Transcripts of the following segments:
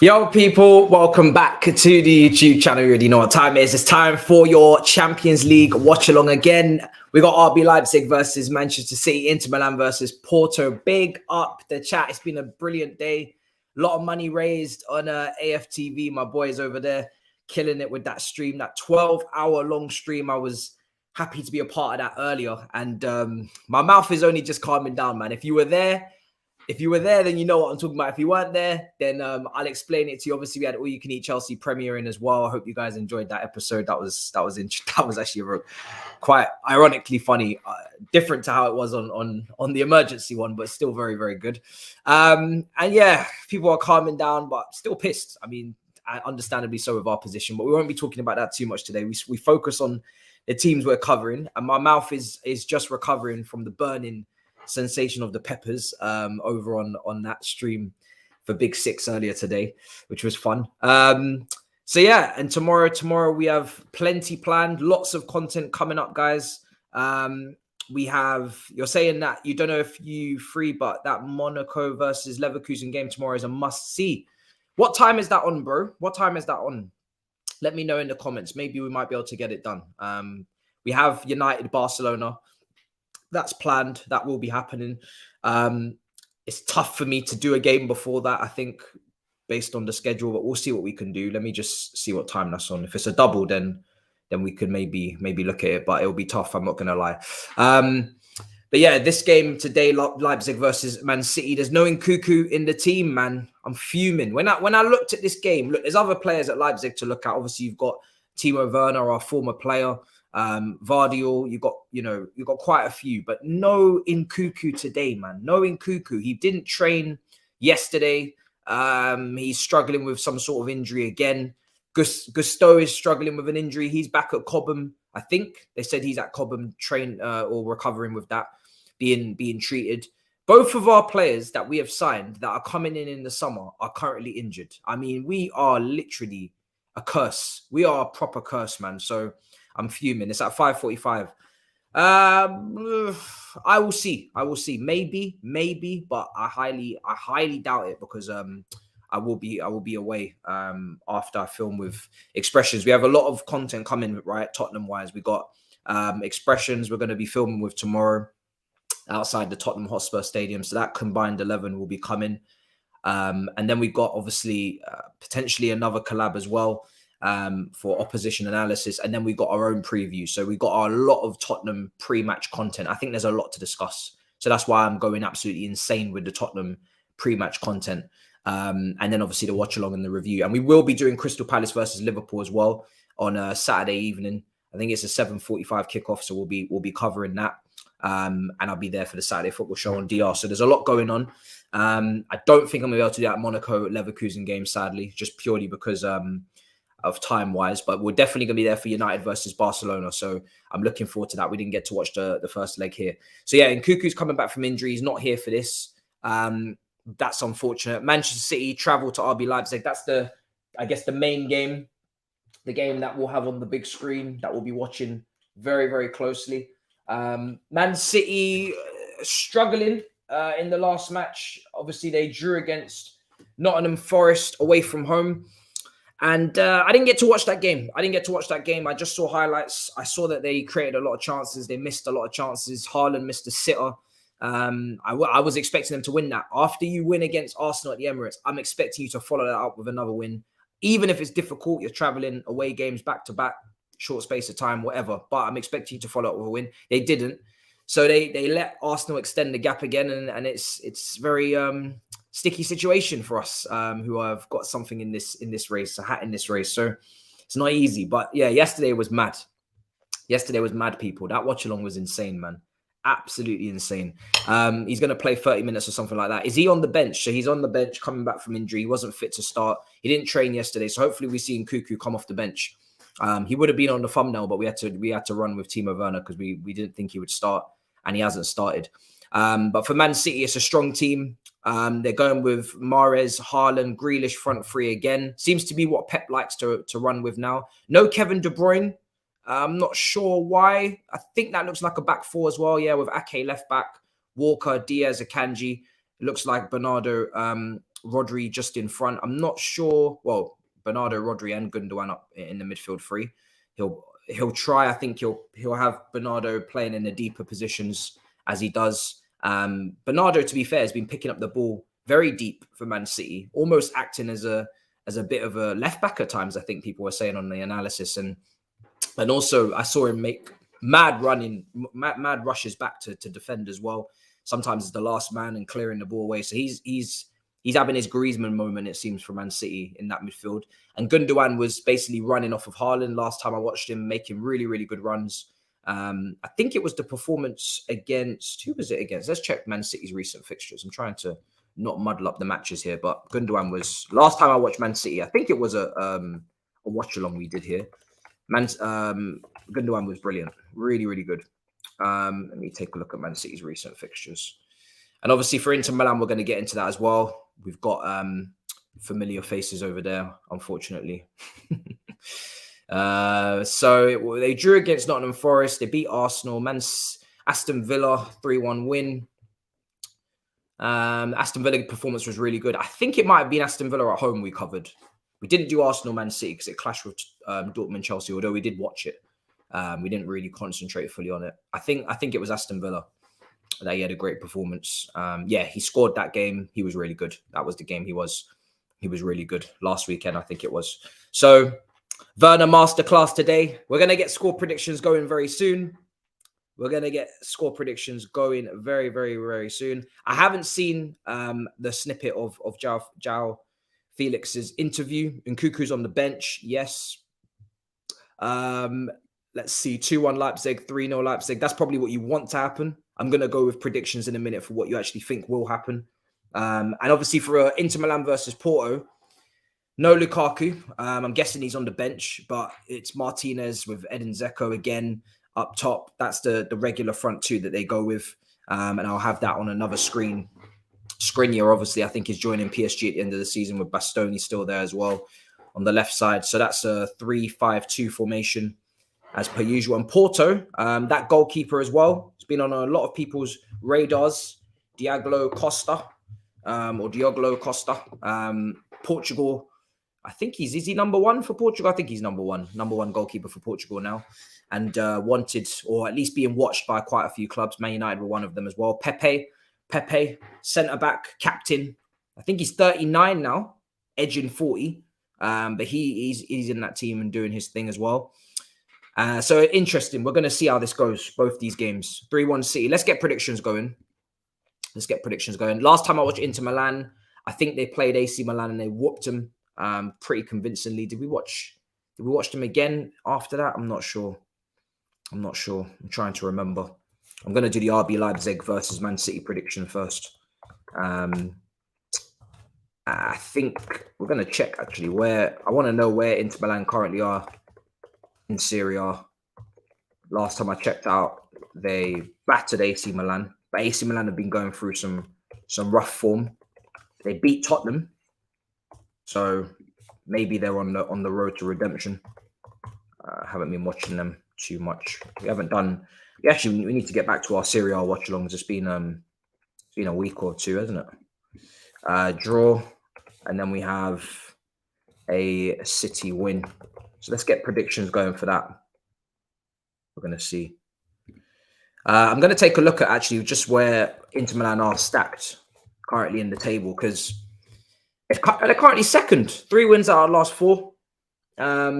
Yo, people, welcome back to the YouTube channel. You already know what time it is. It's time for your Champions League watch-along again. We got RB Leipzig versus Manchester City, Inter Milan versus Porto. Big up the chat. It's been a brilliant day. A lot of money raised on AFTV. My boys over there killing it with that stream, that 12-hour-long stream. I was happy to be a part of that earlier. And my mouth is only just calming down, man. If you were there, if you were there, then you know what I'm talking about. If you weren't there, then I'll explain it to you. Obviously, we had All You Can Eat Chelsea premiering as well. I hope you guys enjoyed that episode. That was actually quite ironically funny, different to how it was on the emergency one, but still very, very good. And yeah, people are calming down, but still pissed. I mean, understandably so with our position, but we won't be talking about that too much today. We focus on the teams we're covering, and my mouth is just recovering from the burning sensation of the peppers over on that stream for Big Six earlier today, which was fun. So yeah, and tomorrow we have plenty planned, lots of content coming up, guys. We have, you're saying that you don't know if you free, but that Monaco versus Leverkusen game tomorrow is a must see. What time is that on, bro? What time is that on? Let me know in the comments. Maybe we might be able to get it done. We have United Barcelona. That's planned. That will be happening. It's tough for me to do a game before that, I think, based on the schedule, but we'll see what we can do. Let me just see what time that's on. If it's a double, then we could maybe look at it, but it'll be tough. I'm not going to lie. But yeah, this game today, Leipzig versus Man City. There's no Nkunku in the team, man. I'm fuming. When I looked at this game, look, there's other players at Leipzig to look at. Obviously, you've got Timo Werner, our former player. Vardiol, you've got quite a few, but no Nkunku today, man. No Nkunku. He didn't train yesterday. He's struggling with some sort of injury again. Gusto is struggling with an injury. He's back at Cobham. I think they said he's at Cobham or recovering with that, being treated. Both of our players that we have signed that are coming in the summer are currently injured. I mean, we are literally a curse. We are a proper curse, man. So I'm fuming. It's at 5:45. I will see. Maybe, but I highly doubt it because I will be away after I film with Expressions. We have a lot of content coming, right? Tottenham wise, we got Expressions we're going to be filming with tomorrow outside the Tottenham Hotspur Stadium. So that combined 11 will be coming. And then we've got obviously potentially another collab as well for opposition analysis. And then we've got our own preview. So we've got a lot of Tottenham pre-match content. I think there's a lot to discuss. So that's why I'm going absolutely insane with the Tottenham pre-match content. And then obviously the watch along and the review. And we will be doing Crystal Palace versus Liverpool as well on a Saturday evening. I think it's a 7:45 kickoff. So we'll be covering that. And I'll be there for the Saturday football show on DR. So there's a lot going on. I don't think I'm going to be able to do that Monaco Leverkusen game, sadly, just purely because of time-wise. But we're definitely going to be there for United versus Barcelona. So I'm looking forward to that. We didn't get to watch the first leg here. So yeah, Nkunku's coming back from injury. He's not here for this. That's unfortunate. Manchester City travel to RB Leipzig. That's the main game. The game that we'll have on the big screen that we'll be watching very, very closely. Man City struggling in the last match. Obviously, they drew against Nottingham Forest away from home. And I didn't get to watch that game. I just saw highlights. I saw that they created a lot of chances. They missed a lot of chances. Hairline missed a sitter. I was expecting them to win that. After you win against Arsenal at the Emirates, I'm expecting you to follow that up with another win. Even if it's difficult, you're traveling away games back to back, short space of time, whatever. But I'm expecting you to follow up with a win. They didn't. So they let Arsenal extend the gap again. And it's very sticky situation for us who have got something in this race, a hat in this race. So it's not easy. But yeah, yesterday was mad. People. That watch along was insane, man. Absolutely insane. He's going to play 30 minutes or something like that. Is he on the bench? So he's on the bench coming back from injury. He wasn't fit to start. He didn't train yesterday. So hopefully we see Nkunku come off the bench. He would have been on the thumbnail, but we had to run with Timo Werner because we didn't think he would start, and he hasn't started. But for Man City, it's a strong team. They're going with Mahrez, Haaland, Grealish front three again. Seems to be what Pep likes to run with now. No Kevin De Bruyne. I'm not sure why. I think that looks like a back four as well. Yeah, with Ake left back, Walker, Diaz, Akanji. It looks like Bernardo, Rodri just in front. I'm not sure. Well, Bernardo, Rodri, and Gundogan up in the midfield three. He'll try. I think he'll have Bernardo playing in the deeper positions as he does. Bernardo, to be fair, has been picking up the ball very deep for Man City, almost acting as a bit of a left back at times. I think people were saying on the analysis, and also I saw him make mad rushes back to defend as well. sometimes is the last man and clearing the ball away. So he's having his Griezmann moment, it seems, for Man City in that midfield. And Gundogan was basically running off of Hairline last time I watched him, making really, really good runs. I think it was the performance against, who was it against? Let's check Man City's recent fixtures. I'm trying to not muddle up the matches here, but Gundogan was, last time I watched Man City, I think it was a watch-along we did here. Gundogan was brilliant. Really, really good. Let me take a look at Man City's recent fixtures. And obviously for Inter Milan, we're going to get into that as well. We've got familiar faces over there, unfortunately. So they drew against Nottingham Forest. They beat Arsenal. Aston Villa, 3-1 win. Aston Villa performance was really good. I think it might have been Aston Villa at home we covered. We didn't do Arsenal Man City because it clashed with Dortmund Chelsea, although we did watch it. We didn't really concentrate fully on it. I think it was Aston Villa that he had a great performance. Yeah, he scored that game. He was really good. That was the game he was really good. Last weekend, I think it was. So Werner masterclass today. We're going to get score predictions going very soon. We're going to get score predictions going very, very, very soon. I haven't seen the snippet of João Felix's interview. Nkuku's on the bench. Yes. Let's see. 2-1 Leipzig, 3-0 Leipzig. That's probably what you want to happen. I'm going to go with predictions in a minute for what you actually think will happen. And obviously for Inter Milan versus Porto, no Lukaku. I'm guessing he's on the bench, but it's Martinez with Edin Dzeko again up top. That's the regular front two that they go with. And I'll have that on another screen. Skriniar, obviously, I think is joining PSG at the end of the season with Bastoni still there as well on the left side. So that's a 3-5-2 formation as per usual. And Porto, that goalkeeper as well, it's been on a lot of people's radars. Diogo Costa. Portugal, I think is he number one for Portugal? I think he's number one goalkeeper for Portugal now. And wanted, or at least being watched by quite a few clubs. Man United were one of them as well. Pepe, centre-back, captain. I think he's 39 now, edging 40. But he's in that team and doing his thing as well. So interesting. We're going to see how this goes, both these games. 3-1 City. Let's get predictions going. Last time I watched Inter Milan, I think they played AC Milan and they whooped them pretty convincingly. Did we watch them again after that? I'm not sure. I'm trying to remember. I'm going to do the RB Leipzig versus Man City prediction first. I think we're going to check actually where I want to know where Inter Milan currently are in Serie A. Last time I checked out, they battered AC Milan, but AC Milan have been going through some rough form. They beat Tottenham, so maybe they're on the road to redemption. I haven't been watching them too much. We need to get back to our Serie A watch-alongs. It's been a week or two, hasn't it? Draw, and then we have a City win. So let's get predictions going for that. We're going to see. I'm going to take a look at actually just where Inter Milan are stacked currently in the table, because they're currently second, 3 wins out of last 4.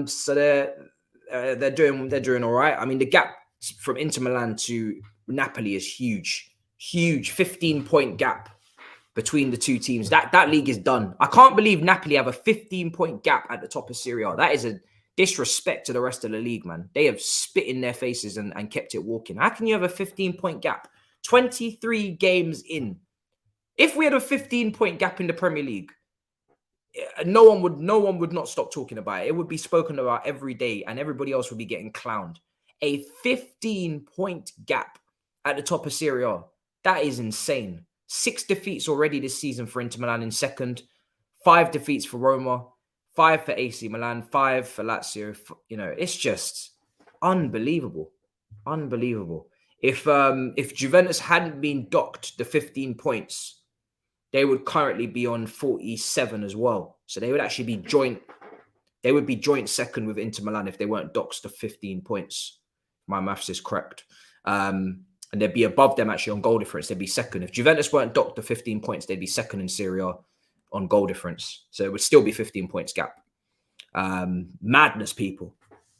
So they're doing all right. I mean, the gap from Inter Milan to Napoli is huge, 15-point gap between the two teams. That league is done. I can't believe Napoli have a 15-point gap at the top of Serie A. That is a disrespect to the rest of the league, man. They have spit in their faces and kept it walking. How can you have a 15-point gap? 23 games in. If we had a 15-point gap in the Premier League, no one would not stop talking about it. It would be spoken about every day and everybody else would be getting clowned. A 15-point gap at the top of Serie A. That is insane. 6 defeats already this season for Inter Milan in second. 5 defeats for Roma. 5 for AC Milan. 5 for Lazio. It's just unbelievable. If Juventus hadn't been docked the 15 points, they would currently be on 47 as well. So they would actually be joint. They would be joint second with Inter Milan if they weren't docked to 15 points. My maths is correct. And they'd be above them actually on goal difference. They'd be second. If Juventus weren't docked to 15 points, they'd be second in Serie A on goal difference. So it would still be 15 points gap. Madness, people.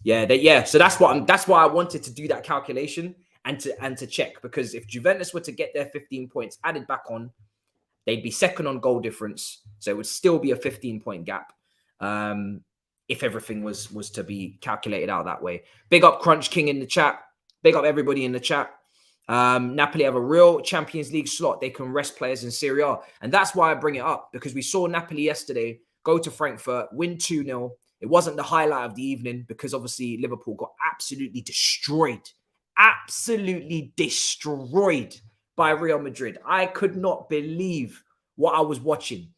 So that's why I wanted to do that calculation. and to check, because if Juventus were to get their 15 points added back on, they'd be second on goal difference. So it would still be a 15-point gap if everything was to be calculated out that way. Big up Crunch King in the chat. Big up everybody in the chat. Napoli have a real Champions League slot. They can rest players in Serie A. And that's why I bring it up, because we saw Napoli yesterday go to Frankfurt, win 2-0. It wasn't the highlight of the evening because obviously Liverpool got absolutely destroyed by Real Madrid. I could not believe what I was watching.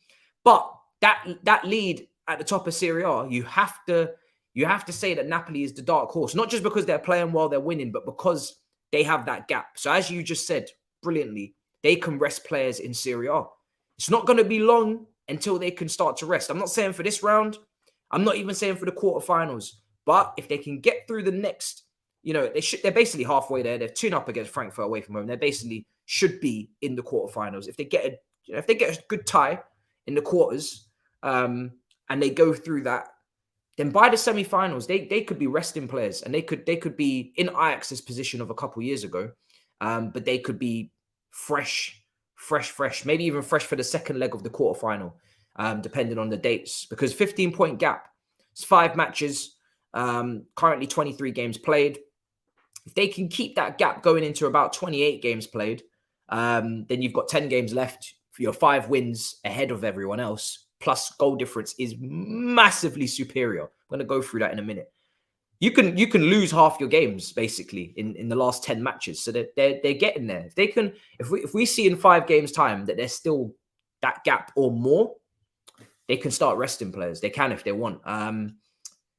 But that lead at the top of Serie A, you have to say that Napoli is the dark horse, not just because they're playing well, they're winning, but because they have that gap. So as you just said brilliantly, they can rest players in Serie A. It's not going to be long until they can start to rest. I'm not saying for this round. I'm not even saying for the quarterfinals. But if they can get through the next, they're basically halfway there. They're 2-0 against Frankfurt away from home. They basically should be in the quarterfinals. If they get a good tie in the quarters, and they go through that, then by the semi-finals, they could be resting players, and they could be in Ajax's position of a couple years ago, but they could be fresh, maybe even fresh for the second leg of the quarterfinal, depending on the dates. Because 15-point gap, it's 5 matches, currently 23 games played. If they can keep that gap going into about 28 games played, then you've got 10 games left. Your 5 wins ahead of everyone else, plus goal difference is massively superior. I'm going to go through that in a minute. You can lose half your games basically in the last 10 matches. So they're getting there. If we see in 5 games time that there's still that gap or more, they can start resting players. They can if they want.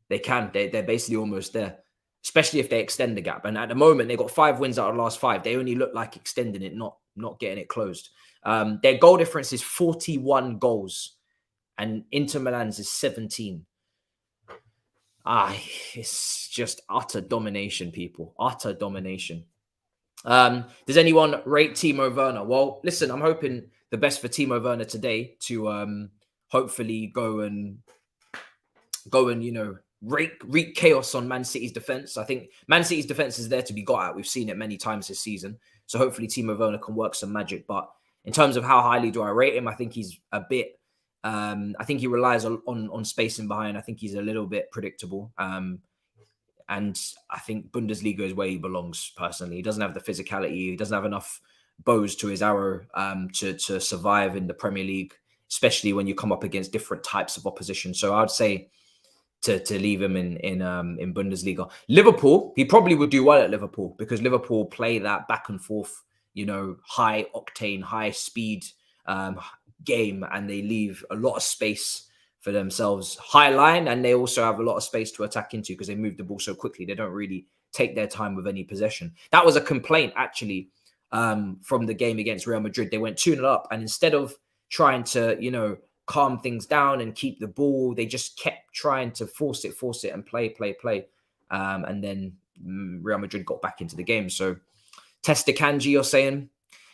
They can. They're basically almost there, especially if they extend the gap. And at the moment, they got 5 wins out of the last 5. They only look like extending it, not getting it closed. Their goal difference is 41 goals. And Inter Milan's is 17. It's just utter domination, people. Utter domination. Does anyone rate Timo Werner? Well, listen, I'm hoping the best for Timo Werner today to hopefully go and wreak chaos on Man City's defense. I think Man City's defense is there to be got at. We've seen it many times this season. So hopefully Timo Werner can work some magic. But in terms of how highly do I rate him, I think he's a bit. I think he relies on spacing behind. I think he's a little bit predictable. And I think Bundesliga is where he belongs, personally. He doesn't have the physicality. He doesn't have enough bows to his arrow to survive in the Premier League, especially when you come up against different types of opposition. So I would say to leave him in Bundesliga. Liverpool, he probably would do well at Liverpool, because Liverpool play that back and forth, high octane, high speed game, and they leave a lot of space for themselves high line, and they also have a lot of space to attack into because they move the ball so quickly. They don't really take their time with any possession. That was a complaint actually from the game against Real Madrid. They went 2-0 up, and instead of trying to calm things down and keep the ball, they just kept trying to force it and play, and then Real Madrid got back into the game. So Testa Kanji, you're saying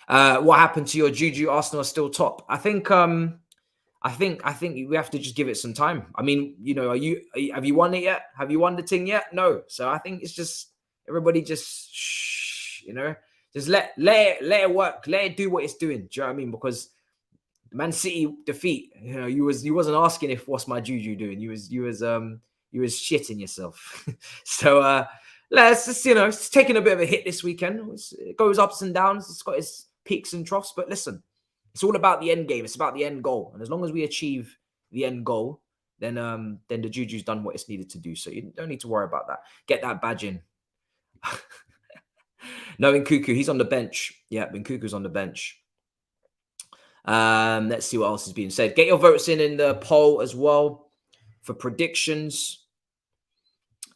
what happened to your Juju? Arsenal are still top. I think we have to just give it some time. I mean, have you won it yet? Have you won the thing yet? No. So I think it's just everybody just just let it work, let it do what it's doing. Do you know what I mean? Because Man City defeat, you wasn't asking if what's my Juju doing. You was shitting yourself. So let's just, it's taking a bit of a hit this weekend. It goes ups and downs. It's got its peaks and troughs, but listen, it's all about the end game. It's about the end goal. And as long as we achieve the end goal, then the Juju's done what it's needed to do. So you don't need to worry about that. Get that badge in. No, Nkuku, he's on the bench. Yeah, Nkuku's on the bench. Let's see what else is being said. Get your votes in the poll as well for predictions.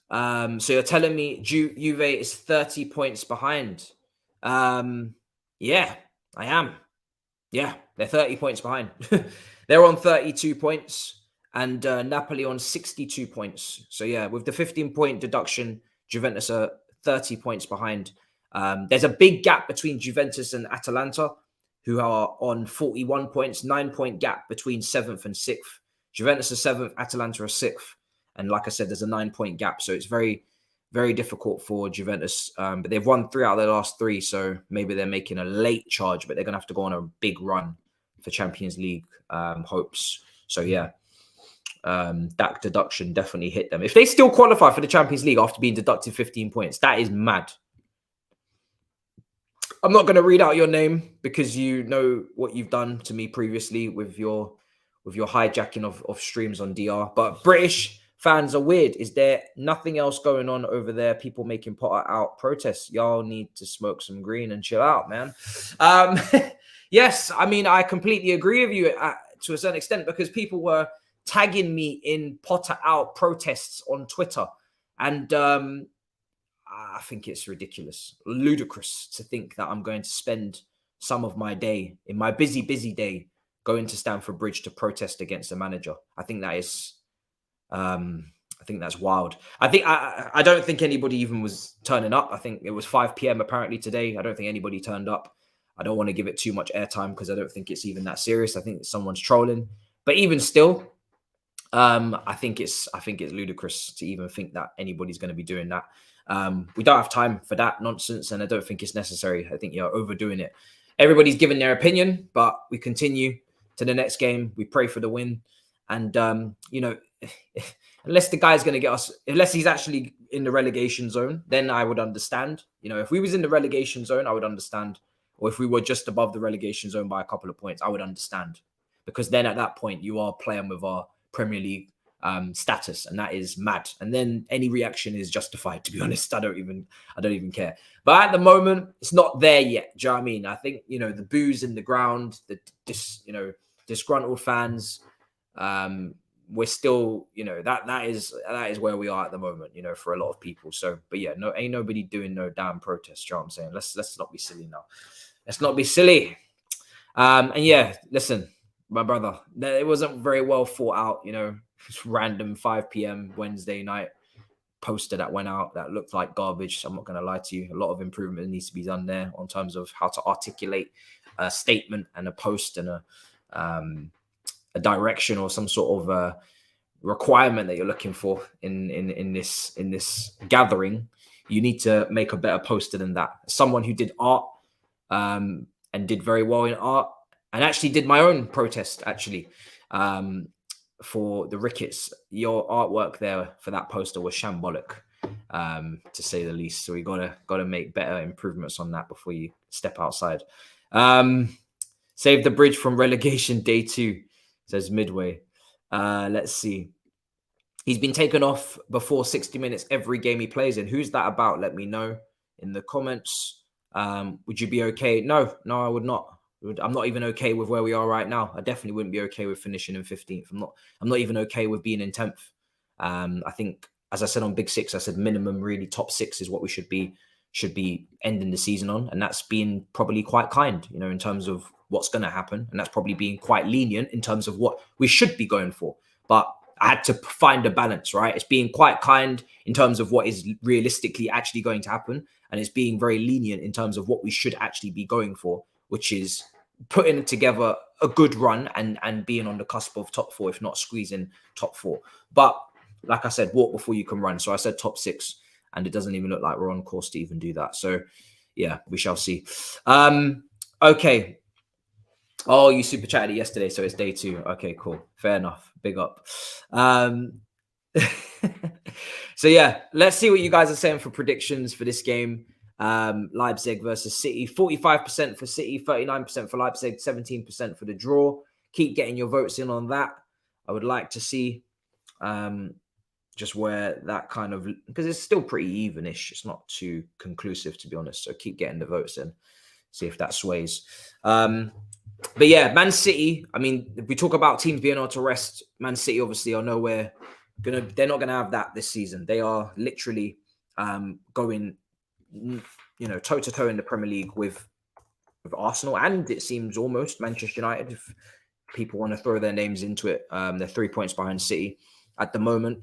So you're telling me Juve is 30 points behind. Yeah, I am. Yeah, they're 30 points behind. They're on 32 points and Napoli on 62 points. So yeah, with the 15-point deduction, Juventus are 30 points behind. There's a big gap between Juventus and Atalanta, who are on 41 points, 9-point gap between 7th and 6th. Juventus are 7th, Atalanta are 6th. And like I said, there's a 9-point gap. So it's very, Very difficult for Juventus, but they've won 3 out of their last 3, so maybe they're making a late charge, but they're going to have to go on a big run for Champions League hopes. So yeah, that deduction definitely hit them. If they still qualify for the Champions League after being deducted 15 points, that is mad. I'm not going to read out your name because you know what you've done to me previously with your hijacking of streams on DR. But British fans are weird. Is there nothing else going on over there? People making Potter out protests. Y'all need to smoke some green and chill out, man. Yes, I mean, I completely agree with you to a certain extent because people were tagging me in Potter out protests on Twitter. And I think it's ridiculous, ludicrous to think that I'm going to spend some of my day, in my busy day, going to Stamford Bridge to protest against the manager. I think that is, I think that's wild. I don't think anybody even was turning up. I think it was 5 p.m. apparently today. I don't think anybody turned up. I don't want to give it too much airtime because I don't think it's even that serious. I think someone's trolling. But even still, I think it's ludicrous to even think that anybody's going to be doing that. We don't have time for that nonsense, and I don't think it's necessary. I think you're overdoing it. Everybody's given their opinion, but we continue to the next game. We pray for the win, and unless the guy's going to get us, unless he's actually in the relegation zone, then I would understand. If we was in the relegation zone, I would understand. Or if we were just above the relegation zone by a couple of points, I would understand, because then at that point you are playing with our Premier League status, and that is mad. And then any reaction is justified, to be honest. I don't even care. But at the moment, it's not there yet. Do you know what I mean? I think, the boos in the ground, the disgruntled fans, we're still, that is where we are at the moment, for a lot of people. So, but yeah, ain't nobody doing no damn protest. You know what I'm saying? Let's not be silly now. Let's not be silly. And yeah, listen, my brother, it wasn't very well thought out, just random 5 p.m. Wednesday night poster that went out that looked like garbage. So I'm not going to lie to you. A lot of improvement needs to be done there on terms of how to articulate a statement and a post and a direction or some sort of requirement that you're looking for in this gathering. You need to make a better poster than that. Someone who did art and did very well in art, and actually did my own protest for the Ricketts. Your artwork there for that poster was shambolic, to say the least. So we gotta make better improvements on that before you step outside. Save the bridge from relegation day 2, says Midway. Let's see. He's been taken off before 60 minutes every game he plays in. Who's that about? Let me know in the comments. Would you be okay? No, I would not. I'm not even okay with where we are right now. I definitely wouldn't be okay with finishing in 15th. I'm not even okay with being in 10th. I think, as I said on Big Six, I said minimum really top 6 is what we should be ending the season on, and that's being probably quite kind, in terms of what's going to happen, and that's probably being quite lenient in terms of what we should be going for. But I had to find a balance, right? It's being quite kind in terms of what is realistically actually going to happen, and it's being very lenient in terms of what we should actually be going for, which is putting together a good run and being on the cusp of top 4, if not squeezing top 4. But like I said, walk before you can run. So I said top 6, and it doesn't even look like we're on course to even do that. So yeah, we shall see. Okay. Oh, you super chatted it yesterday, so it's day 2. Okay, cool. Fair enough. Big up. So yeah, let's see what you guys are saying for predictions for this game. Leipzig versus City. 45% for City, 39% for Leipzig, 17% for the draw. Keep getting your votes in on that. I would like to see just where that kind of, because it's still pretty evenish. It's not too conclusive, to be honest. So keep getting the votes in. See if that sways. But yeah, Man City, I mean, if we talk about teams being able to rest, Man City obviously are nowhere they're not gonna have that this season. They are literally going, toe to toe in the Premier League with Arsenal, and it seems almost Manchester United, if people want to throw their names into it. They're 3 points behind City at the moment.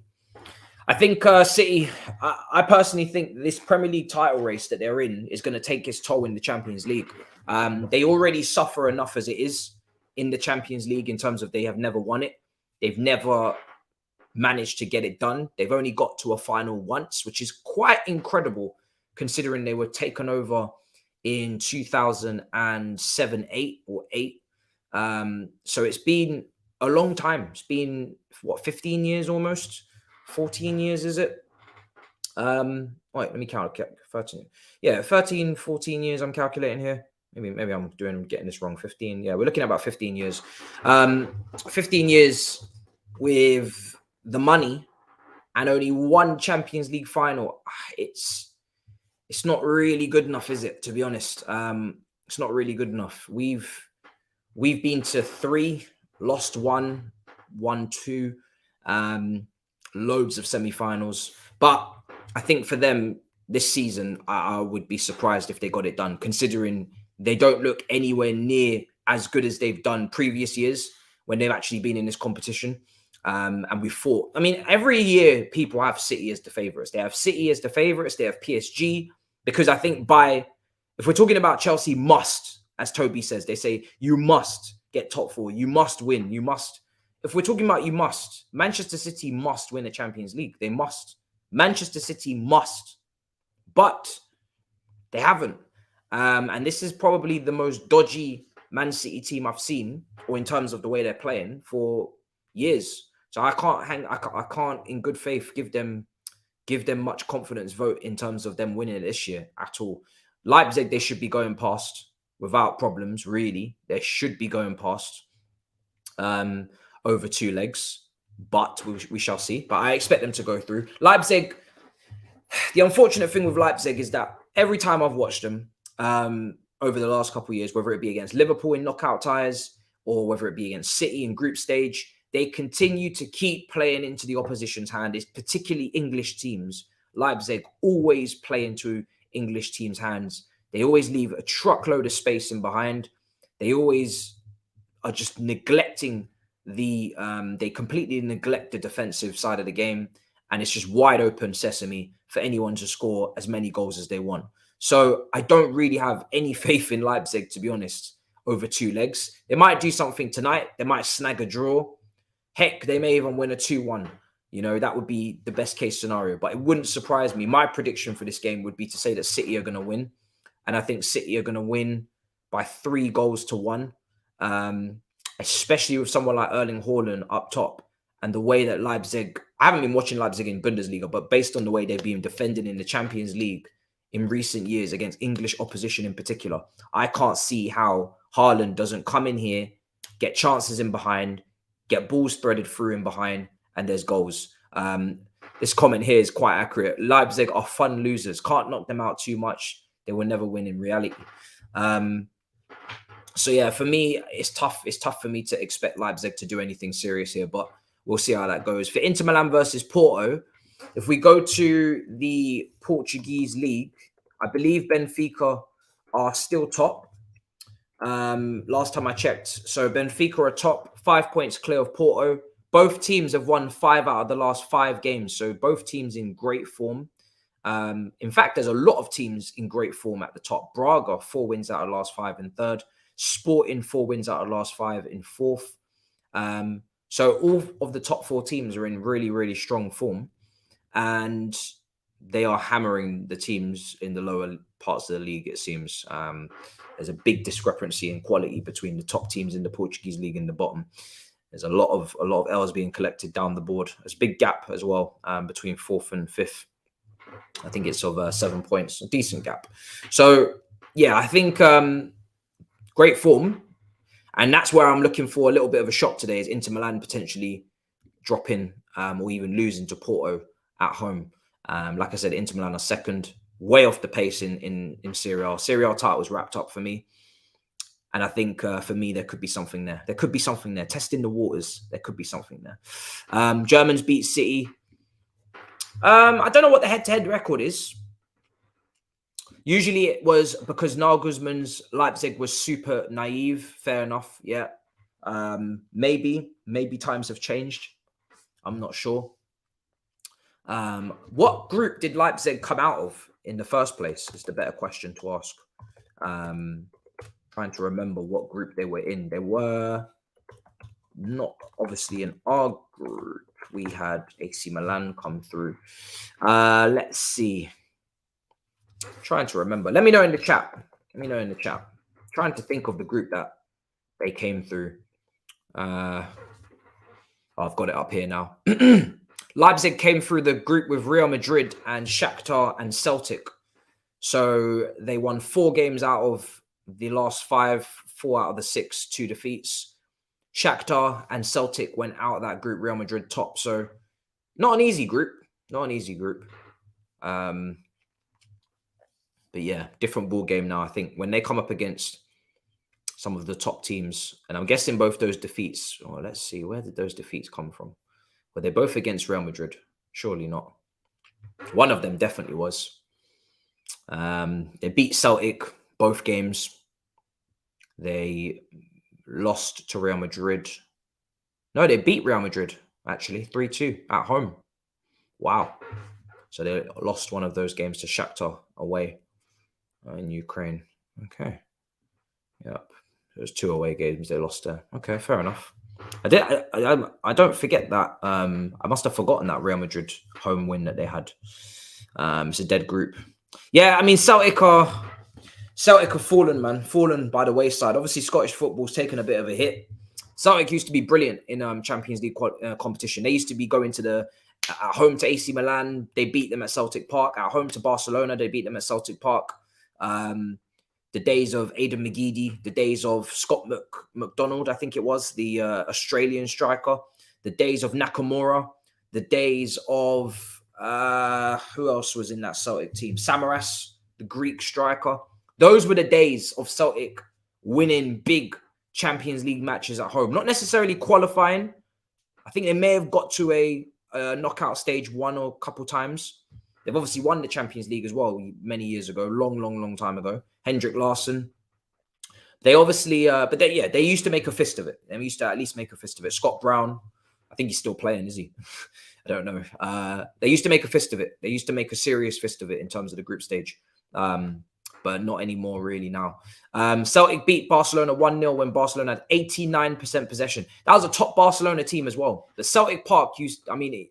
I think City, I personally think this Premier League title race that they're in is going to take its toll in the Champions League. They already suffer enough as it is in the Champions League in terms of they have never won it. They've never managed to get it done. They've only got to a final once, which is quite incredible considering they were taken over in 2007, 8 or 8. So it's been a long time. It's been, what, 15 years almost? 14 years, is it? Wait, let me count. 13. Yeah, 13, 14 years I'm calculating here. Maybe I'm getting this wrong. 15. Yeah, we're looking at about 15 years. 15 years with the money and only one Champions League final. It's not really good enough, is it? To be honest, it's not really good enough. We've been to 3, lost 1, won 2, loads of semi-finals. But I think for them this season, I would be surprised if they got it done, considering they don't look anywhere near as good as they've done previous years when they've actually been in this competition. And we fought. I mean, every year people have City as the favourites. They have City as the favourites. They have PSG. Because I think if we're talking about Chelsea must, as Toby says, they say you must get top 4. You must win. You must. If we're talking about you must, Manchester City must win the Champions League. They must. Manchester City must. But they haven't. And this is probably the most dodgy Man City team I've seen, or in terms of the way they're playing, for years. So I can't in good faith give them much confidence vote in terms of them winning this year at all. Leipzig, they should be going past without problems, really. They should be going past over 2 legs, but we shall see. But I expect them to go through. Leipzig, the unfortunate thing with Leipzig is that every time I've watched them over the last couple of years, whether it be against Liverpool in knockout ties or whether it be against City in group stage, they continue to keep playing into the opposition's hand. It's particularly English teams. Leipzig always play into English teams' hands. They always leave a truckload of space in behind. They always are just neglecting they completely neglect the defensive side of the game. And it's just wide open sesame for anyone to score as many goals as they want. So I don't really have any faith in Leipzig, to be honest, over 2 legs. They might do something tonight. They might snag a draw. Heck, they may even win a 2-1. You know, that would be the best case scenario. But it wouldn't surprise me. My prediction for this game would be to say that City are going to win. And I think City are going to win by 3 goals to 1. Especially with someone like Erling Haaland up top. And the way that Leipzig... I haven't been watching Leipzig in Bundesliga, but based on the way they've been defending in the Champions League in recent years against English opposition in particular, I can't see how Haaland doesn't come in here, get chances in behind, get balls threaded through in behind, and there's goals. This comment here is quite accurate. Leipzig are fun losers. Can't knock them out too much. They will never win in reality. So yeah, for me, it's tough. It's tough for me to expect Leipzig to do anything serious here, but we'll see how that goes. For Inter Milan versus Porto, if we go to the Portuguese league, I believe Benfica are still top. Last time I checked. So Benfica are top, 5 points clear of Porto. Both teams have won 5 out of the last 5 games. So both teams in great form. In fact, there's a lot of teams in great form at the top. Braga, 4 wins out of the last 5 in 3rd. Sporting, 4 wins out of the last 5 in 4th. So all of the top 4 teams are in really, really strong form. And they are hammering the teams in the lower parts of the league, it seems. There's a big discrepancy in quality between the top teams in the Portuguese league and the bottom. There's a lot of L's being collected down the board. There's a big gap as well between 4th and 5th. I think it's of 7 points, a decent gap. So, yeah, I think great form. And that's where I'm looking for a little bit of a shock today, is Inter Milan potentially dropping or even losing to Porto at home. Like I said, Inter Milan are second, way off the pace in Serie A. Serie A title was wrapped up for me. And I think for me, there could be something there. There could be something there. Testing the waters, there could be something there. Germans beat City. I don't know what the head-to-head record is. Usually it was because Nagelsmann's Leipzig was super naive. Fair enough, yeah. Maybe times have changed. I'm not sure. What group did Leipzig come out of in the first place is the better question to ask. Trying to remember what group they were in. They were not obviously in our group. we had AC Milan come through. Let's see. Trying to remember. Let me know in the chat. Trying to think of the group that they came through. I've got it up here now. Leipzig came through the group with Real Madrid and Shakhtar and Celtic. So they won 4 games out of the last 5, 4 out of the 6, 2 defeats. Shakhtar and Celtic went out of that group, Real Madrid top. So not an easy group. But yeah, different ball game now. I think when they come up against some of the top teams, and I'm guessing both those defeats, let's see, where did those defeats come from? Were they both against Real Madrid? Surely not. One of them definitely was. They beat Celtic both games. They lost to Real Madrid. No, they beat Real Madrid, actually, 3-2 at home. Wow. So they lost one of those games to Shakhtar away in Ukraine. Okay. Yep. There's 2 away games they lost there. Okay, fair enough. I don't forget that. I must have forgotten that Real Madrid home win that they had. It's a dead group. Yeah, I mean, Celtic are fallen, man. Fallen by the wayside. Obviously, Scottish football's taken a bit of a hit. Celtic used to be brilliant in Champions League competition. They used to be going to at home to AC Milan. They beat them at Celtic Park. At home to Barcelona, they beat them at Celtic Park. The days of Aidan McGeady, the days of Scott McDonald, I think it was, the Australian striker, the days of Nakamura, the days of, who else was in that Celtic team? Samaras, the Greek striker. Those were the days of Celtic winning big Champions League matches at home. Not necessarily qualifying. I think they may have got to a knockout stage 1 or a couple times. They've obviously won the Champions League as well many years ago, long time ago. Hendrik Larsson. They obviously, they used to make a fist of it. They used to at least make a fist of it. Scott Brown, I think he's still playing, is he? I don't know. They used to make a fist of it. They used to make a serious fist of it in terms of the group stage. But not anymore really now. Celtic beat Barcelona 1-0 when Barcelona had 89% possession. That was a top Barcelona team as well. The Celtic Park it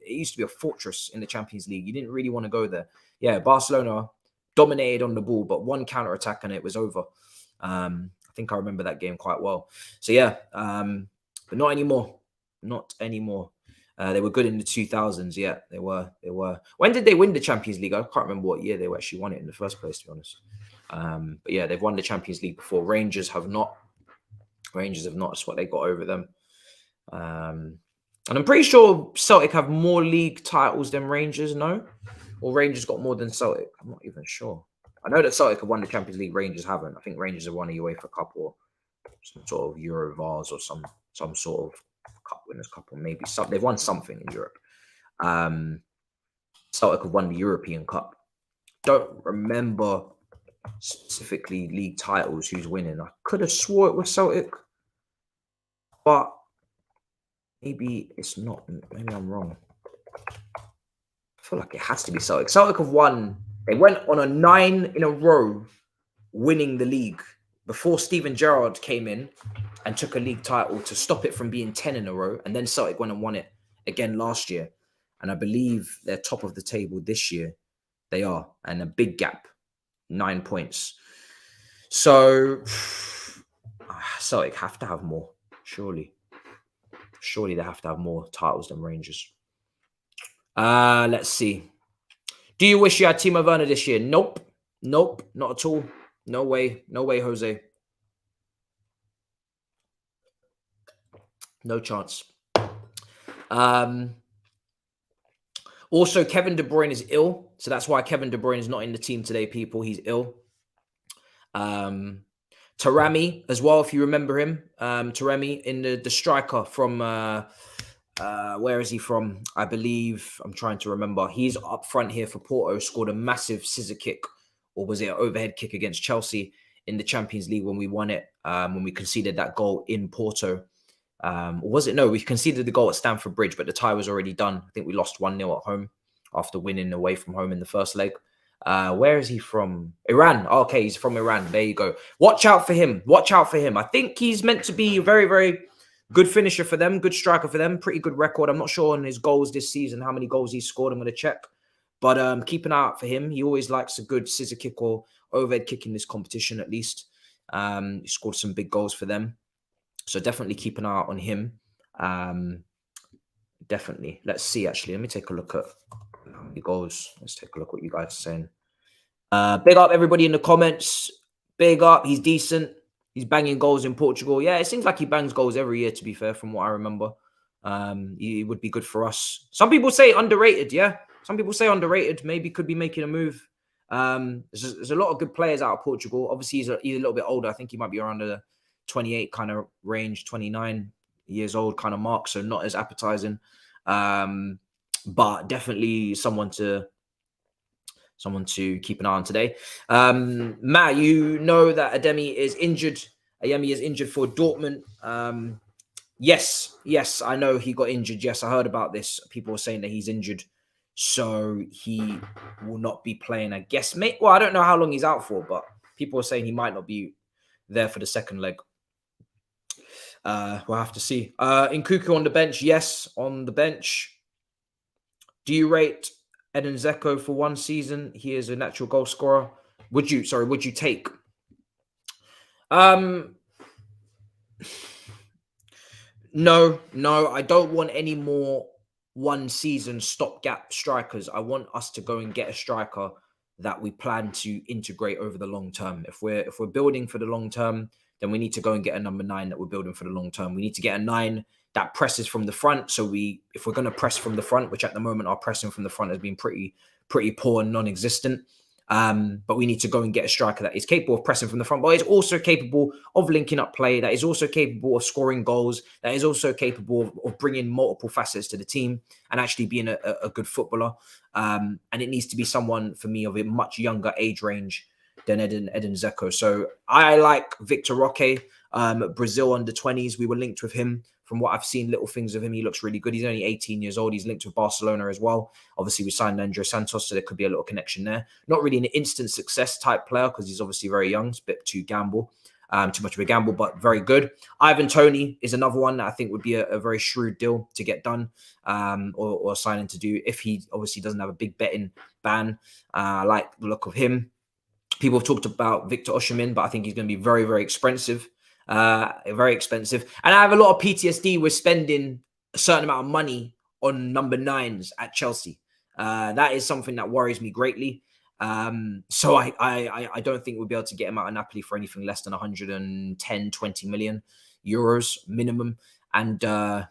used to be a fortress in the Champions League. You didn't really want to go there. Yeah, Barcelona dominated on the ball, but one counter-attack and it was over. I think I remember that game quite well. So yeah, but not anymore. Not anymore. They were good in the 2000s. Yeah, they were. When did they win the Champions League? I can't remember what year they actually won it in the first place, to be honest. But yeah, they've won the Champions League before. Rangers have not. That's what they got over them. And I'm pretty sure Celtic have more league titles than Rangers, no? Or Rangers got more than Celtic? I'm not even sure. I know that Celtic have won the Champions League, Rangers haven't. I think Rangers have won a UEFA Cup or some sort of Eurovars or some sort of Cup Winners' Cup, or maybe some. They've won something in Europe. Celtic have won the European Cup. Don't remember specifically league titles who's winning. I could have swore it was Celtic, but maybe it's not. Maybe I'm wrong. I feel like it has to be Celtic. Celtic have won. They went on a 9 in a row winning the league before Steven Gerrard came in and took a league title to stop it from being 10 in a row. And then Celtic went and won it again last year. And I believe they're top of the table this year. They are. And a big gap, 9 points. So Celtic have to have more, surely. Surely they have to have more titles than Rangers. Let's see. Do you wish you had Timo Werner this year? Nope, not at all. No way, Jose. No chance. Also, Kevin De Bruyne is ill, so that's why Kevin De Bruyne is not in the team today, people. He's ill. Taremi as well, if you remember him. Taremi in the striker from where is he from? I believe, I'm trying to remember. He's up front here for Porto, scored a massive scissor kick, or was it an overhead kick against Chelsea in the Champions League when we won it, when we conceded that goal in Porto. Or was it? No, we conceded the goal at Stamford Bridge, but the tie was already done. I think we lost 1-0 at home after winning away from home in the first leg. Where is he from? Iran. Oh, okay, he's from Iran. There you go. Watch out for him. I think he's meant to be a very, very Good finisher for them, good striker for them, pretty good record. I'm not sure on his goals this season, how many goals he's scored. I'm going to check. But keep an eye out for him. He always likes a good scissor kick or overhead kick in this competition, at least. He scored some big goals for them. So definitely keep an eye out on him. Definitely. Let's see, actually. Let me take a look at how many goals. Let's take a look what you guys are saying. Big up everybody in the comments. Big up. He's decent. He's banging goals in Portugal. Yeah, it seems like he bangs goals every year, to be fair, from what I remember. He would be good for us. Some people say underrated, yeah. Some people say underrated. Maybe could be making a move. There's a lot of good players out of Portugal. Obviously, he's a little bit older. I think he might be around the 28 kind of range, 29 years old kind of mark. So not as appetizing. But definitely someone to keep an eye on today. Matt, you know that Ademi is injured. Ademi is injured for Dortmund. Yes, I know he got injured. Yes, I heard about this. People were saying that he's injured, so he will not be playing. I guess, well, I don't know how long he's out for, but people are saying he might not be there for the second leg. We'll have to see. Nkuku on the bench. Yes, on the bench. Do you rate Edin Dzeko for one season? He is a natural goal scorer. Would you take? No, I don't want any more one season stopgap strikers. I want us to go and get a striker that we plan to integrate over the long term. If we're building for the long term, then we need to go and get a number 9 that we're building for the long term. We need to get a 9 that presses from the front. So if we're going to press from the front, which at the moment our pressing from the front has been pretty poor and non-existent. But we need to go and get a striker that is capable of pressing from the front, but is also capable of linking up play, that is also capable of scoring goals, that is also capable of bringing multiple facets to the team and actually being a good footballer. And it needs to be someone, for me, of a much younger age range than Edin Dzeko. So I like Victor Roque, Brazil under 20s. We were linked with him. From what I've seen, little things of him, he looks really good. He's only 18 years old. He's linked with Barcelona as well. Obviously, we signed André Santos, so there could be a little connection there. Not really an instant success type player because he's obviously very young. It's a bit too much of a gamble, but very good. Ivan Toney is another one that I think would be a very shrewd deal to get done or signing to do if he obviously doesn't have a big betting ban. I like the look of him. People have talked about Victor Osimhen, but I think he's going to be very, very expensive. Very expensive. And I have a lot of PTSD with spending a certain amount of money on number 9s at Chelsea. That is something that worries me greatly. So I don't think we'll be able to get him out of Napoli for anything less than 110, 20 million euros minimum. And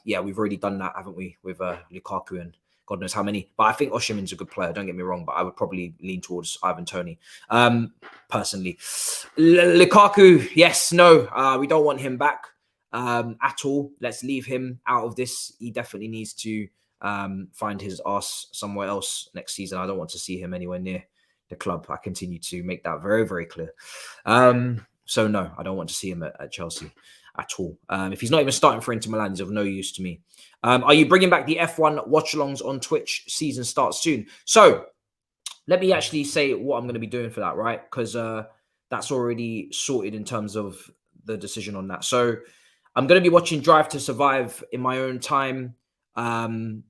yeah, we've already done that, haven't we, with Lukaku and God knows how many. But I think Osimhen's a good player, don't get me wrong, but I would probably lean towards Ivan Toney personally. Lukaku, yes, no, we don't want him back at all. Let's leave him out of this. He definitely needs to find his arse somewhere else next season. I don't want to see him anywhere near the club. I continue to make that very, very clear. So no, I don't want to see him at Chelsea at all. If he's not even starting for Inter Milan, he's of no use to me. Are you bringing back the F1 watch-alongs on Twitch? Season starts soon. So let me actually say what I'm going to be doing for that, right? Because that's already sorted in terms of the decision on that. So I'm going to be watching Drive to Survive in my own time. I'm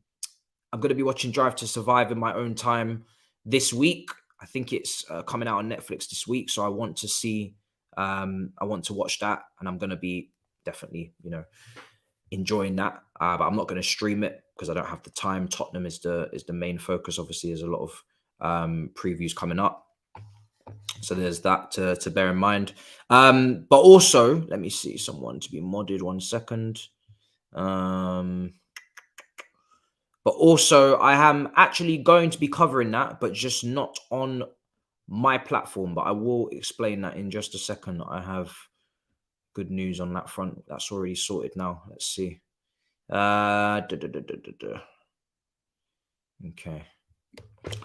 going to be watching Drive to Survive in my own time this week. I think it's coming out on Netflix this week. So I want to see, I want to watch that. And I'm going to be definitely, enjoying that. But I'm not going to stream it because I don't have the time. Tottenham is the main focus. Obviously, there's a lot of previews coming up. So there's that to bear in mind. But also, let me see someone to be modded 1 second. But also, I am actually going to be covering that, but just not on my platform. But I will explain that in just a second. I have good news on that front. That's already sorted now. Let's see. Okay.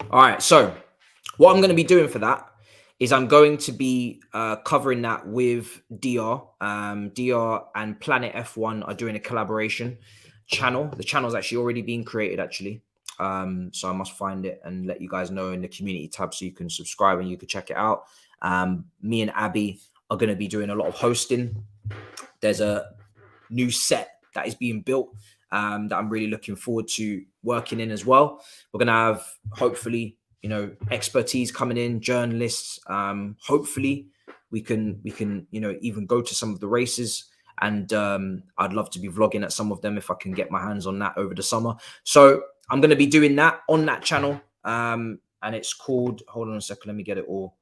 All right. So what I'm going to be doing for that is I'm going to be covering that with DR. DR and Planet F1 are doing a collaboration channel. The channel is actually already being created, actually. So I must find it and let you guys know in the community tab so you can subscribe and you can check it out. Me and Abby are going to be doing a lot of hosting. There's a new set that is being built, that I'm really looking forward to working in as well. We're going to have, hopefully, you know, expertise coming in, journalists. Hopefully we can, you know, even go to some of the races, and I'd love to be vlogging at some of them if I can get my hands on that over the summer. So I'm going to be doing that on that channel. And it's called, hold on a second, let me get it all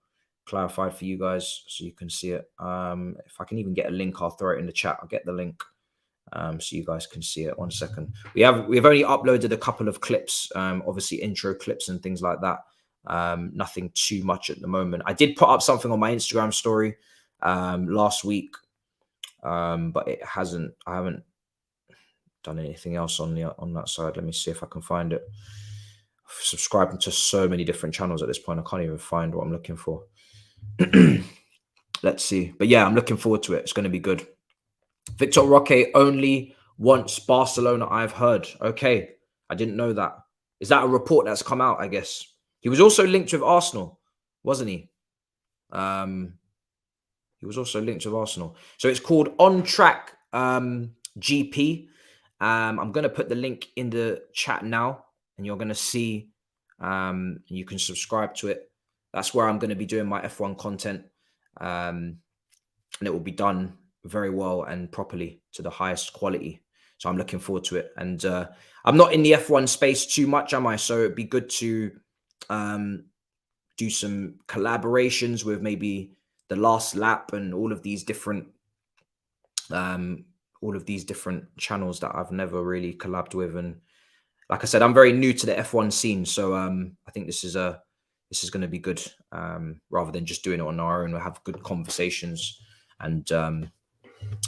clarified for you guys so you can see it. If I can even get a link, I'll throw it in the chat. I'll get the link so you guys can see it. 1 second. We've only uploaded a couple of clips, obviously intro clips and things like that. Nothing too much at the moment. I did put up something on my Instagram story last week, but I haven't done anything else on that side. Let me see if I can find it. I've subscribed to so many different channels at this point, I can't even find what I'm looking for. Let's see. But yeah, I'm looking forward to it. It's going to be good. Victor Roque only wants Barcelona, I've heard. Okay, I didn't know that. Is that a report that's come out, I guess? He was also linked with Arsenal, wasn't he? He was also linked with Arsenal. So it's called On Track GP. I'm going to put the link in the chat now, and you're going to see, you can subscribe to it. That's where I'm going to be doing my F1 content. And it will be done very well and properly to the highest quality. So I'm looking forward to it. And I'm not in the F1 space too much, am I? So it'd be good to do some collaborations with maybe The Last Lap and all of these different channels that I've never really collabed with. And like I said, I'm very new to the F1 scene, so I think this is going to be good. Rather than just doing it on our own, we'll have good conversations and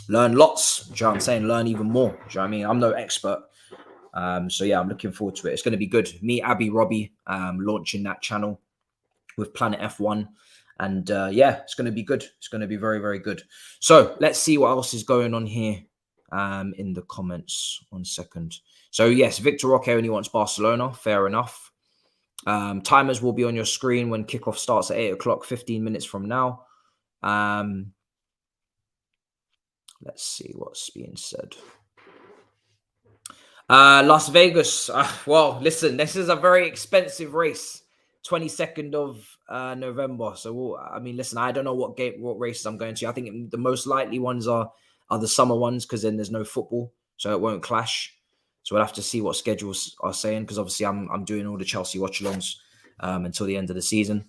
learn lots. Do you know what I'm saying? Learn even more. Do you know what I mean? I'm no expert. So yeah, I'm looking forward to it. It's going to be good. Me, Abby, Robbie, launching that channel with Planet F1. And yeah, it's going to be good. It's going to be very, very good. So let's see what else is going on here in the comments. 1 second. So yes, Victor Roque only wants Barcelona. Fair enough. Timers will be on your screen when kickoff starts at 8 o'clock, 15 minutes from now. Let's see what's being said. Las Vegas. Well, listen, this is a very expensive race. 22nd of November. So, I mean, listen, I don't know what races I'm going to. I think the most likely ones are the summer ones, because then there's no football, so it won't clash. So we'll have to see what schedules are saying, because obviously I'm doing all the Chelsea watchalongs until the end of the season,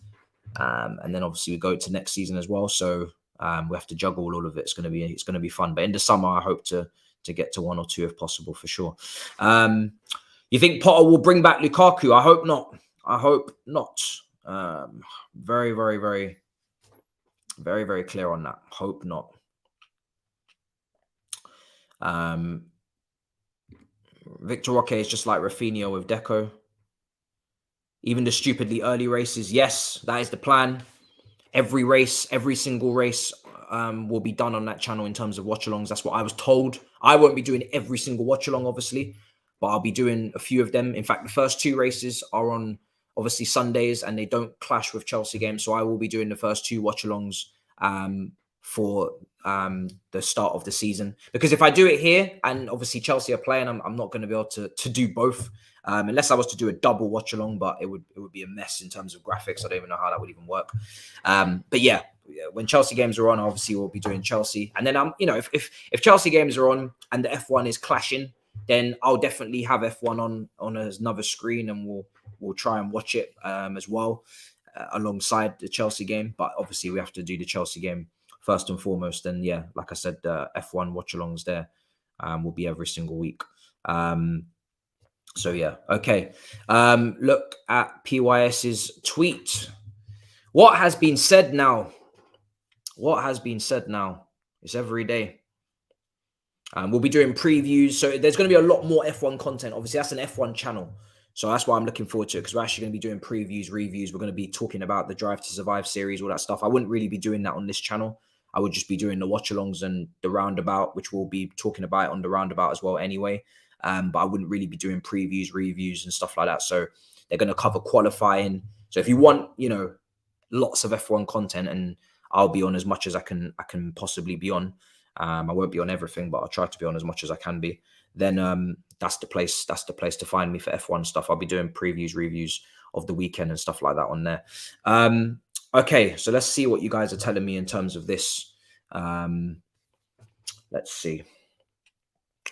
and then obviously we go to next season as well. So we have to juggle all of it. It's going to be fun. But in the summer, I hope to get to 1 or 2 if possible, for sure. You think Potter will bring back Lukaku? I hope not. I hope not. Very, very, very, very, very clear on that. Hope not. Victor Roque is just like Rafinha with Deco. Even the stupidly early races, yes, that is the plan. Every race, every single race will be done on that channel in terms of watch-alongs. That's what I was told. I won't be doing every single watch-along, obviously, but I'll be doing a few of them. In fact, the first 2 races are on, obviously, Sundays, and they don't clash with Chelsea games. So I will be doing the first 2 watch-alongs for the start of the season. Because if I do it here, and obviously Chelsea are playing, I'm not going to be able to do both. Unless I was to do a double watch-along, but it would be a mess in terms of graphics. I don't even know how that would even work. But yeah, when Chelsea games are on, obviously we'll be doing Chelsea. And then if Chelsea games are on and the F1 is clashing, then I'll definitely have F1 on another screen, and we'll try and watch it as well alongside the Chelsea game. But obviously we have to do the Chelsea game first and foremost. And yeah, like I said, F1 watch-alongs there will be every single week. So yeah, okay. Look at PYS's tweet. What has been said now? What has been said now? It's every day. We'll be doing previews. So there's going to be a lot more F1 content. Obviously, that's an F1 channel. So that's why I'm looking forward to it, because we're actually going to be doing previews, reviews. We're going to be talking about the Drive to Survive series, all that stuff. I wouldn't really be doing that on this channel. I would just be doing the watch-alongs and the roundabout, which we'll be talking about on the roundabout as well anyway. But I wouldn't really be doing previews, reviews, and stuff like that. So they're going to cover qualifying. So if you want, lots of F1 content, and I'll be on as much as I can possibly be on, I won't be on everything, but I'll try to be on as much as I can be. Then that's the place to find me for F1 stuff. I'll be doing previews, reviews of the weekend and stuff like that on there. Okay, so let's see what you guys are telling me in terms of this. Let's see.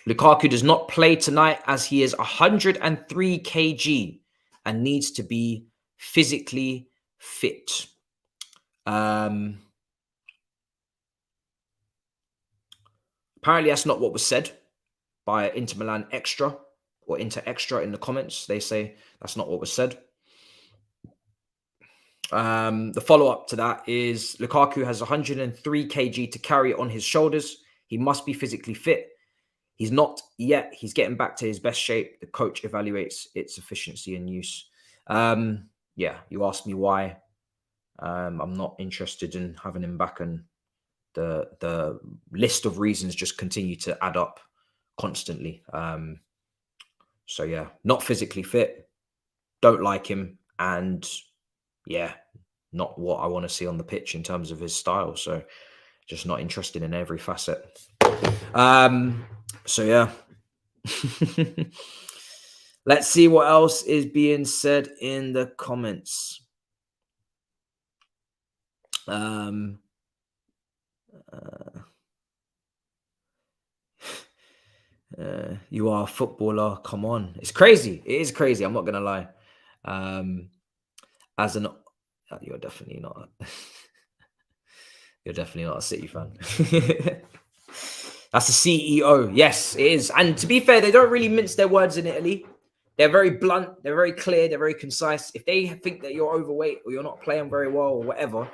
Lukaku does not play tonight as he is 103 kg and needs to be physically fit. Apparently that's not what was said by Inter Milan Extra or Inter Extra in the comments. They say that's not what was said. The follow-up to that is Lukaku has 103 kg to carry on his shoulders. He must be physically fit. He's not yet. He's getting back to his best shape. The coach evaluates its efficiency and use. Yeah, you asked me why. I'm not interested in having him back, and the list of reasons just continue to add up constantly. So yeah, not physically fit. Don't like him, and yeah, not what I want to see on the pitch in terms of his style. So just not interested in every facet. So yeah. Let's see what else is being said in the comments. You are a footballer. Come on. It's crazy. It is crazy. I'm not going to lie. You're definitely not. You're definitely not a City fan. That's the CEO. Yes, it is. And to be fair, they don't really mince their words in Italy. They're very blunt. They're very clear. They're very concise. If they think that you're overweight or you're not playing very well or whatever,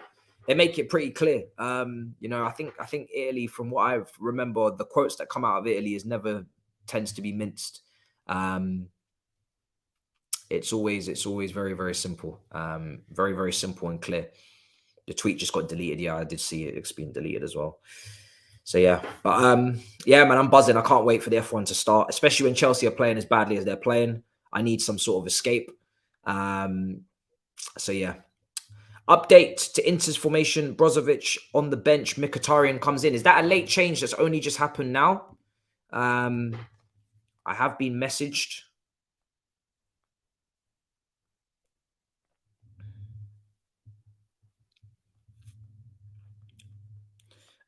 they make it pretty clear. You know, I think Italy, from what I remember, the quotes that come out of Italy tends to be minced. It's always very, very simple. Very, very simple and clear. The tweet just got deleted. Yeah, I did see it. It's been deleted as well. So yeah, but yeah, man, I'm buzzing. I can't wait for the F1 to start, especially when Chelsea are playing as badly as they're playing. I need some sort of escape. So yeah. Update to Inter's formation. Brozovic on the bench. Mkhitaryan comes in. Is that a late change that's only just happened now? I have been messaged.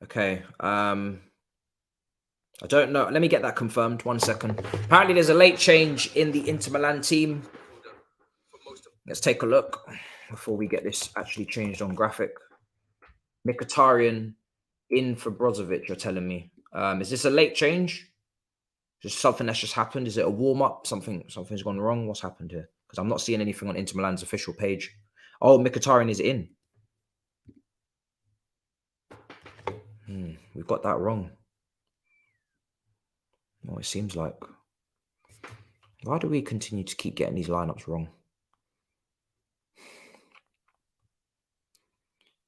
Okay. I don't know. Let me get that confirmed. 1 second. Apparently there's a late change in the Inter Milan team. Let's take a look before we get this actually changed on graphic. Mkhitaryan in for Brozovic, you're telling me. Is this a late change? Just something that's just happened? Is it a warm-up? Something's gone wrong? What's happened here? Because I'm not seeing anything on Inter Milan's official page. Oh, Mkhitaryan is in. We've got that wrong. Oh, it seems like. Why do we continue to keep getting these lineups wrong?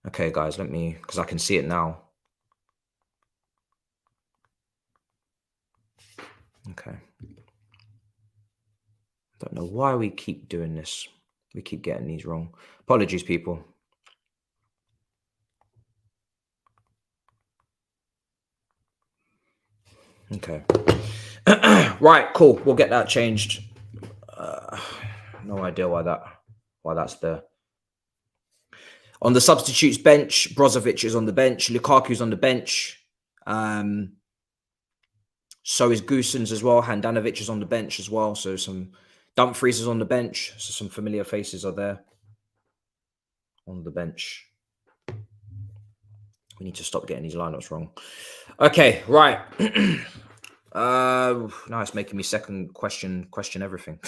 Okay, guys, because I can see it now. Okay. Don't know why we keep doing this. We keep getting these wrong. Apologies, people. Okay. Right, cool. We'll get that changed. No idea why that's there. On the substitutes bench, Brozovic is on the bench. Lukaku's on the bench. So is Goossens as well. Handanovic is on the bench as well. So some Dumfries is on the bench. So some familiar faces are there on the bench. We need to stop getting these lineups wrong. Okay, right. Now it's making me second question everything.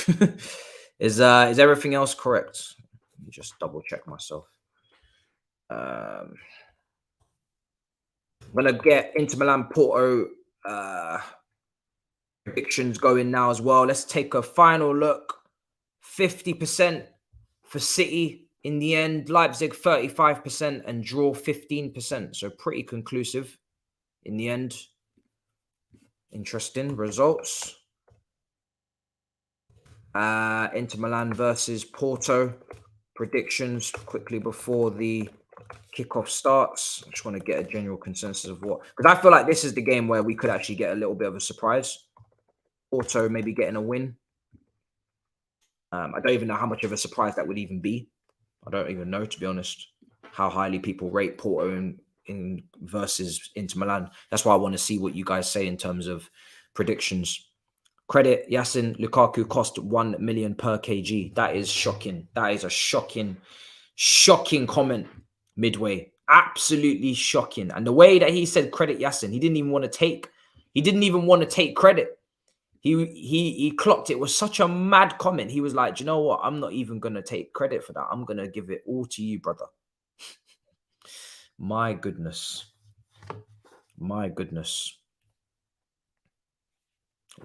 Is everything else correct? Let me just double check myself. I'm gonna get Inter Milan Porto predictions going now as well. Let's take a final look. 50% for City in the end. Leipzig 35% and draw 15%. So pretty conclusive in the end. Interesting results. Inter Milan versus Porto predictions quickly before the Kickoff starts. I just want to get a general consensus of what, because I feel like this is the game where we could actually get a little bit of a surprise. Porto maybe getting a win. I don't even know how much of a surprise that would even be. I don't even know, to be honest, how highly people rate Porto in versus Inter Milan. That's why I want to see what you guys say in terms of predictions. Credit Yasin, Lukaku cost 1 million per kg. That is shocking. That is a shocking comment midway. Absolutely shocking. And the way that he said credit Yasin, he didn't even want to take credit. He clocked it. It was such a mad comment. He was like, do you know what? I'm not even gonna take credit for that. I'm gonna give it all to you, brother. My goodness. My goodness.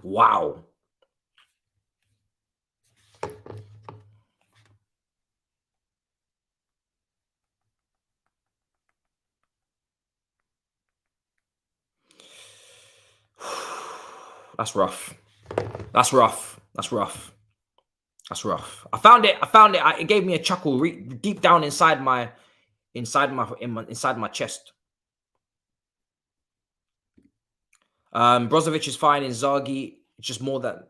Wow. That's rough. That's rough. That's rough. That's rough. I found it. It gave me a chuckle deep down inside my chest. Brozovic is fine. Inzaghi, just more that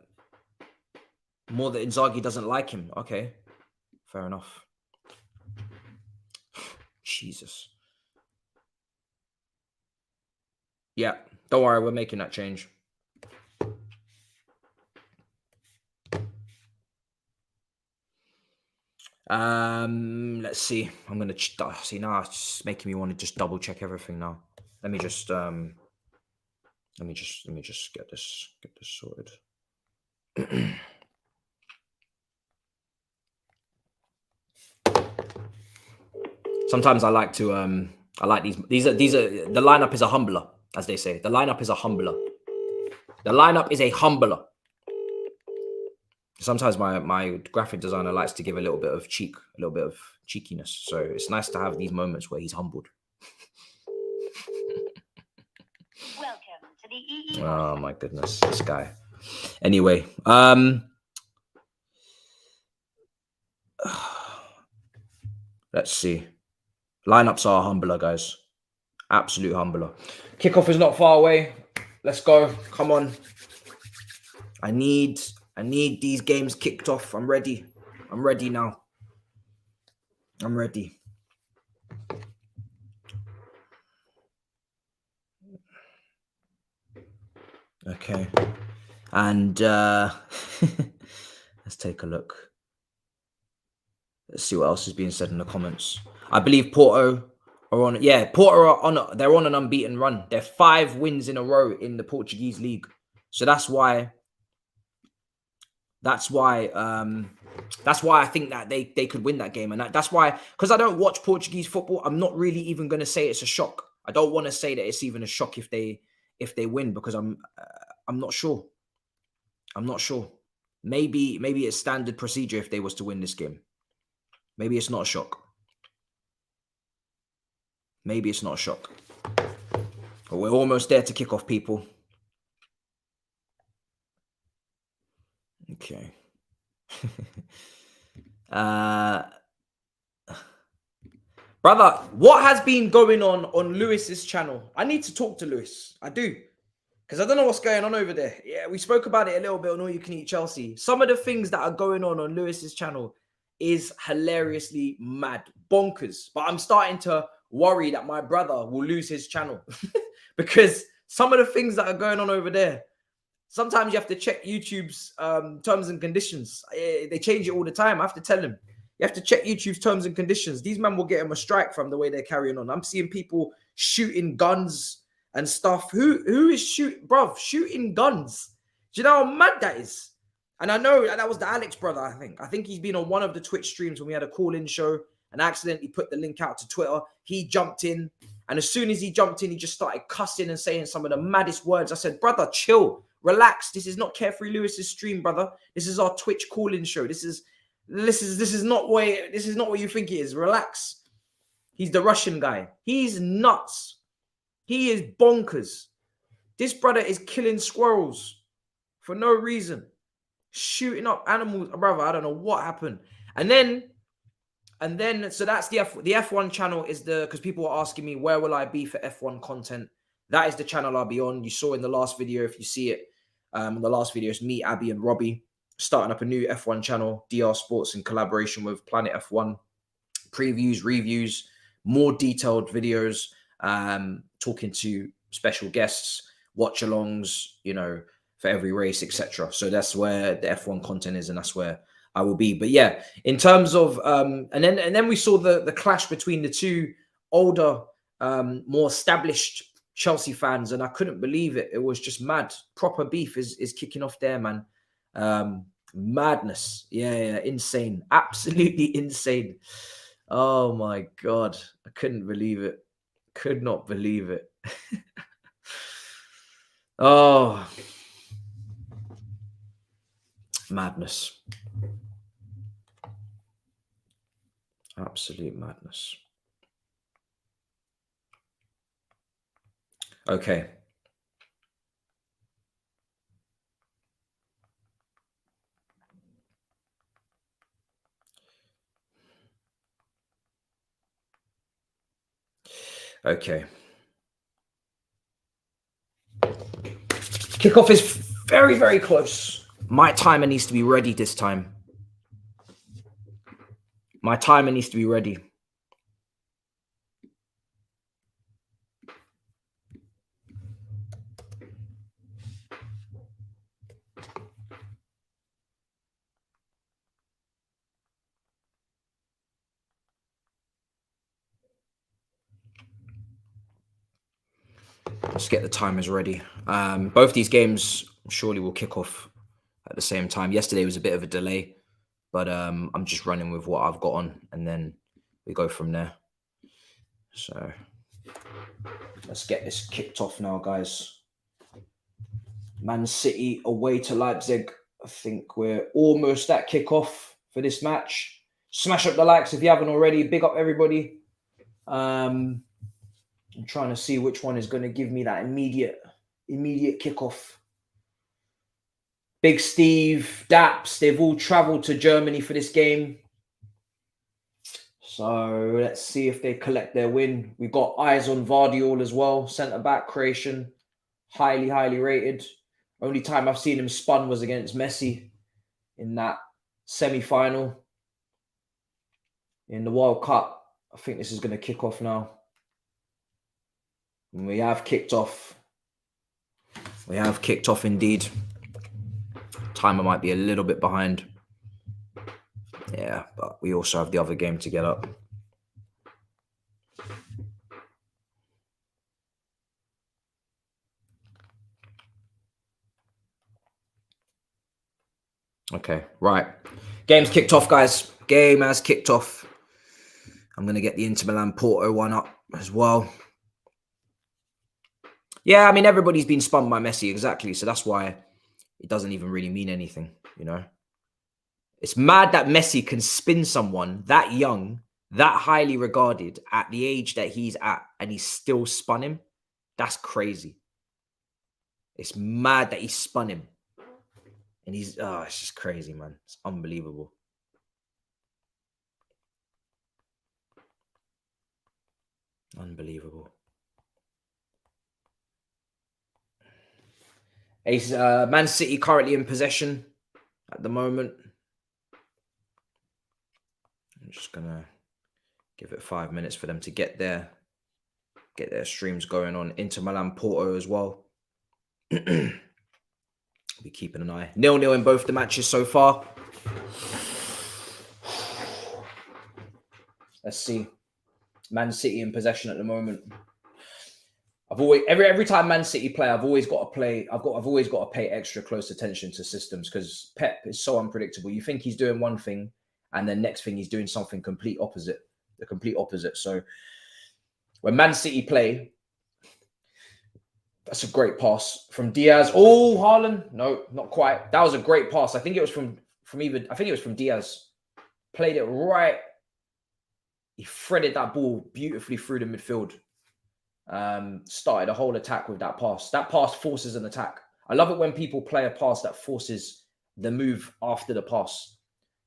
Inzaghi doesn't like him. Okay, fair enough. Jesus. Yeah, don't worry, we're making that change. Let's see. I'm gonna see now. It's just making me want to just double check everything now. Let me just get this sorted. Sometimes I like to I like these are the lineup is a humbler, as they say. The lineup is a humbler. The lineup is a humbler. Sometimes my graphic designer likes to give a little bit of cheekiness. So it's nice to have these moments where he's humbled. Welcome to the EE. Oh my goodness, this guy. Anyway, let's see. Lineups are a humbler, guys. Absolute humbler. Kickoff is not far away. Let's go. Come on. I need these games kicked off. I'm ready. I'm ready now. I'm ready. Okay. And let's take a look. Let's see what else is being said in the comments. I believe Porto are on. Yeah, Porto are on. They're on an unbeaten run. They're 5 wins in a row in the Portuguese league. So that's why I think that they could win that game. And that's why, because I don't watch Portuguese football, I'm not really even going to say it's a shock. I don't want to say that it's even a shock if they win, because I'm not sure. I'm not sure. Maybe it's standard procedure if they was to win this game. Maybe it's not a shock. Maybe it's not a shock. But we're almost there to kick off, people. Okay. Brother, what has been going on Lewis's channel? I need to talk to Lewis. I do. Because I don't know what's going on over there. Yeah, we spoke about it a little bit on All You Can Eat Chelsea. Some of the things that are going on Lewis's channel is hilariously mad. Bonkers. But I'm starting to worry that my brother will lose his channel. Because some of the things that are going on over there, sometimes you have to check YouTube's terms and conditions. They change it all the time. I have to tell him. You have to check YouTube's terms and conditions. These men will get him a strike from the way they're carrying on. I'm seeing people shooting guns and stuff. Who is shooting guns? Do you know how mad that is? And I know that was the Alex brother, I think he's been on one of the Twitch streams when we had a call-in show and accidentally put the link out to Twitter. He jumped in, and as soon as he jumped in, he just started cussing and saying some of the maddest words. I said, brother, chill, relax. This is not Carefree Lewis's stream, brother. This is our Twitch call-in show. This is not what you think it is. Relax. He's the Russian guy. He's nuts. He is bonkers. This brother is killing squirrels for no reason. Shooting up animals. Brother, I don't know what happened. And then And then, so that's the F1 channel is because people are asking me, where will I be for F1 content? That is the channel I'll be on. You saw in the last video, if you see it, in the last video, it's me, Abby, and Robbie starting up a new F1 channel, DR Sports, in collaboration with Planet F1. Previews, reviews, more detailed videos, talking to special guests, watch-alongs, you know, for every race, etc. So that's where the F1 content is, and that's where I will be. But yeah, in terms of and then we saw the clash between the two older, more established Chelsea fans, and I couldn't believe it. It was just mad. Proper beef is kicking off there, man. Madness. Yeah, insane. Absolutely insane. Oh my God. I couldn't believe it. Could not believe it. Oh, madness. Absolute madness. Okay. Okay. Kickoff is very, very close. My timer needs to be ready this time. My timer needs to be ready. Let's get the timers ready. Both these games surely will kick off at the same time. Yesterday was a bit of a delay, but I'm just running with what I've got on, and then we go from there. So let's get this kicked off now, guys. Man City away to Leipzig. I think we're almost at kickoff for this match. Smash up the likes if you haven't already. Big up everybody. I'm trying to see which one is going to give me that immediate kickoff. Big Steve, Thabz, they've all traveled to Germany for this game. So let's see if they collect their win. We've got eyes on Vardiol as well. Centre-back creation. Highly, highly rated. Only time I've seen him spun was against Messi in that semi-final. In the World Cup, I think this is going to kick off now. And we have kicked off. We have kicked off indeed. Timer might be a little bit behind. Yeah, but we also have the other game to get up. Okay, right. Game's kicked off, guys. Game has kicked off. I'm going to get the Inter Milan Porto one up as well. Yeah, I mean, everybody's been spun by Messi, exactly. So that's why it doesn't even really mean anything, you know. It's mad that Messi can spin someone that young, that highly regarded at the age that he's at, and he still spun him. That's crazy. It's mad that he spun him. And it's just crazy, man. It's unbelievable. Unbelievable. Man City currently in possession at the moment. I'm just going to give it 5 minutes for them to get their streams going on. Inter Milan Porto as well. Be keeping an eye. 0-0 in both the matches so far. Let's see. Man City in possession at the moment. I've always every time Man City play, I've always got to pay extra close attention to systems because Pep is so unpredictable. You think he's doing one thing, and then next thing he's doing something the complete opposite. So when Man City play, that's a great pass from Diaz. Oh, Haaland. No, not quite. That was a great pass. I think it was from Diaz. Played it right. He threaded that ball beautifully through the midfield. Started a whole attack with that pass. That pass forces an attack. I love it when people play a pass that forces the move after the pass.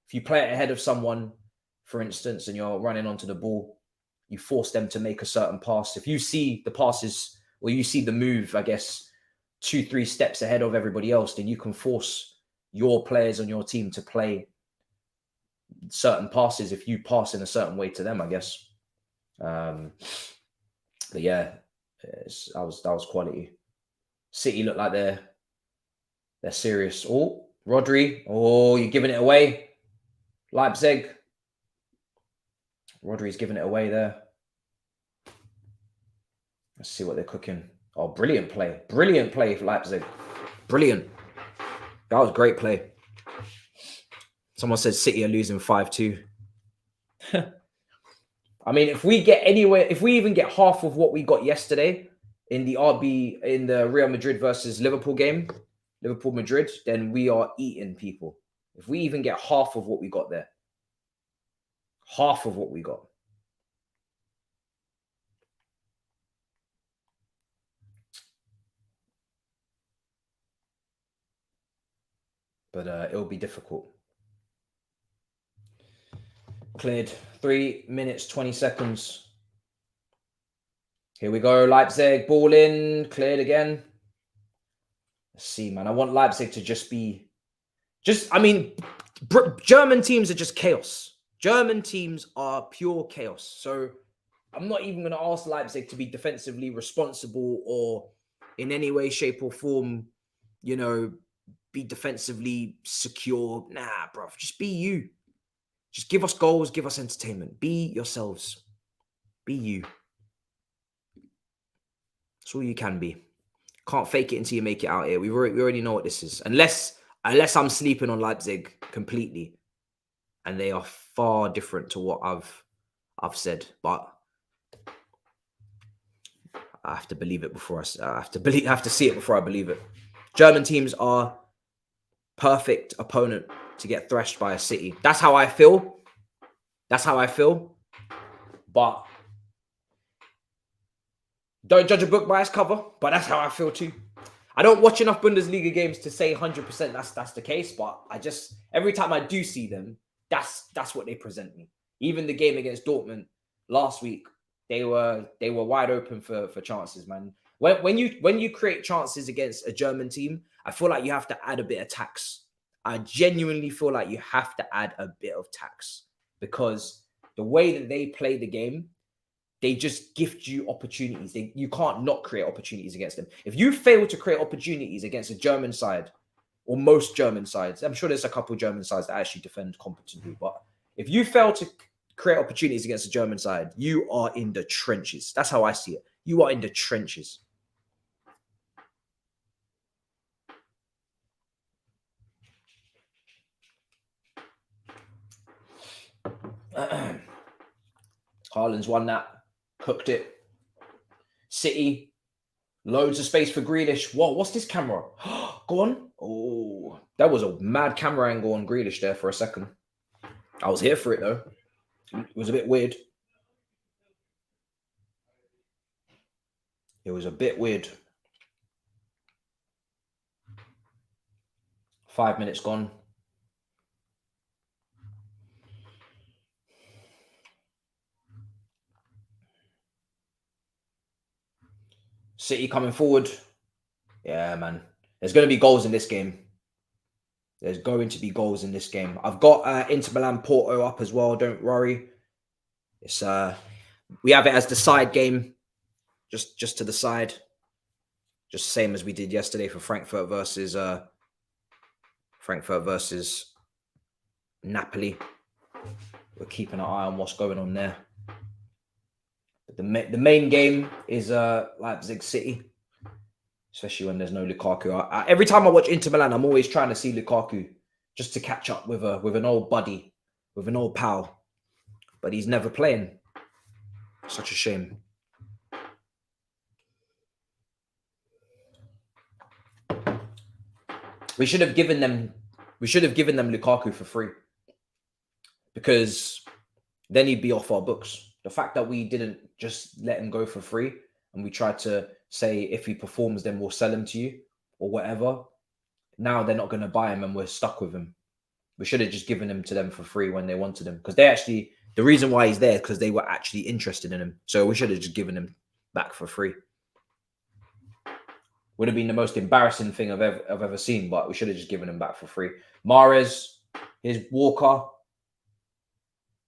If you play it ahead of someone, for instance, and you're running onto the ball, you force them to make a certain pass. If you see the passes or you see the move, I guess, 2-3 steps ahead of everybody else, then you can force your players on your team to play certain passes if you pass in a certain way to them, I guess. But yeah, that was quality. City look like they're serious. Oh, Rodri. Oh, you're giving it away. Leipzig. Rodri's giving it away there. Let's see what they're cooking. Oh, brilliant play. Brilliant play for Leipzig. Brilliant. That was great play. Someone said City are losing 5-2. I mean, if we get anywhere, if we even get half of what we got yesterday in the Real Madrid versus Liverpool game, Liverpool Madrid, then we are eating people. If we even get half of what we got there. Half of what we got. But it'll be difficult. Cleared. 3 minutes, 20 seconds. Here we go. Leipzig, ball in. Cleared again. Let's see, man. I want Leipzig to just be... German teams are just chaos. German teams are pure chaos. So I'm not even going to ask Leipzig to be defensively responsible or in any way, shape or form, be defensively secure. Nah, bro. Just be you. Just give us goals, give us entertainment. Be yourselves. Be you. That's all you can be. Can't fake it until you make it out here. We already know what this is. Unless I'm sleeping on Leipzig completely. And they are far different to what I've said. But I have to believe it before I have to see it before I believe it. German teams are perfect opponent to get thrashed by a City. That's how I feel. But don't judge a book by its cover. But that's how I feel too. I don't watch enough Bundesliga games to say 100% that's the case. But every time I do see them, that's what they present me. Even the game against Dortmund last week, they were wide open for chances, man. When you create chances against a German team, I feel like you have to add a bit of tax. I genuinely feel like you have to add a bit of tax because the way that they play the game, they just gift you opportunities. You can't not create opportunities against them. If you fail to create opportunities against a German side, or most German sides, I'm sure there's a couple of German sides that actually defend competently, but if you fail to create opportunities against a German side, you are in the trenches. That's how I see it. You are in the trenches. Haaland's won that. Cooked it. City. Loads of space for Grealish. Whoa, what's this camera? Go on. Oh, that was a mad camera angle on Grealish there for a second. I was here for it, though. It was a bit weird. It was a bit weird. 5 minutes gone. City coming forward. Yeah, man. There's going to be goals in this game. There's going to be goals in this game. I've got Inter Milan Porto up as well. Don't worry. It's we have it as the side game. Just to the side. Just same as we did yesterday for Frankfurt versus Napoli. We're keeping an eye on what's going on there. But the main game is Leipzig City, especially when there's no Lukaku. Every time I watch Inter Milan, I'm always trying to see Lukaku just to catch up with an old buddy, with an old pal. But he's never playing. Such a shame. We should have given them Lukaku for free. Because then he'd be off our books. The fact that we didn't just let him go for free and we tried to say if he performs, then we'll sell him to you or whatever. Now they're not going to buy him and we're stuck with him. We should have just given him to them for free when they wanted him because they The reason why he's there is because they were actually interested in him. So we should have just given him back for free. Would have been the most embarrassing thing I've ever seen, but we should have just given him back for free. Mahrez, here's Walker.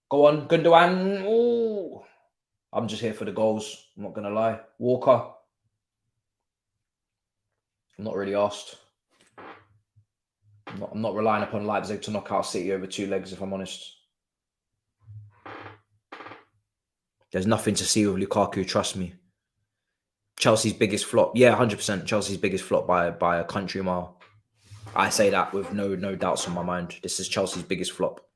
Go on, Gundogan. Ooh. I'm just here for the goals. I'm not going to lie. Walker. I'm not really asked. I'm not relying upon Leipzig to knock out City over 2 legs, if I'm honest. There's nothing to see with Lukaku, trust me. Chelsea's biggest flop. Yeah, 100%. Chelsea's biggest flop by a country mile. I say that with no doubts on my mind. This is Chelsea's biggest flop.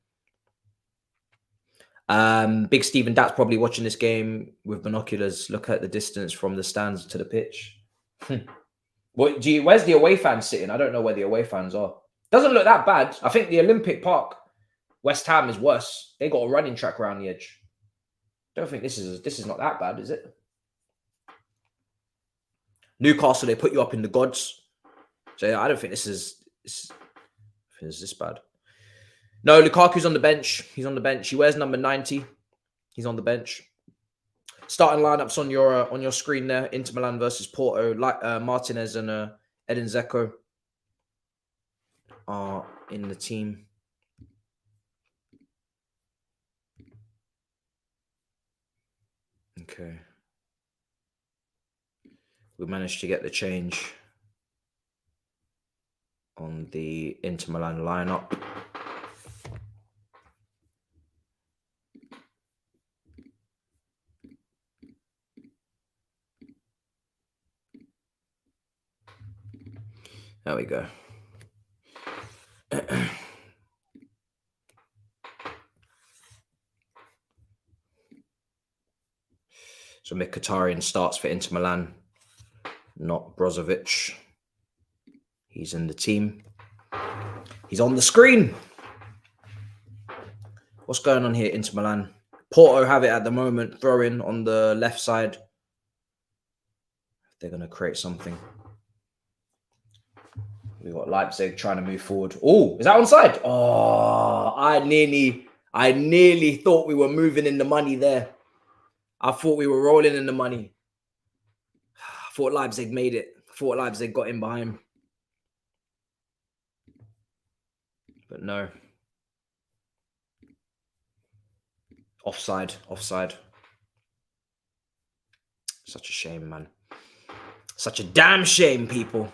Big Stephen Dat's probably watching this game with binoculars. Look at the distance from the stands to the pitch. Where's the away fans sitting? I don't know where the away fans are. Doesn't look that bad. I think the Olympic Park, West Ham, is worse. They got a running track around the edge. Don't think this is not that bad, is it? Newcastle, they put you up in the gods. So I don't think this is this bad. No, Lukaku's on the bench. He's on the bench. He wears number 90. He's on the bench. Starting lineups on your screen there. Inter Milan versus Porto. Martinez and Edin Dzeko are in the team. Okay. We managed to get the change on the Inter Milan lineup. There we go. So Mkhitaryan starts for Inter Milan, not Brozovic. He's in the team. He's on the screen. What's going on here, Inter Milan? Porto have it at the moment, throw-in on the left side. They're going to create something. We've got Leipzig trying to move forward. Oh, is that onside? Oh, I nearly thought we were moving in the money there. I thought we were rolling in the money. I thought Leipzig made it. I thought Leipzig got in behind. But no. Offside. Such a shame, man. Such a damn shame, people.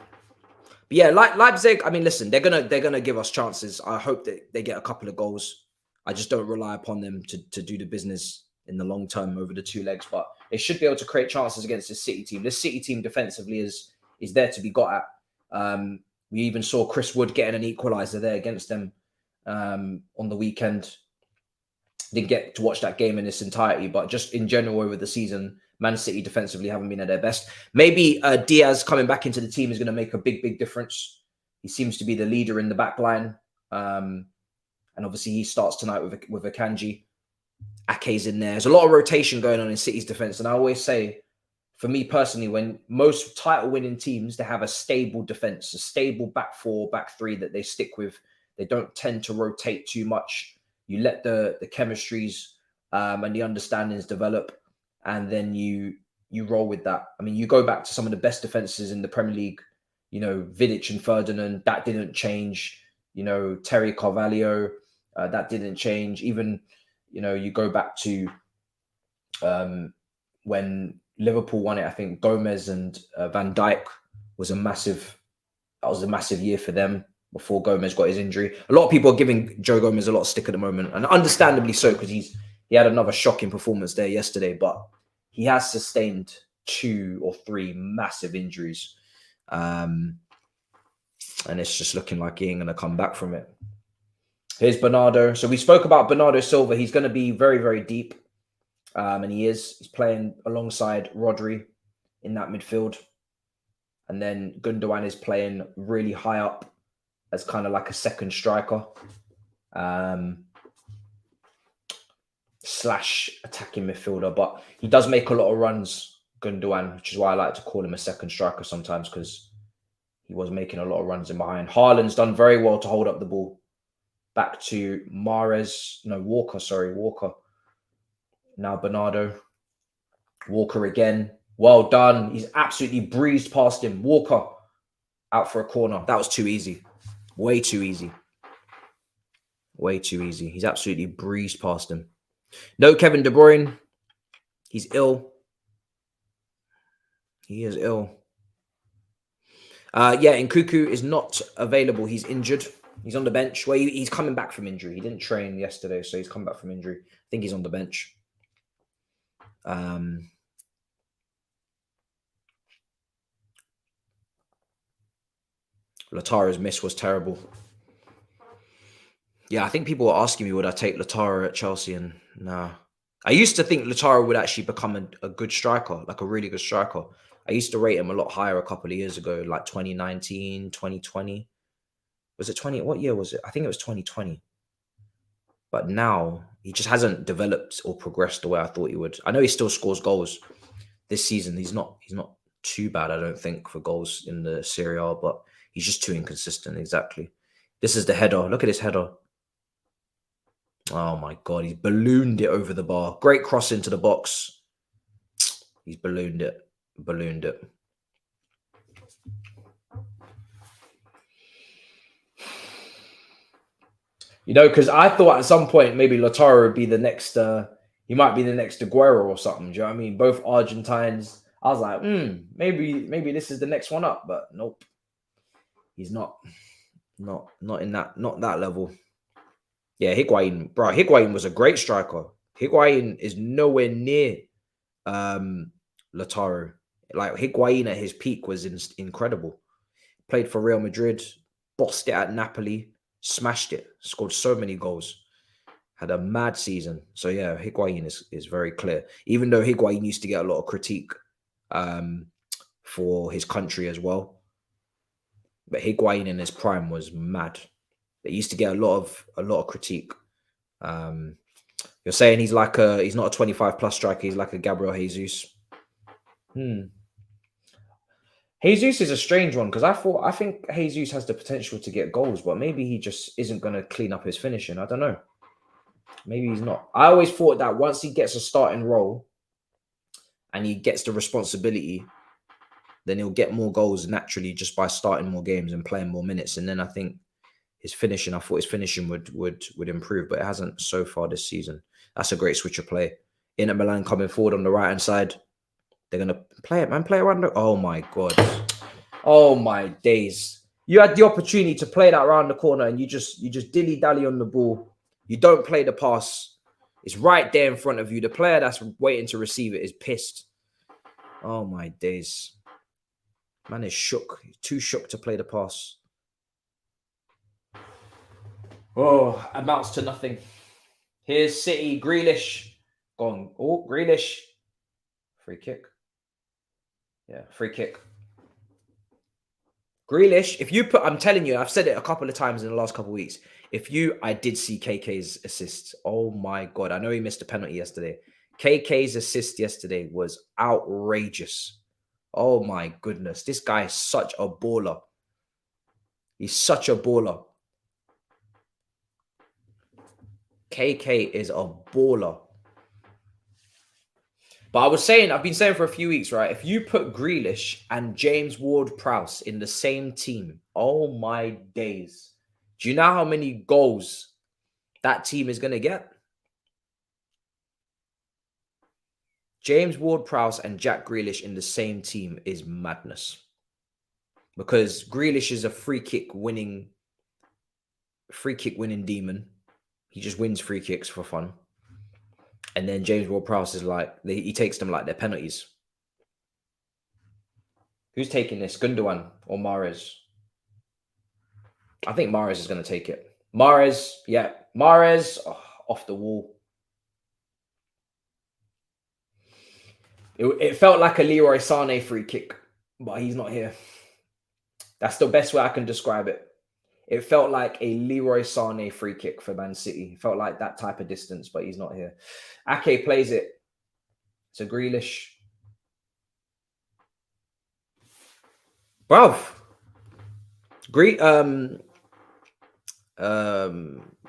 But yeah, Leipzig, I mean, listen, they're gonna give us chances. I hope that they get a couple of goals. I just don't rely upon them to do the business in the long term over the 2 legs, but they should be able to create chances against this City team. This City team defensively is there to be got at. We even saw Chris Wood getting an equalizer there against them on the weekend. Didn't get to watch that game in its entirety, but just in general over the season, Man City defensively haven't been at their best. Maybe Diaz coming back into the team is going to make a big difference. He seems to be the leader in the back line. And obviously he starts tonight with Akanji. Ake's in there. There's a lot of rotation going on in City's defense. And I always say, for me personally, when most title-winning teams, they have a stable defense, a stable back 4, back 3 that they stick with. They don't tend to rotate too much. You let the chemistries and the understandings develop, and then you roll with that. I mean, you go back to some of the best defenses in the Premier League, Vidic and Ferdinand, that didn't change. Terry Carvalho, that didn't change. Even, you go back to when Liverpool won it, I think Gomez and Van Dijk was a massive year for them before Gomez got his injury. A lot of people are giving Joe Gomez a lot of stick at the moment, and understandably so, because he had another shocking performance there yesterday, but he has sustained 2 or 3 massive injuries. And it's just looking like he ain't going to come back from it. Here's Bernardo. So we spoke about Bernardo Silva. He's going to be very, very deep. And he is. He's playing alongside Rodri in that midfield. And then Gundogan is playing really high up as kind of like a second striker. Slash attacking midfielder. But he does make a lot of runs, Gundogan, which is why I like to call him a second striker sometimes, because he was making a lot of runs in behind. Haaland's done very well to hold up the ball. Back to Walker. Now Bernardo. Walker again. Well done. He's absolutely breezed past him. Walker out for a corner. That was too easy. Way too easy. Way too easy. He's absolutely breezed past him. No Kevin De Bruyne. He's ill. He is ill. Yeah, Nkuku is not available. He's injured. He's on the bench. Well, he's coming back from injury. He didn't train yesterday, so he's come back from injury. I think he's on the bench. Latara's miss was terrible. Yeah, I think people were asking me, would I take Latara at Chelsea? And nah. I used to think Latara would actually become a good striker, like a really good striker. I used to rate him a lot higher a couple of years ago, like 2019, 2020. Was it 20? What year was it? I think it was 2020. But now he just hasn't developed or progressed the way I thought he would. I know he still scores goals this season. He's not too bad, I don't think, for goals in the Serie A, but he's just too inconsistent. Exactly. This is the header. Look at his header. Oh my God, he's ballooned it over the bar. Great cross into the box. He's ballooned it. Ballooned it. You know, because I thought at some point maybe Lautaro would be the next, he might be the next Aguero or something. Do you know what I mean? Both Argentines. I was like, maybe this is the next one up, but nope. He's not in that, not that level. Yeah, Higuain, bro. Higuain was a great striker. Higuain is nowhere near Lautaro. Like Higuain at his peak was incredible. Played for Real Madrid, bossed it at Napoli, smashed it, scored so many goals, had a mad season. So yeah, Higuain is very clear. Even though Higuain used to get a lot of critique for his country as well, but Higuain in his prime was mad. They used to get a lot of critique. You're saying he's not a 25 plus striker. He's like a Gabriel Jesus. Jesus is a strange one because I think Jesus has the potential to get goals, but maybe he just isn't going to clean up his finishing. I don't know. Maybe he's not. I always thought that once he gets a starting role and he gets the responsibility, then he'll get more goals naturally just by starting more games and playing more minutes. And then I think I thought his finishing would improve, but it hasn't so far this season. That's a great switch of play. Inter Milan coming forward on the right hand side. They're gonna play it, man. Play around. Oh my God. Oh my days. You had the opportunity to play that around the corner and you just dilly-dally on the ball. You don't play the pass. It's right there in front of you. The player that's waiting to receive it is pissed. Oh my days. Man is shook. Too shook to play the pass. Oh, amounts to nothing. Here's City. Grealish. Gone. Oh, Grealish. Free kick. Yeah, free kick. Grealish, I'm telling you, I've said it a couple of times in the last couple of weeks. I did see KK's assist. Oh my God. I know he missed a penalty yesterday. KK's assist yesterday was outrageous. Oh my goodness. This guy is such a baller. He's such a baller. KK is a baller. But I've been saying for a few weeks, right? If you put Grealish and James Ward-Prowse in the same team, oh my days. Do you know how many goals that team is going to get? James Ward-Prowse and Jack Grealish in the same team is madness. Because Grealish is a free kick winning demon. He just wins free kicks for fun. And then James Ward-Prowse is like, he takes them like they're penalties. Who's taking this? Gundogan or Mahrez? I think Mahrez is going to take it. Mahrez, yeah. Mahrez, off the wall. It felt like a Leroy Sané free kick, but he's not here. That's the best way I can describe it. It felt like a Leroy Sané free kick for Man City. It felt like that type of distance, but he's not here. Ake plays it to Grealish. Bruv.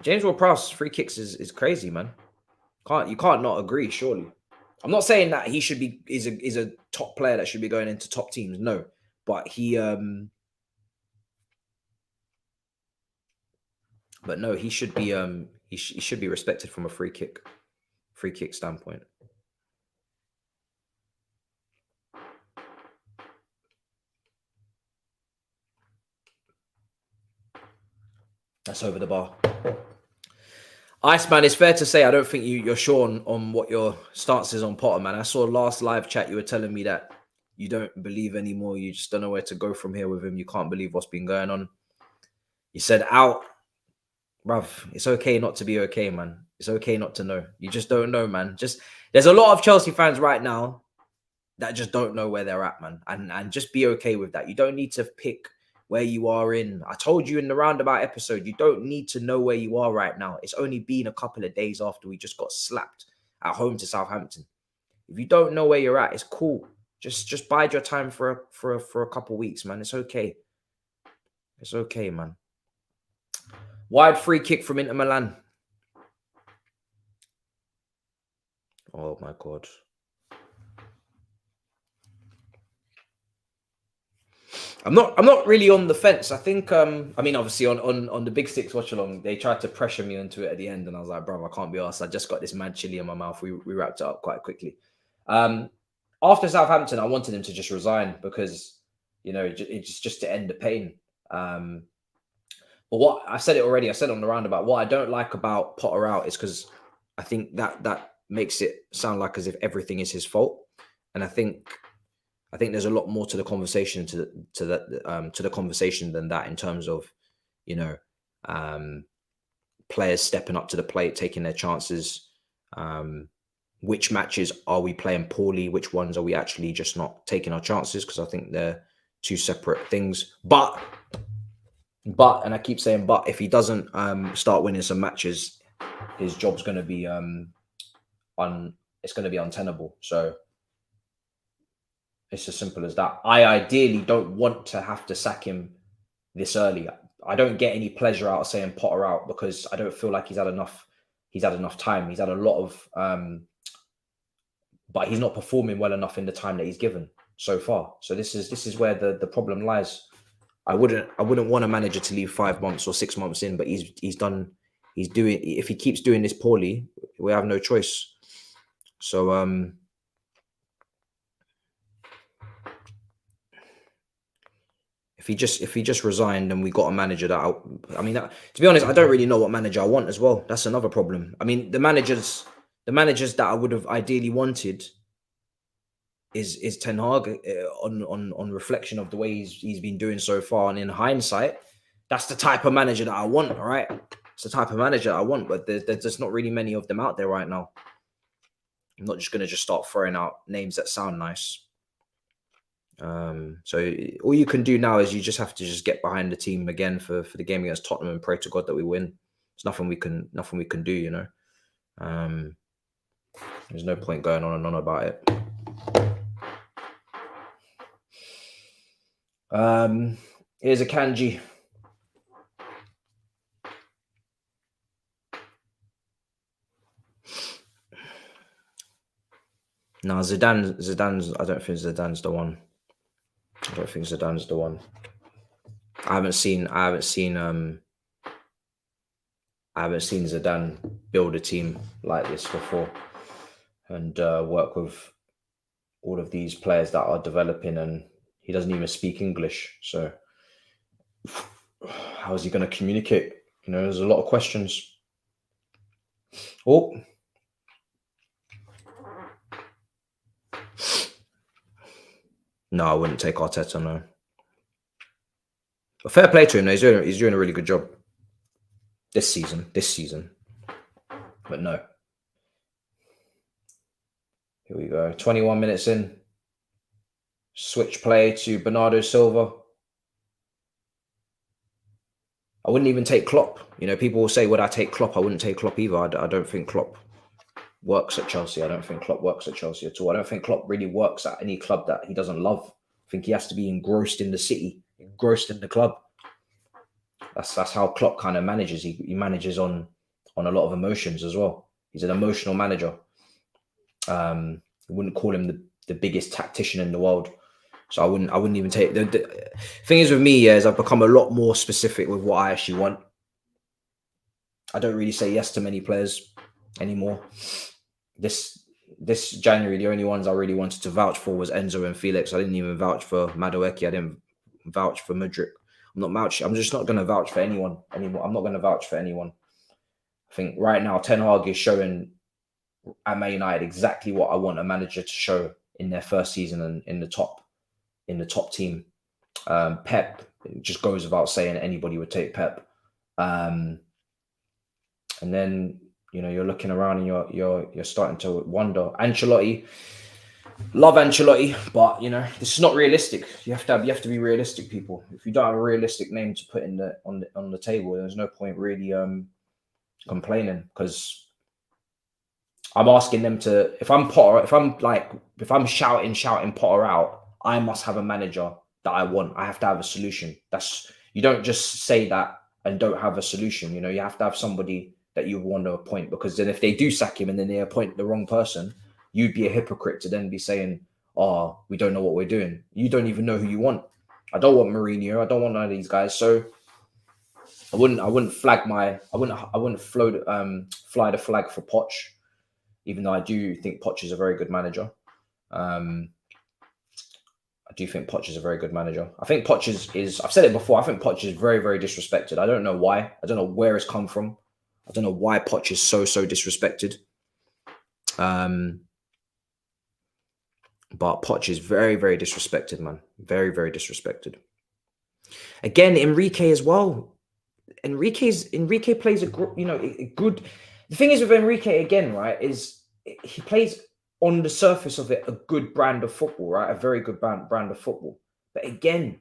James Ward-Prowse free kicks is crazy, man. You can't not agree, surely. I'm not saying that he should be is a top player that should be going into top teams. No, but he should be he should be respected from a free kick standpoint. That's over the bar. Iceman, it's fair to say I don't think you're sure on what your stance is on Potter, man. I saw last live chat you were telling me that you don't believe anymore. You just don't know where to go from here with him. You can't believe what's been going on. You said out. Bruv, it's okay not to be okay, man. It's okay not to know. You just don't know, man. There's a lot of Chelsea fans right now that just don't know where they're at, man. And just be okay with that. You don't need to pick where you are in. I told you in the roundabout episode, you don't need to know where you are right now. It's only been a couple of days after we just got slapped at home to Southampton. If you don't know where you're at, it's cool. Just bide your time for a couple weeks, man. It's okay. It's okay, man. Wide free kick from Inter Milan. Oh my God. I'm not really on the fence. I think I mean obviously on the Big Six watch along, they tried to pressure me into it at the end, and I was like, bro, I can't be arsed. I just got this mad chili in my mouth. We wrapped it up quite quickly. After Southampton, I wanted him to just resign because it's just to end the pain. But what I said it already, I said on the roundabout, what I don't like about Potter out is because I think that makes it sound like as if everything is his fault. And I think there's a lot more to the conversation to the conversation than that in terms of, players stepping up to the plate, taking their chances. Which matches are we playing poorly? Which ones are we actually just not taking our chances? Because I think they're two separate things. But, and I keep saying, but if he doesn't start winning some matches, his job's going to be it's going to be untenable. So it's as simple as that. I ideally don't want to have to sack him this early. I don't get any pleasure out of saying Potter out because I don't feel like he's had enough time. He's had a lot of but he's not performing well enough in the time that he's given so far. So this is where the problem lies. I wouldn't want a manager to leave 5 months or 6 months in, but if he keeps doing this poorly, we have no choice. So if he just resigned and we got a manager that to be honest, I don't really know what manager I want as well. That's another problem. I mean, the managers that I would have ideally wanted is Ten Hag on reflection of the way he's been doing so far, and in hindsight, that's the type of manager that I want. All right, it's the type of manager I want, but there's just not really many of them out there right now. I'm not just going to just start throwing out names that sound nice. So all you can do now is you just have to just get behind the team again for the game against Tottenham and pray to God that we win. There's nothing we can do, There's no point going on and on about it. Here's a kanji. No, Zidane's. I don't think Zidane's the one. I don't think Zidane's the one. I haven't seen Zidane build a team like this before and work with all of these players that are developing, and he doesn't even speak English. So how is he going to communicate? There's a lot of questions. Oh. No, I wouldn't take Arteta, no. But fair play to him, though. He's doing a really good job this season. But no. Here we go. 21 minutes in. Switch play to Bernardo Silva. I wouldn't even take Klopp. People will say, would I take Klopp? I wouldn't take Klopp either. I don't think Klopp works at Chelsea. I don't think Klopp works at Chelsea at all. I don't think Klopp really works at any club that he doesn't love. I think he has to be engrossed in the city, engrossed in the club. That's how Klopp kind of manages. He manages on a lot of emotions as well. He's an emotional manager. I wouldn't call him the biggest tactician in the world. So I wouldn't even take the thing is with me is I've become a lot more specific with what I actually want. I don't really say yes to many players anymore. This January, the only ones I really wanted to vouch for was Enzo and Felix. I didn't even vouch for Madueke. I didn't vouch for Mudryk. I'm just not going to vouch for anyone anymore. I'm not going to vouch for anyone. I think right now Ten Hag is showing at Man United exactly what I want a manager to show in their first season and in the top team. Pep, it just goes without saying anybody would take Pep. And then you're looking around and you're starting to wonder. Ancelotti, love Ancelotti, but this is not realistic. You have to be realistic, people. If you don't have a realistic name to put on the table, there's no point really complaining, because I'm asking them to. If I'm Potter, if I'm shouting Potter out, I must have a manager that I want. I have to have a solution. You don't just say that and don't have a solution. You have to have somebody that you want to appoint, because then if they do sack him and then they appoint the wrong person, you'd be a hypocrite to then be saying, "Oh, we don't know what we're doing." You don't even know who you want. I don't want Mourinho. I don't want none of these guys. So I wouldn't fly the flag for Poch, even though I do think Poch is a very good manager. I do think Poch is a very good manager. I think Poch is I've said it before, I think Poch is very, very disrespected. I don't know why. I don't know where it's come from. I don't know why Poch is so disrespected. But Poch is very, very disrespected, man. Very, very disrespected. Again, Enrique as well. Enrique plays a good. The thing is with Enrique again, right, is he plays on the surface of it a good brand of football, right? A very good brand of football. But again,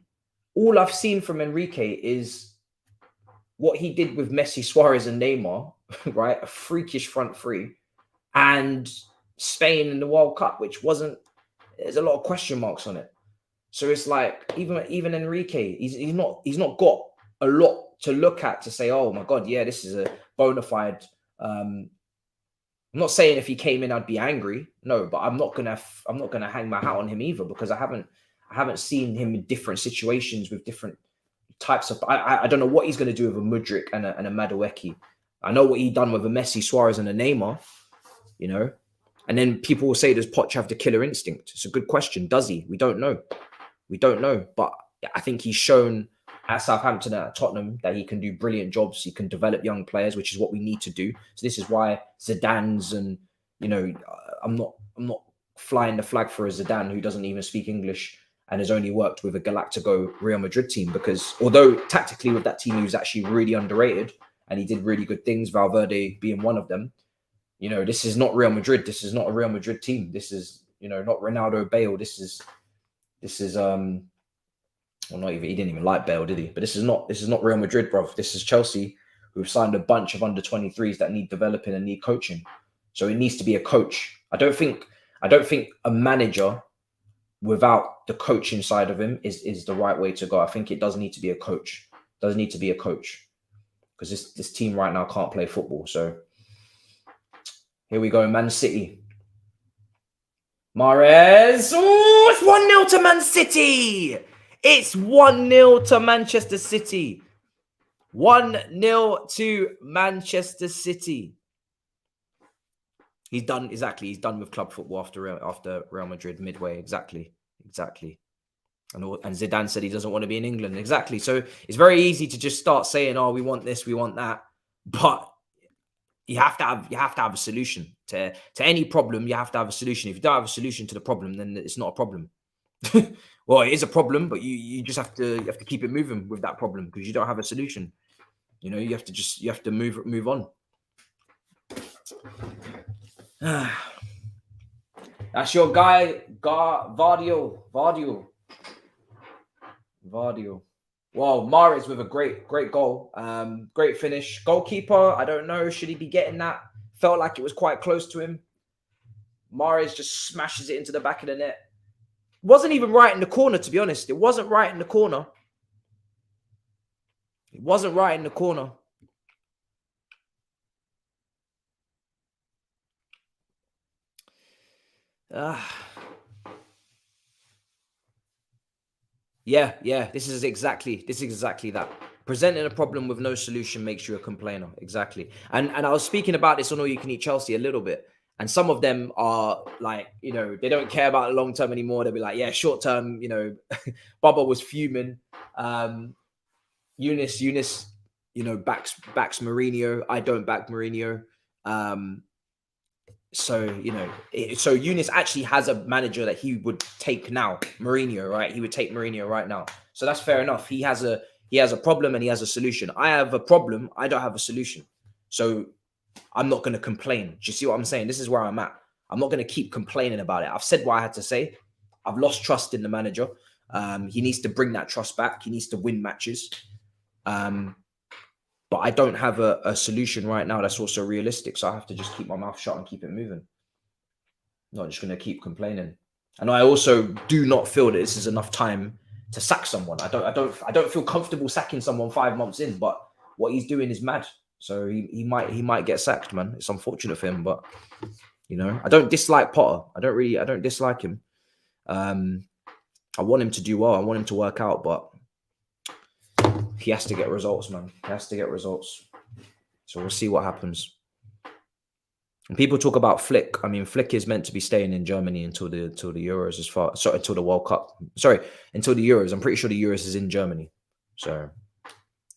all I've seen from Enrique is what he did with Messi, Suarez, and Neymar, right? A freakish front three, and Spain in the World Cup, which wasn't. There's a lot of question marks on it. So it's like even Enrique, he's not got a lot to look at to say, oh my God, yeah, this is a bona fide. I'm not saying if he came in I'd be angry, no, but I'm not gonna hang my hat on him either, because I haven't seen him in different situations with different types of. I don't know what he's gonna do with a Mudryk and a Madueke. I know what he done with a Messi, Suarez, and a Neymar, And then people will say, does Poch have the killer instinct? It's a good question. Does he? We don't know. But I think he's shown at Southampton and at Tottenham that he can do brilliant jobs. He can develop young players, which is what we need to do. So this is why Zidane's and, I'm not flying the flag for a Zidane who doesn't even speak English and has only worked with a Galactico Real Madrid team, because although tactically with that team, he was actually really underrated and he did really good things, Valverde being one of them. This is not Real Madrid. This is not a Real Madrid team. This is, not Ronaldo, Bale. This is well, not even, he didn't even like Bale, did he? But this is not Real Madrid, bro. This is Chelsea, who've signed a bunch of under 23s that need developing and need coaching. So it needs to be a coach. I don't think a manager without the coaching side of him is the right way to go. I think it does need to be a coach. Because this team right now can't play football. So here we go, Man City. Mahrez. Oh, it's 1-0 to Man City. It's 1-0 to Manchester City. 1-0 to Manchester City. He's done with club football after Real Madrid midway. Exactly. And Zidane said he doesn't want to be in England. Exactly. So it's very easy to just start saying, "Oh, we want this, we want that," but you have to have a solution to any problem. You have to have a solution. If you don't have a solution to the problem, then it's not a problem. Well, it is a problem, but you just have to keep it moving with that problem, because you don't have a solution. You have to move on. That's your guy, Vardio. Well, Mahrez with a great goal. Great finish. Goalkeeper, I don't know. Should he be getting that? Felt like it was quite close to him. Mahrez just smashes it into the back of the net. Wasn't even right in the corner, to be honest. It wasn't right in the corner. Yeah, this is exactly that. Presenting a problem with no solution makes you a complainer. Exactly. And I was speaking about this on All You Can Eat Chelsea a little bit. And some of them are like, you know, they don't care about the long term anymore. They'll be like, yeah, short term, you know, Bubba was fuming. Eunice, you know, backs Mourinho. I don't back Mourinho. So, you know, so Eunice actually has a manager that he would take now, Mourinho, right? He would take Mourinho right now. So that's fair enough. He has a problem and he has a solution. I have a problem. I don't have a solution. So I'm not going to complain. Do you see what I'm saying? This is where I'm at. I'm not going to keep complaining about it. I've said what I had to say. I've lost trust in the manager. He needs to bring that trust back. He needs to win matches. But I don't have a solution right now that's also realistic. So I have to just keep my mouth shut and keep it moving. I'm not just going to keep complaining. And I also do not feel that this is enough time to sack someone. I don't feel comfortable sacking someone 5 months in, but what he's doing is mad. So he might get sacked, man. It's unfortunate for him, but you know, I don't dislike Potter. I don't dislike him. I want him to do well. I want him to work out, but he has to get results, man. He has to get results. So we'll see what happens. And people talk about Flick. I mean, Flick is meant to be staying in Germany until the Euros, until the World Cup. Until the Euros. I'm pretty sure the Euros is in Germany. So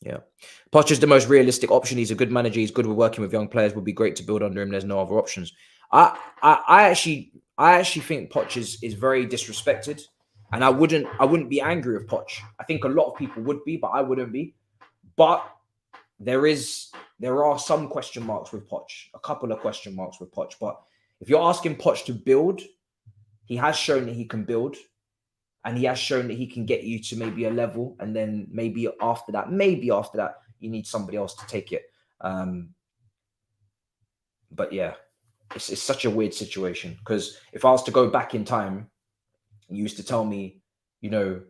yeah, Poch is the most realistic option. He's a good manager. He's good with working with young players. Would be great to build under him. There's no other options. I actually think Poch is very disrespected. And I wouldn't be angry with Poch. I think a lot of people would be, but I wouldn't be. But there are some question marks with Poch, a couple of question marks with Poch. But if you're asking Poch to build, he has shown that he can build, and he has shown that he can get you to maybe a level, and then maybe after that, you need somebody else to take it. But yeah, it's such a weird situation, because if I was to go back in time, you used to tell me, you know,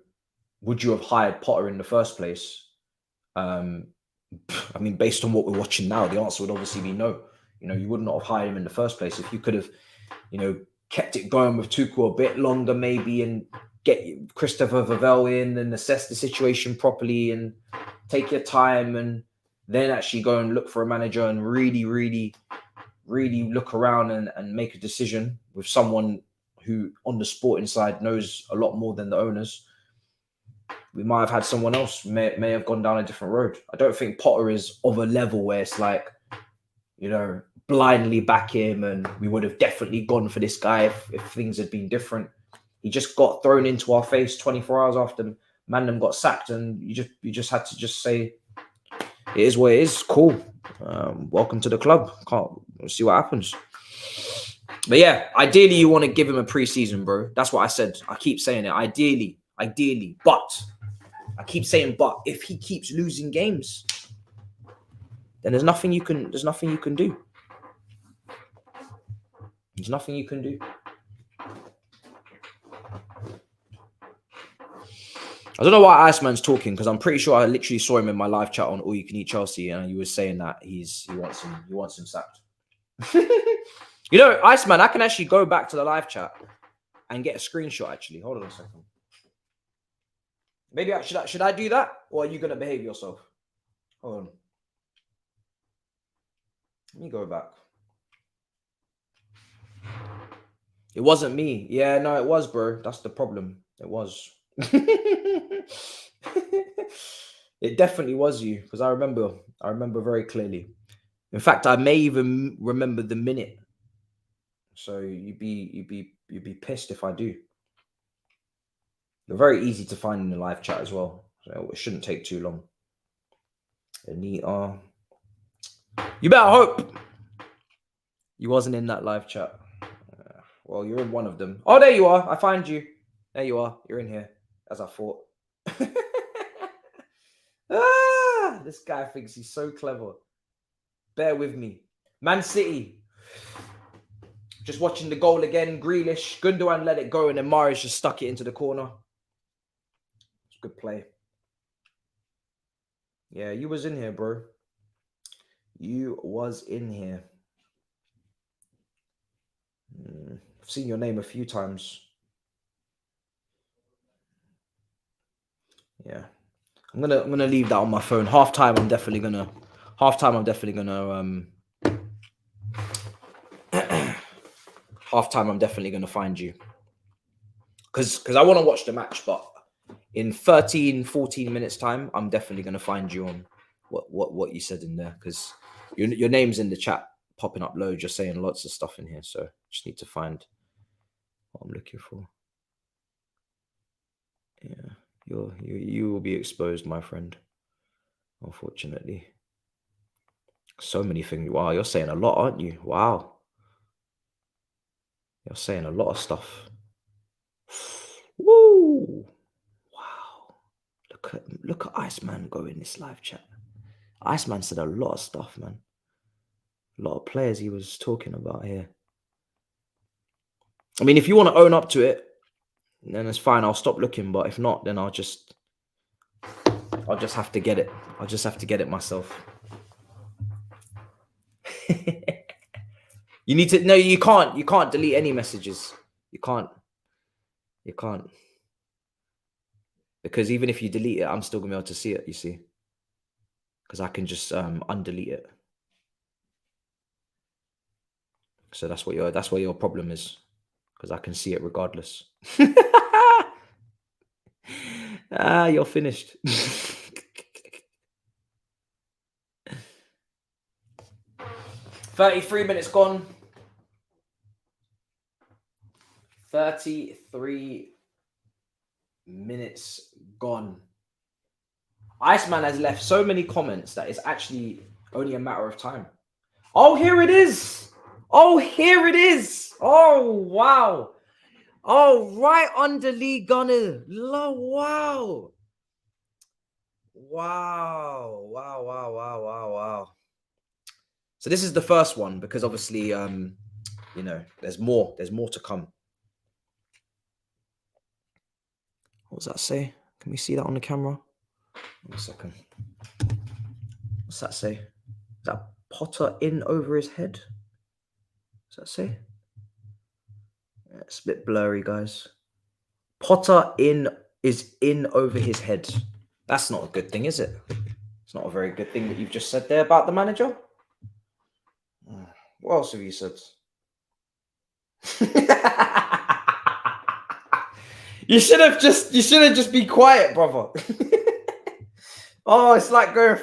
would you have hired Potter in the first place? I mean, based on what we're watching now, the answer would obviously be no. You know, you would not have hired him in the first place. If you could have, you know, kept it going with Tuchel a bit longer maybe, and get Christopher Vavell in and assess the situation properly and take your time, and then actually go and look for a manager and really, really, really look around and make a decision with someone who on the sporting side knows a lot more than the owners, we might have had someone else may have gone down a different road. I don't think Potter is of a level where it's like, you know, blindly back him and we would have definitely gone for this guy if things had been different. He just got thrown into our face 24 hours after Mandem got sacked, and you just had to just say, it is what it is. Cool. Welcome to the club. We'll see what happens. But yeah, ideally you want to give him a pre-season, bro. That's what I said. I keep saying it. Ideally, but I keep saying, but if he keeps losing games, then there's nothing you can do. There's nothing you can do. I don't know why Iceman's talking, because I'm pretty sure I literally saw him in my live chat on All You Can Eat Chelsea, and he was saying that he wants him sacked. You know, Iceman, I can actually go back to the live chat and get a screenshot. Actually, hold on a second. Maybe should I do that, or are you gonna behave yourself? Hold on. Let me go back. It wasn't me. Yeah, no, it was, bro. That's the problem. It was. It definitely was you, because I remember very clearly. In fact, I may even remember the minute. So you'd be pissed if I do. They're very easy to find in the live chat as well, so it shouldn't take too long. Anita, you better hope you wasn't in that live chat. Well, you're in one of them. Oh, there you are. I find you. There you are. You're in here, as I thought. This guy thinks he's so clever. Bear with me. Man City. Just watching the goal again. Grealish. Gundogan let it go, and then Mahrez just stuck it into the corner. It's good play. Yeah, you was in here, bro. You was in here. I've seen your name a few times. Yeah. I'm gonna leave that on my phone. Half time I'm definitely gonna find you. Because I want to watch the match, but in 13, 14 minutes time, I'm definitely gonna find you on what you said in there, because your name's in the chat popping up loads, just saying lots of stuff in here. So just need to find what I'm looking for. Yeah, you will be exposed, my friend. Unfortunately. So many things. Wow, you're saying a lot, aren't you? Wow. You're saying a lot of stuff. Woo! Wow. Look at Iceman go in this live chat. Iceman said a lot of stuff, man. A lot of players he was talking about here. I mean, if you want to own up to it, then it's fine. I'll stop looking. But if not, then I'll just have to get it. I'll just have to get it myself. You need to. No, you can't. You can't delete any messages. You can't. Because even if you delete it, I'm still gonna be able to see it. You see, because I can just undelete it. So that's what your problem is, because I can see it regardless. You're finished. 33 minutes gone. 33 minutes gone. Iceman has left so many comments that it's actually only a matter of time. Oh, here it is. Oh, here it is. Oh, wow. Oh, right under Lee Gunner. Wow. Wow. So this is the first one, because obviously, there's more to come. What does that say? Can we see that on the camera? 1 second. What's that say? Is that Potter in over his head? Does that say? Yeah, it's a bit blurry, guys. Potter is in over his head. That's not a good thing, is it? It's not a very good thing that you've just said there about the manager. What else have you said? You should have just be quiet, brother. Oh, it's like going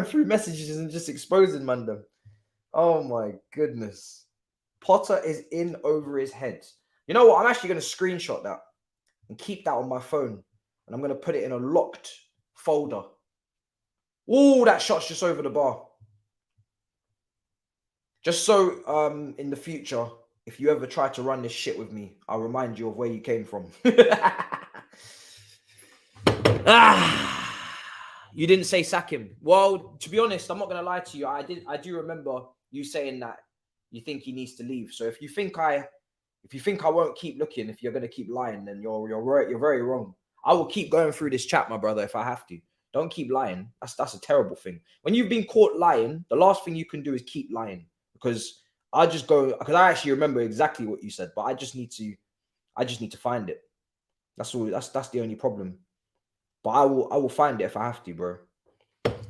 through messages and just exposing Mandem. Oh my goodness. Potter is in over his head. You know what? I'm actually going to screenshot that and keep that on my phone. And I'm going to put it in a locked folder. Oh, that shot's just over the bar. Just so in the future, if you ever try to run this shit with me, I'll remind you of where you came from. You didn't say sack him. Well, to be honest, I'm not going to lie to you. I do remember you saying that you think he needs to leave. So if you think I won't keep looking, if you're going to keep lying, then you're very wrong. I will keep going through this chat, my brother, if I have to. Don't keep lying. That's a terrible thing. When you've been caught lying, the last thing you can do is keep lying, because I actually remember exactly what you said, but I just need to find it. That's all. That's the only problem. But I will find it if I have to, bro.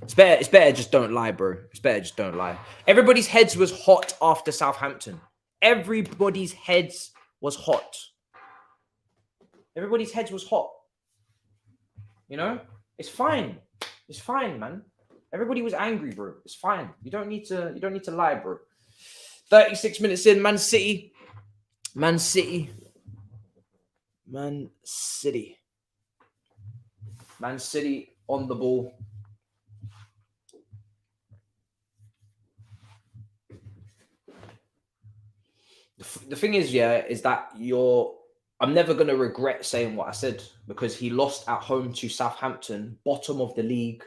It's better just don't lie, bro. It's better just don't lie. Everybody's heads was hot after Southampton. Everybody's heads was hot. Everybody's heads was hot. You know? It's fine. It's fine, man. Everybody was angry, bro. It's fine. You don't need to lie, bro. 36 minutes in, Man City on the ball. The thing is, is that I'm never going to regret saying what I said, because he lost at home to Southampton, bottom of the league,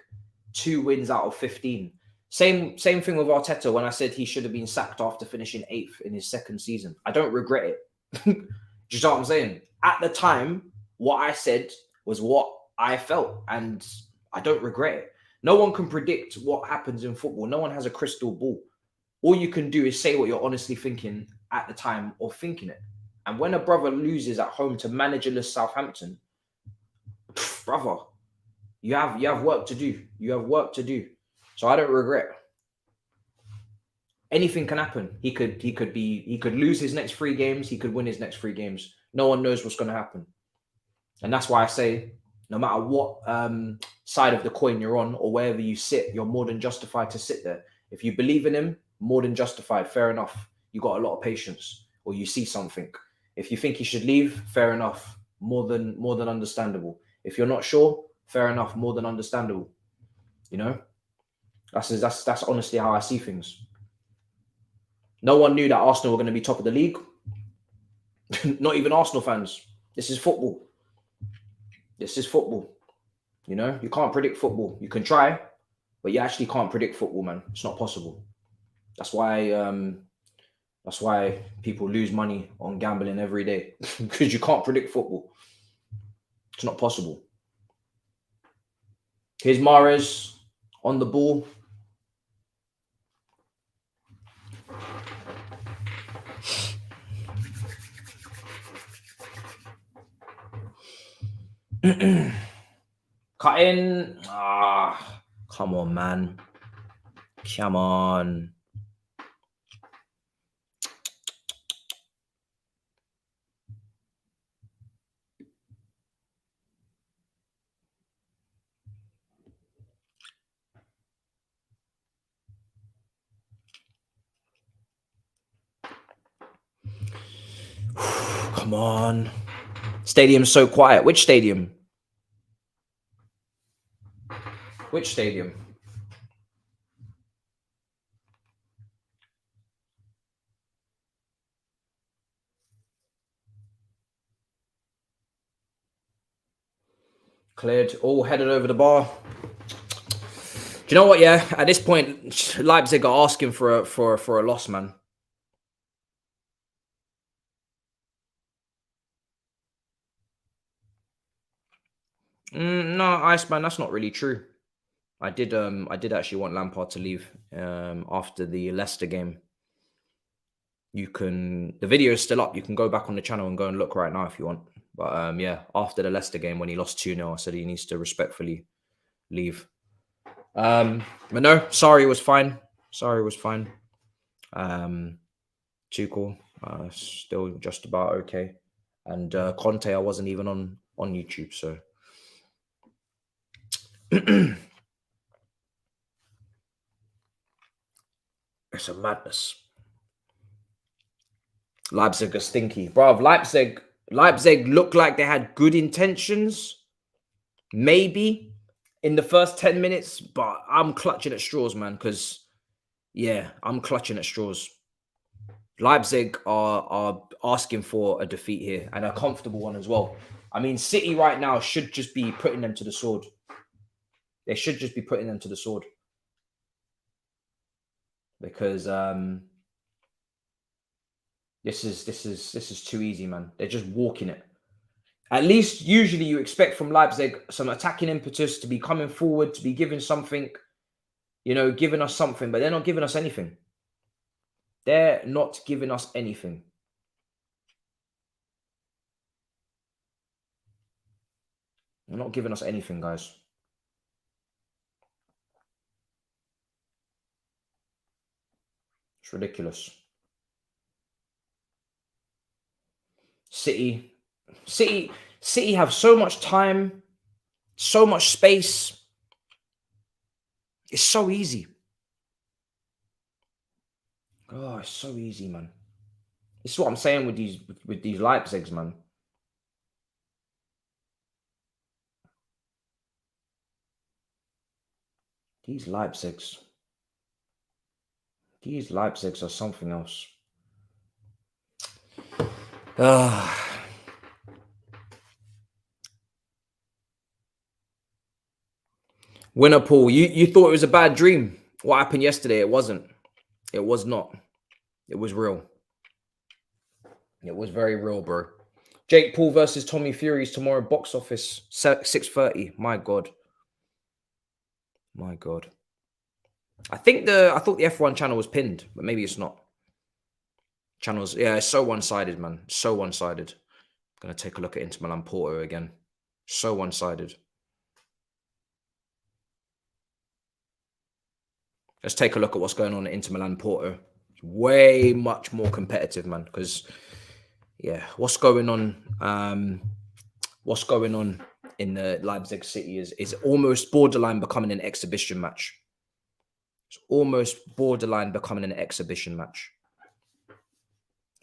2 wins out of 15. Same thing with Arteta when I said he should have been sacked after finishing 8th in his 2nd season. I don't regret it. Do you know what I'm saying? At the time, what I said was what I felt, and I don't regret it. No one can predict what happens in football. No one has a crystal ball. All you can do is say what you're honestly thinking at the time or thinking it. And when a brother loses at home to managerless Southampton, brother, you have work to do. You have work to do. So I don't regret. Anything can happen. He could lose his next 3 games. He could win his next 3 games. No one knows what's going to happen. And that's why I say, no matter what side of the coin you're on or wherever you sit, you're more than justified to sit there. If you believe in him, more than justified. Fair enough. You got a lot of patience, or you see something. If you think he should leave, fair enough. More than understandable. If you're not sure, fair enough. More than understandable. You know, that's honestly how I see things. No one knew that Arsenal were going to be top of the league. Not even Arsenal fans. This is football. This is football. You know, you can't predict football. You can try, but you actually can't predict football, man. It's not possible. That's why people lose money on gambling every day, because you can't predict football. It's not possible. Here's Mahrez on the ball. Cut in. Come on, man. Come on. Come on. Stadium's so quiet. Which stadium? Which stadium? Cleared. All headed over the bar. Do you know what? Yeah, at this point, Leipzig are asking for a loss, man. No, Iceman, that's not really true. I did actually want Lampard to leave after the Leicester game. The video is still up. You can go back on the channel and go and look right now if you want. But yeah, after the Leicester game when he lost 2-0, I said he needs to respectfully leave. But no, Sarri was fine. Tuchel, still just about okay. And Conte, I wasn't even on YouTube, so it's a madness. Leipzig are stinky. Bro, Leipzig looked like they had good intentions. Maybe in the first 10 minutes, but I'm clutching at straws, man, because, yeah, I'm clutching at straws. Leipzig are asking for a defeat here, and a comfortable one as well. I mean, City right now should just be putting them to the sword. They should just be putting them to the sword. Because this is too easy, man. They're just walking it. At least usually you expect from Leipzig some attacking impetus, to be coming forward, to be giving something, you know, giving us something, but they're not giving us anything. They're not giving us anything. They're not giving us anything, guys. It's ridiculous. City have so much time, so much space. It's so easy. Oh, it's so easy, man. This is what I'm saying with these Leipzigs, man. These Leipzigs are something else. Winner Paul, you thought it was a bad dream. What happened yesterday? It wasn't. It was not. It was real. It was very real, bro. Jake Paul versus Tommy Fury's tomorrow, box office 6:30. My God. My God. I thought the F1 channel was pinned, but maybe it's not. Channels. Yeah, it's so one-sided, man. So one-sided. Gonna take a look at Inter Milan Porto again. So one-sided. Let's take a look at what's going on at Inter Milan Porto. Way much more competitive, man. Because yeah, what's going on? What's going on in the Leipzig City is almost borderline becoming an exhibition match. It's almost borderline becoming an exhibition match.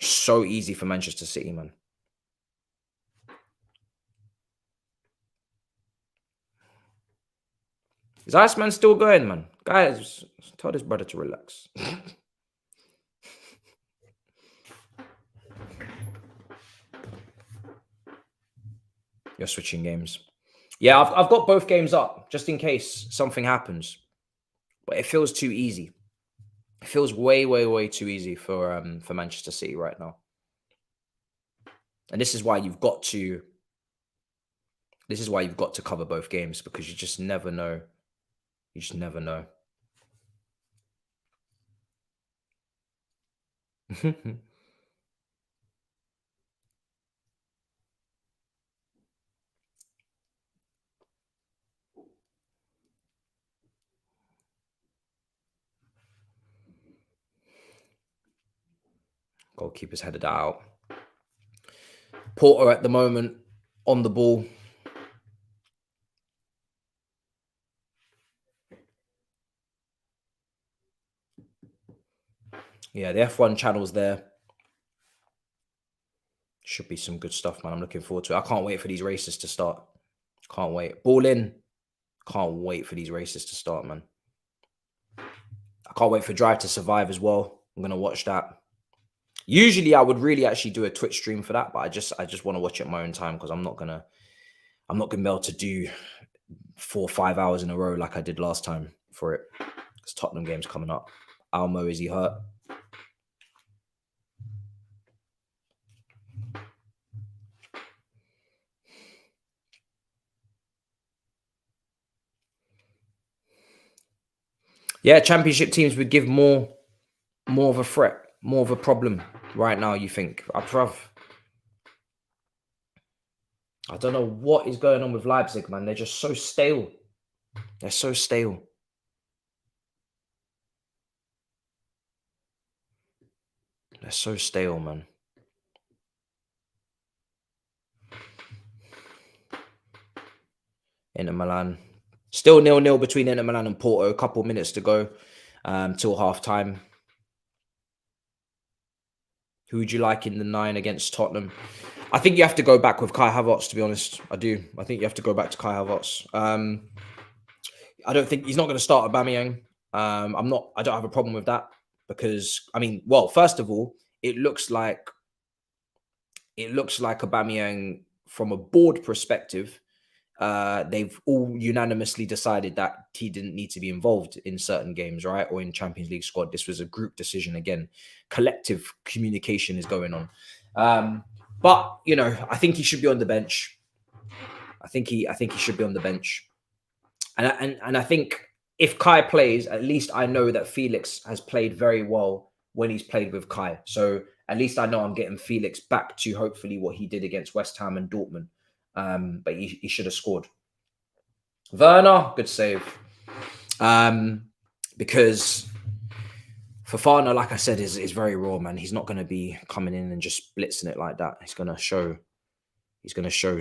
So easy for Manchester City, man. Is Iceman still going, man? Guys, tell this brother to relax. You're switching games. Yeah, I've got both games up just in case something happens. But it feels too easy. It feels way, way, way too easy for Manchester City right now. And this is why you've got to. This is why you've got to cover both games, because you just never know. You just never know. Goalkeeper's headed that out. Porto at the moment on the ball. Yeah, the F1 channel's there. Should be some good stuff, man. I'm looking forward to it. I can't wait for these races to start. Can't wait. Ball in. Can't wait for these races to start, man. I can't wait for Drive to Survive as well. I'm going to watch that. Usually I would really actually do a Twitch stream for that, but I just want to watch it at my own time, because I'm not gonna be able to do 4 or 5 hours in a row like I did last time for it. Because Tottenham game's coming up. Almo, is he hurt? Yeah, championship teams would give more of a threat, more of a problem right now, you think? I don't know what is going on with Leipzig, man. They're just so stale. They're so stale. They're so stale, man. Inter Milan. Still 0-0 between Inter Milan and Porto. A couple of minutes to go till half-time. Who would you like in the 9 against Tottenham? I think you have to go back with Kai Havertz, to be honest. I do. I think you have to go back to Kai Havertz. I don't think he's not going to start Aubameyang. I don't have a problem with that, because I mean, well, first of all, it looks like Aubameyang from a board perspective. They've all unanimously decided that he didn't need to be involved in certain games, right? Or in Champions League squad. This was a group decision again. Collective communication is going on. But you know, I think he should be on the bench. I think he should be on the bench. And I think if Kai plays, at least I know that Felix has played very well when he's played with Kai. So at least I know I'm getting Felix back to hopefully what he did against West Ham and Dortmund. But he should have scored. Werner, good save. Because Fofana, like I said, is very raw, man. He's not going to be coming in and just blitzing it like that. He's going to show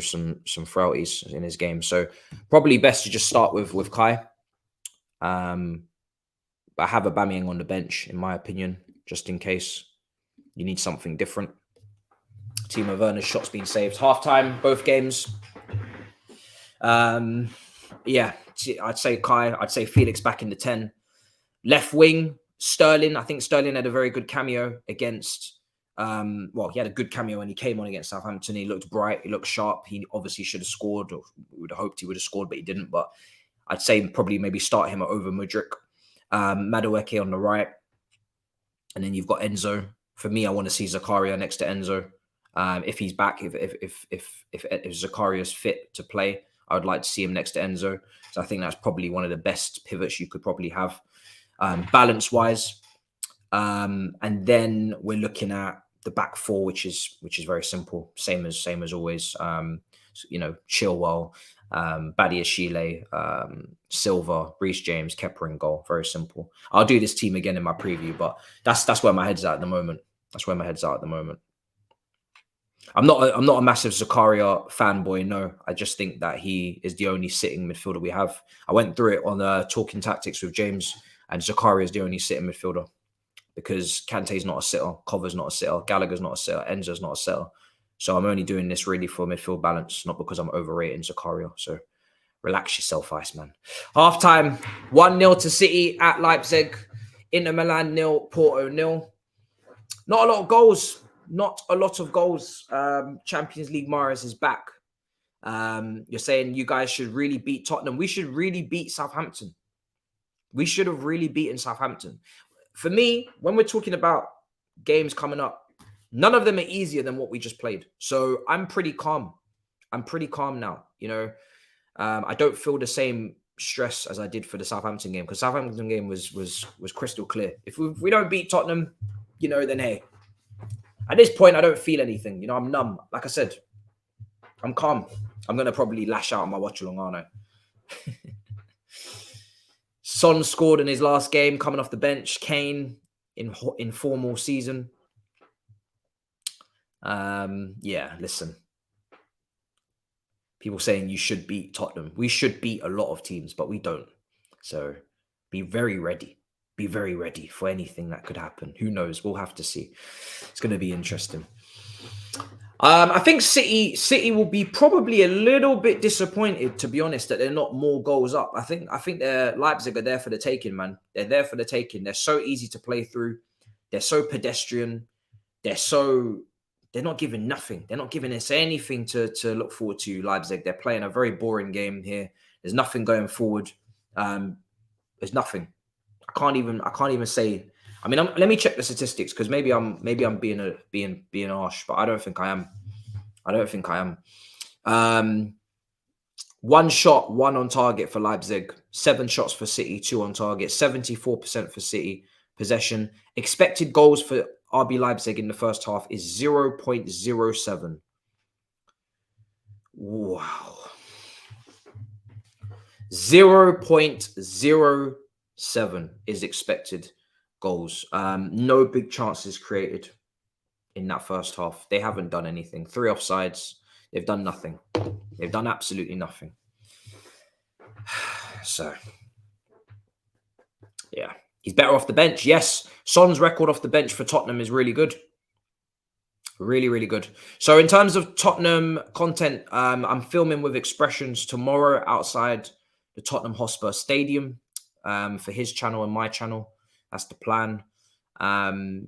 some frailties in his game. So probably best to just start with Kai. But have Aubameyang on the bench, in my opinion, just in case you need something different. Timo Werner's shot's been saved. Half-time, both games. Yeah, I'd say Kai. I'd say Felix back in the 10. Left wing, Sterling. I think Sterling had a very good cameo against... well, he had a good cameo when he came on against Southampton. He looked bright. He looked sharp. He obviously should have scored, or we would have hoped he would have scored, but he didn't. But I'd say probably maybe start him over Mudryk. Madueke on the right. And then you've got Enzo. For me, I want to see Zakaria next to Enzo. If he's back, if Zakaria's fit to play, I would like to see him next to Enzo. So I think that's probably one of the best pivots you could probably have, balance-wise. And then we're looking at the back four, which is very simple, same as always. Chilwell, Badiashile, Silva, Reece James, Kepa in goal. Very simple. I'll do this team again in my preview, but that's where my head's at the moment. I'm not a massive Zakaria fanboy. No, I just think that he is the only sitting midfielder we have. I went through it on Talking Tactics with James, and Zakaria is the only sitting midfielder because Kante's not a sitter, Cover's not a sitter, Gallagher's not a sitter, Enzo's not a sitter. So I'm only doing this really for midfield balance, not because I'm overrating Zakaria. So relax yourself, Iceman. Half time, 1-0 to City at Leipzig. Inter Milan 0, Porto 0. Not a lot of goals. Champions League Mahrez is back. You're saying you guys should really beat Tottenham. We should really beat Southampton. We should have really beaten Southampton. For me, when we're talking about games coming up, none of them are easier than what we just played. So I'm pretty calm. Now. I don't feel the same stress as I did for the Southampton game, because Southampton game was crystal clear. If we don't beat Tottenham, then hey. At this point, I don't feel anything. I'm numb. Like I said, I'm calm. I'm going to probably lash out on my watch-along, aren't I? Son scored in his last game, coming off the bench. Kane in formal season. Listen. People saying you should beat Tottenham. We should beat a lot of teams, but we don't. So be very ready. Be very ready for anything that could happen. Who knows? We'll have to see. It's going to be interesting. I think City will be probably a little bit disappointed, to be honest, that they're not more goals up. I think Leipzig are there for the taking, man. They're there for the taking. They're so easy to play through. They're so pedestrian. They're not giving nothing. They're not giving us anything to look forward to, Leipzig. They're playing a very boring game here. There's nothing going forward. There's nothing. I can't even say. I mean, let me check the statistics, because maybe I'm being harsh, but I don't think I am. One shot, one on target for Leipzig. 7 shots for City, 2 on target. 74% for City possession. Expected goals for RB Leipzig in the first half is 0.07. Wow. 0.07 is expected goals. No big chances created in that first half. They haven't done anything. 3 offsides. They've done nothing. They've done absolutely nothing. So, yeah. He's better off the bench. Yes. Son's record off the bench for Tottenham is really good. Really, really good. So in terms of Tottenham content, I'm filming with Expressions tomorrow outside the Tottenham Hotspur Stadium for his channel and my channel. That's the plan.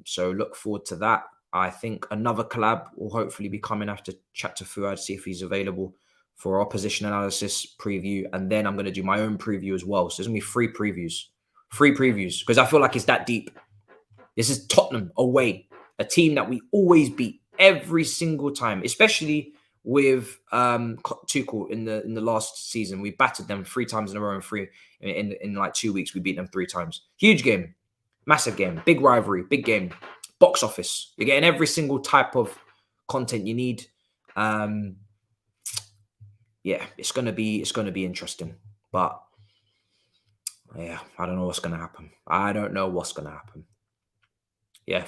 So look forward to that. I think another collab will hopefully be coming after chat to Fuad, see if he's available for our position analysis preview. And then I'm going to do my own preview as well. So there's going to be 3 previews. 3 previews, because I feel like it's that deep. This is Tottenham away, a team that we always beat every single time, especially with Tuchel in the last season. We battered them 3 times in a row, and in like 2 weeks we beat them 3 times. Huge game, massive game, big rivalry, big game, box office. You're getting every single type of content you need. Yeah, it's gonna be interesting, but yeah, I don't know what's gonna happen. Yeah,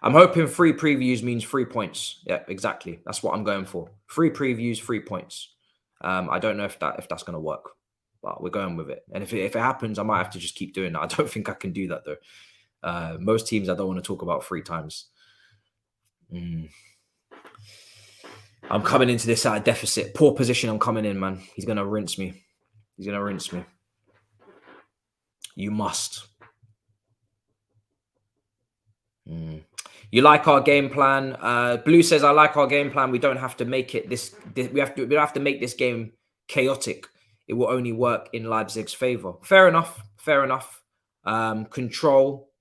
I'm hoping 3 previews means 3 points. Yeah, exactly. That's what I'm going for. 3 previews, 3 points. I don't know if that's going to work, but we're going with it. And if it happens, I might have to just keep doing that. I don't think I can do that though. Most teams I don't want to talk about 3 times. I'm coming into this at a deficit. Poor position I'm coming in, man. He's going to rinse me. You must. You like our game plan? Blue says, I like our game plan. We don't have to make it this we don't have to make this game chaotic. It will only work in Leipzig's favor. Fair enough. Control,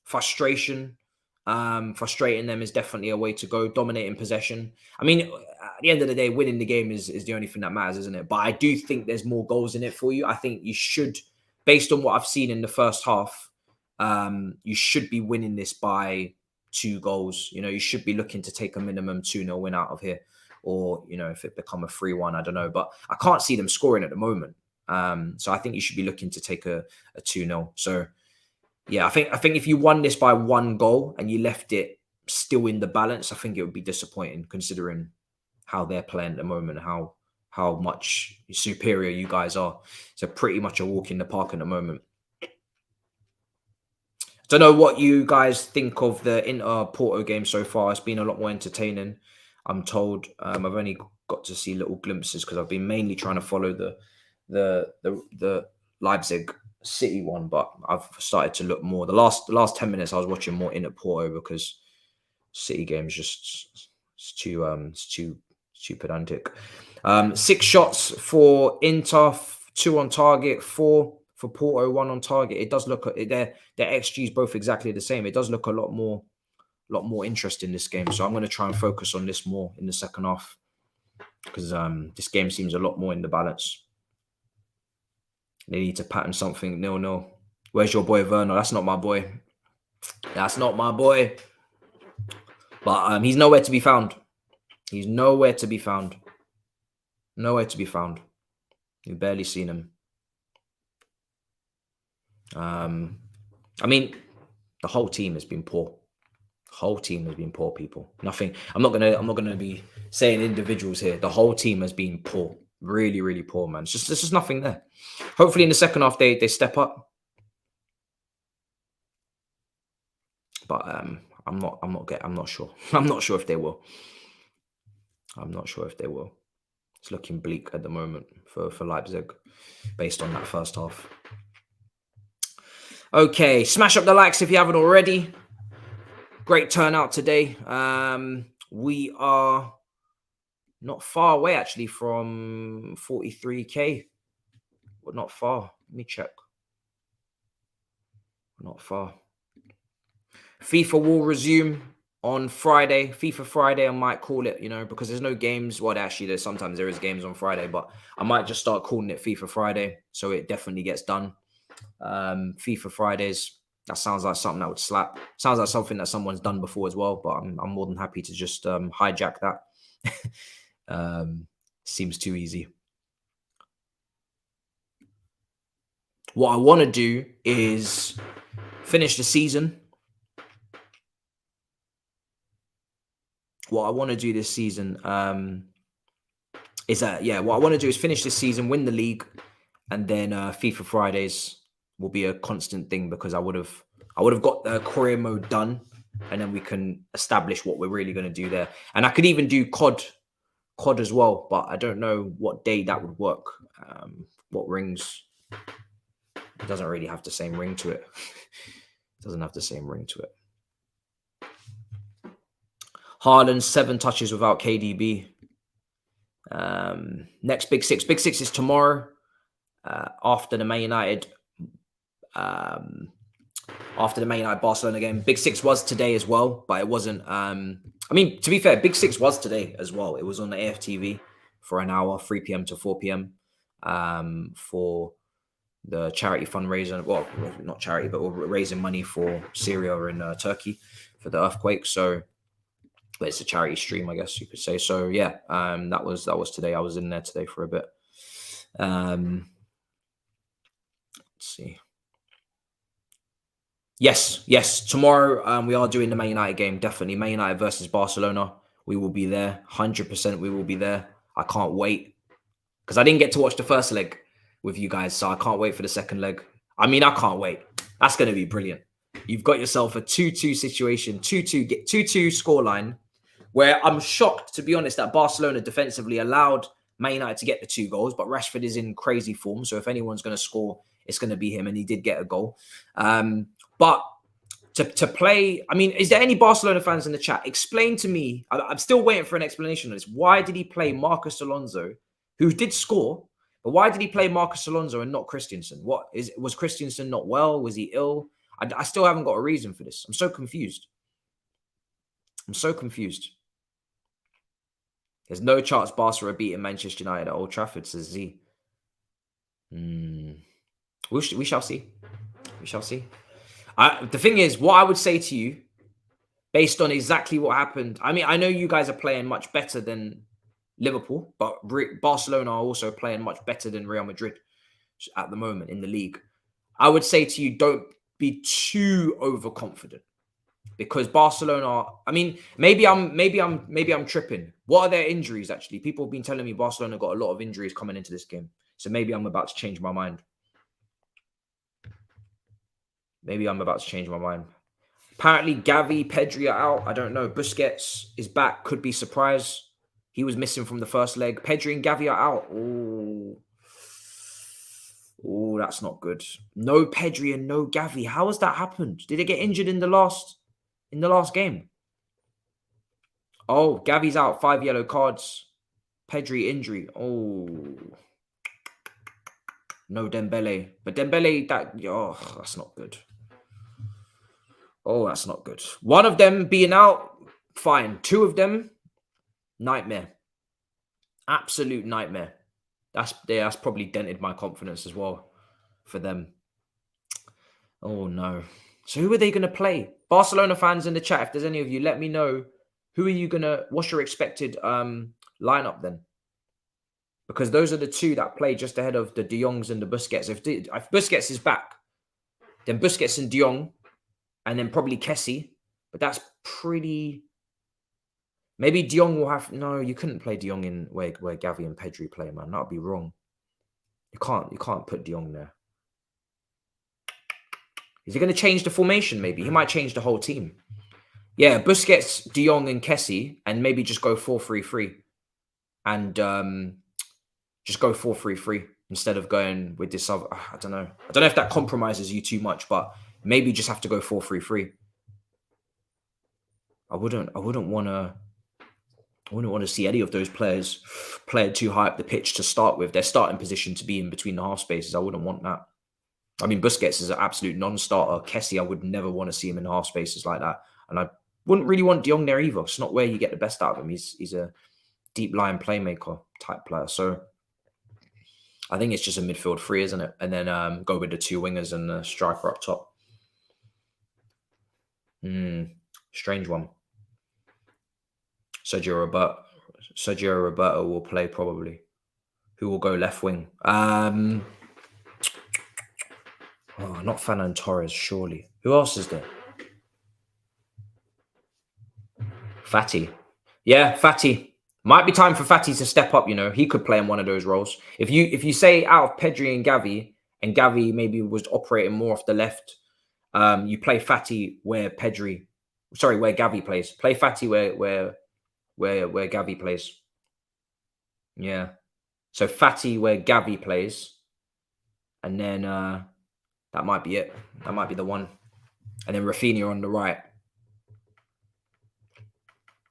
frustration. Frustrating them is definitely a way to go. Dominating possession. I mean, at the end of the day, winning the game is the only thing that matters, isn't it? But I do think there's more goals in it for you. I think you should, based on what I've seen in the first half, you should be winning this by 2 goals. You know, you should be looking to take a minimum 2-0 win out of here. Or, you know, if it become a 3-1, I don't know. But I can't see them scoring at the moment. So I think you should be looking to take a 2-0. So, yeah, I think if you won this by 1 goal and you left it still in the balance, I think it would be disappointing considering how they're playing at the moment, how much superior you guys are. So pretty much a walk in the park at the moment. Don't know what you guys think of the Inter-Porto game so far. It's been a lot more entertaining, I'm told. I've only got to see little glimpses because I've been mainly trying to follow the Leipzig City one, but I've started to look more. The last 10 minutes I was watching more Inter-Porto because City games just it's too pedantic. 6 shots for Inter, 2 on target, 4 for Porto, 1 on target. It does look their XG is both exactly the same. It does look a lot more interest in this game. So I'm going to try and focus on this more in the second half because this game seems a lot more in the balance. They need to pattern something 0-0. Where's your boy Werner? That's not my boy. That's not my boy. But he's nowhere to be found. He's nowhere to be found. Nowhere to be found. You've barely seen him. I mean, the whole team has been poor. The whole team has been poor, people. Nothing. I'm not gonna be saying individuals here. The whole team has been poor. Really, really poor, man. There's just nothing there. Hopefully in the second half they step up. But I'm not sure. I'm not sure if they will. I'm not sure if they will. It's looking bleak at the moment for Leipzig based on that first half. Okay, smash up the likes if you haven't already. Great turnout today. We are not far away actually from 43k. We're not far. Let me check. We're not far. FIFA will resume on Friday. FIFA Friday, I might call it, you know, because there's no games. Well, actually, sometimes there is games on Friday, but I might just start calling it FIFA Friday, so it definitely gets done. FIFA Fridays, that sounds like something that would slap. Sounds like something that someone's done before as well, but I'm more than happy to just hijack that. Seems too easy. What I want to do is finish the season. What I want to do this season is what I want to do is finish this season, win the league, and then FIFA Fridays will be a constant thing because I would have got the career mode done, and then we can establish what we're really going to do there. And I could even do COD as well, but I don't know what day that would work. What rings? It doesn't really have the same ring to it. It doesn't have the same ring to it. Haaland, 7 touches without KDB. Next Big Six. Big Six is tomorrow after the Man United Barcelona game. Big Six was today as well, but it wasn't. I mean, to be fair, Big Six was today as well. It was on the AFTV for an hour, 3 p.m. to 4 p.m. For the charity fundraiser. Well, not charity, but we're raising money for Syria and Turkey for the earthquake. So. But it's a charity stream, I guess you could say. So yeah, that was today. I was in there today for a bit. Let's see. Yes. Tomorrow we are doing the Man United game. Definitely, Man United versus Barcelona. We will be there. 100%. We will be there. I can't wait because I didn't get to watch the first leg with you guys, so I can't wait for the second leg. I mean, I can't wait. That's going to be brilliant. You've got yourself a 2-2 situation, 2-2 scoreline. Where I'm shocked, to be honest, that Barcelona defensively allowed Man United to get the 2 goals, but Rashford is in crazy form. So if anyone's going to score, it's going to be him, and he did get a goal. But to play, I mean, is there any Barcelona fans in the chat? Explain to me. I'm still waiting for an explanation on this. Why did he play Marcus Alonso, who did score, but why did he play Marcus Alonso and not Christensen? Was Christensen not well? Was he ill? I still haven't got a reason for this. I'm so confused. There's no chance Barca are beating Manchester United at Old Trafford, says Z. We shall see. We shall see. The thing is, what I would say to you, based on exactly what happened. I mean, I know you guys are playing much better than Liverpool, but Barcelona are also playing much better than Real Madrid at the moment in the league. I would say to you, don't be too overconfident because Barcelona. I mean, maybe I'm tripping. What are their injuries actually? People have been telling me Barcelona got a lot of injuries coming into this game, so maybe I'm about to change my mind. Apparently, Gavi, Pedri are out. I don't know. Busquets is back. Could be surprise. He was missing from the first leg. Pedri and Gavi are out. Oh, that's not good. No Pedri and no Gavi. How has that happened? Did they get injured in the last game? Oh, Gavi's out. 5 yellow cards. Pedri injury. Oh, no Dembele. But Dembele, that's not good. Oh, that's not good. One of them being out, fine. 2 of them, nightmare. Absolute nightmare. That's probably dented my confidence as well for them. Oh, no. So who are they going to play? Barcelona fans in the chat, if there's any of you, let me know. What's your expected lineup then? Because those are the 2 that play just ahead of the De Jongs and the Busquets. If Busquets is back, then Busquets and De Jong, and then probably Kessie. But that's pretty... Maybe De Jong will have... No, you couldn't play De Jong in where Gavi and Pedri play, man. That would be wrong. You can't put De Jong there. Is he going to change the formation maybe? He might change the whole team. Yeah, Busquets, De Jong and Kessie, and maybe just go 4-3-3. And just go 4-3-3 instead of going with this other... I don't know. I don't know if that compromises you too much, but maybe just have to go 4-3-3. I wouldn't want to see any of those players playing too high up the pitch to start with. Their starting position to be in between the half spaces. I wouldn't want that. I mean, Busquets is an absolute non-starter. Kessie, I would never want to see him in half spaces like that. And I wouldn't really want De Jong there either. It's not where you get the best out of him. He's a deep-lying playmaker type player. So I think it's just a midfield 3, isn't it? And then go with the 2 wingers and the striker up top. Strange one. Sergio Roberto will play probably. Who will go left wing? Not Fernan Torres, surely. Who else is there? Fati. Yeah, Fati. Might be time for Fati to step up, you know. He could play in one of those roles. If you say out of Pedri and Gavi maybe was operating more off the left, you play Fati where Gavi plays. Play Fati where Gavi plays. Yeah. So Fati where Gavi plays. And then that might be it. That might be the one. And then Rafinha on the right.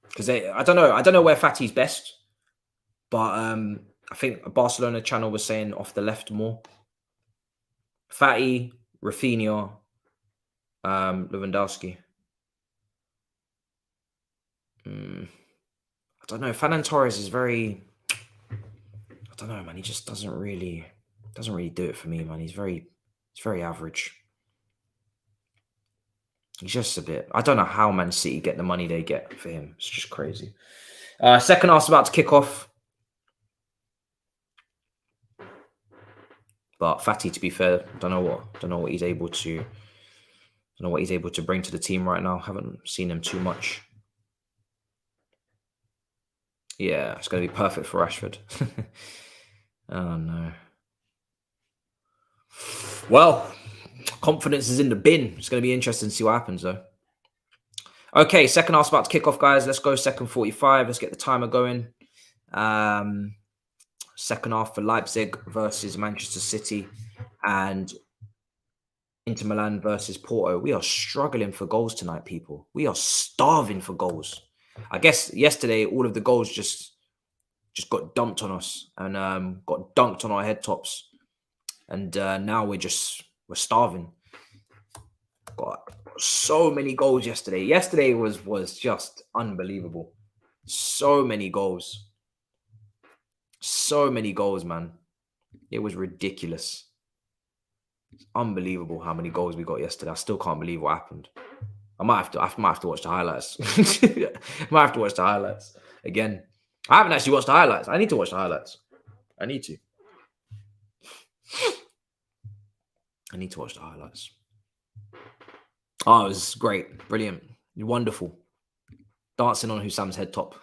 Because I don't know where Fati's best. But I think a Barcelona channel was saying off the left more. Fati, Rafinha, Lewandowski. I don't know. Fernan Torres is very... I don't know, man. He just doesn't really do it for me, man. He's very average. He's just a bit... I don't know how Man City get the money they get for him. It's just crazy. Second half's about to kick off. But Fati, to be fair, don't know what he's able to bring to the team right now. Haven't seen him too much. Yeah, it's going to be perfect for Rashford. Oh, no. Well, confidence is in the bin. It's going to be interesting to see what happens, though. Okay, second half's about to kick off, guys. Let's go second 45. Let's get the timer going. Second half for Leipzig versus Manchester City and Inter Milan versus Porto. We are struggling for goals tonight, people. We are starving for goals. I guess yesterday all of the goals just got dumped on us and got dunked on our head tops. And now we're starving. Got so many goals yesterday. Yesterday was just unbelievable. So many goals. So many goals, man. It was ridiculous. It's unbelievable how many goals we got yesterday. I still can't believe what happened. I might have to watch the highlights. I might have to watch the highlights again. I haven't actually watched the highlights. I need to watch the highlights. I need to watch the highlights. Oh, it was great. Brilliant. Wonderful. Dancing on Husam's head top.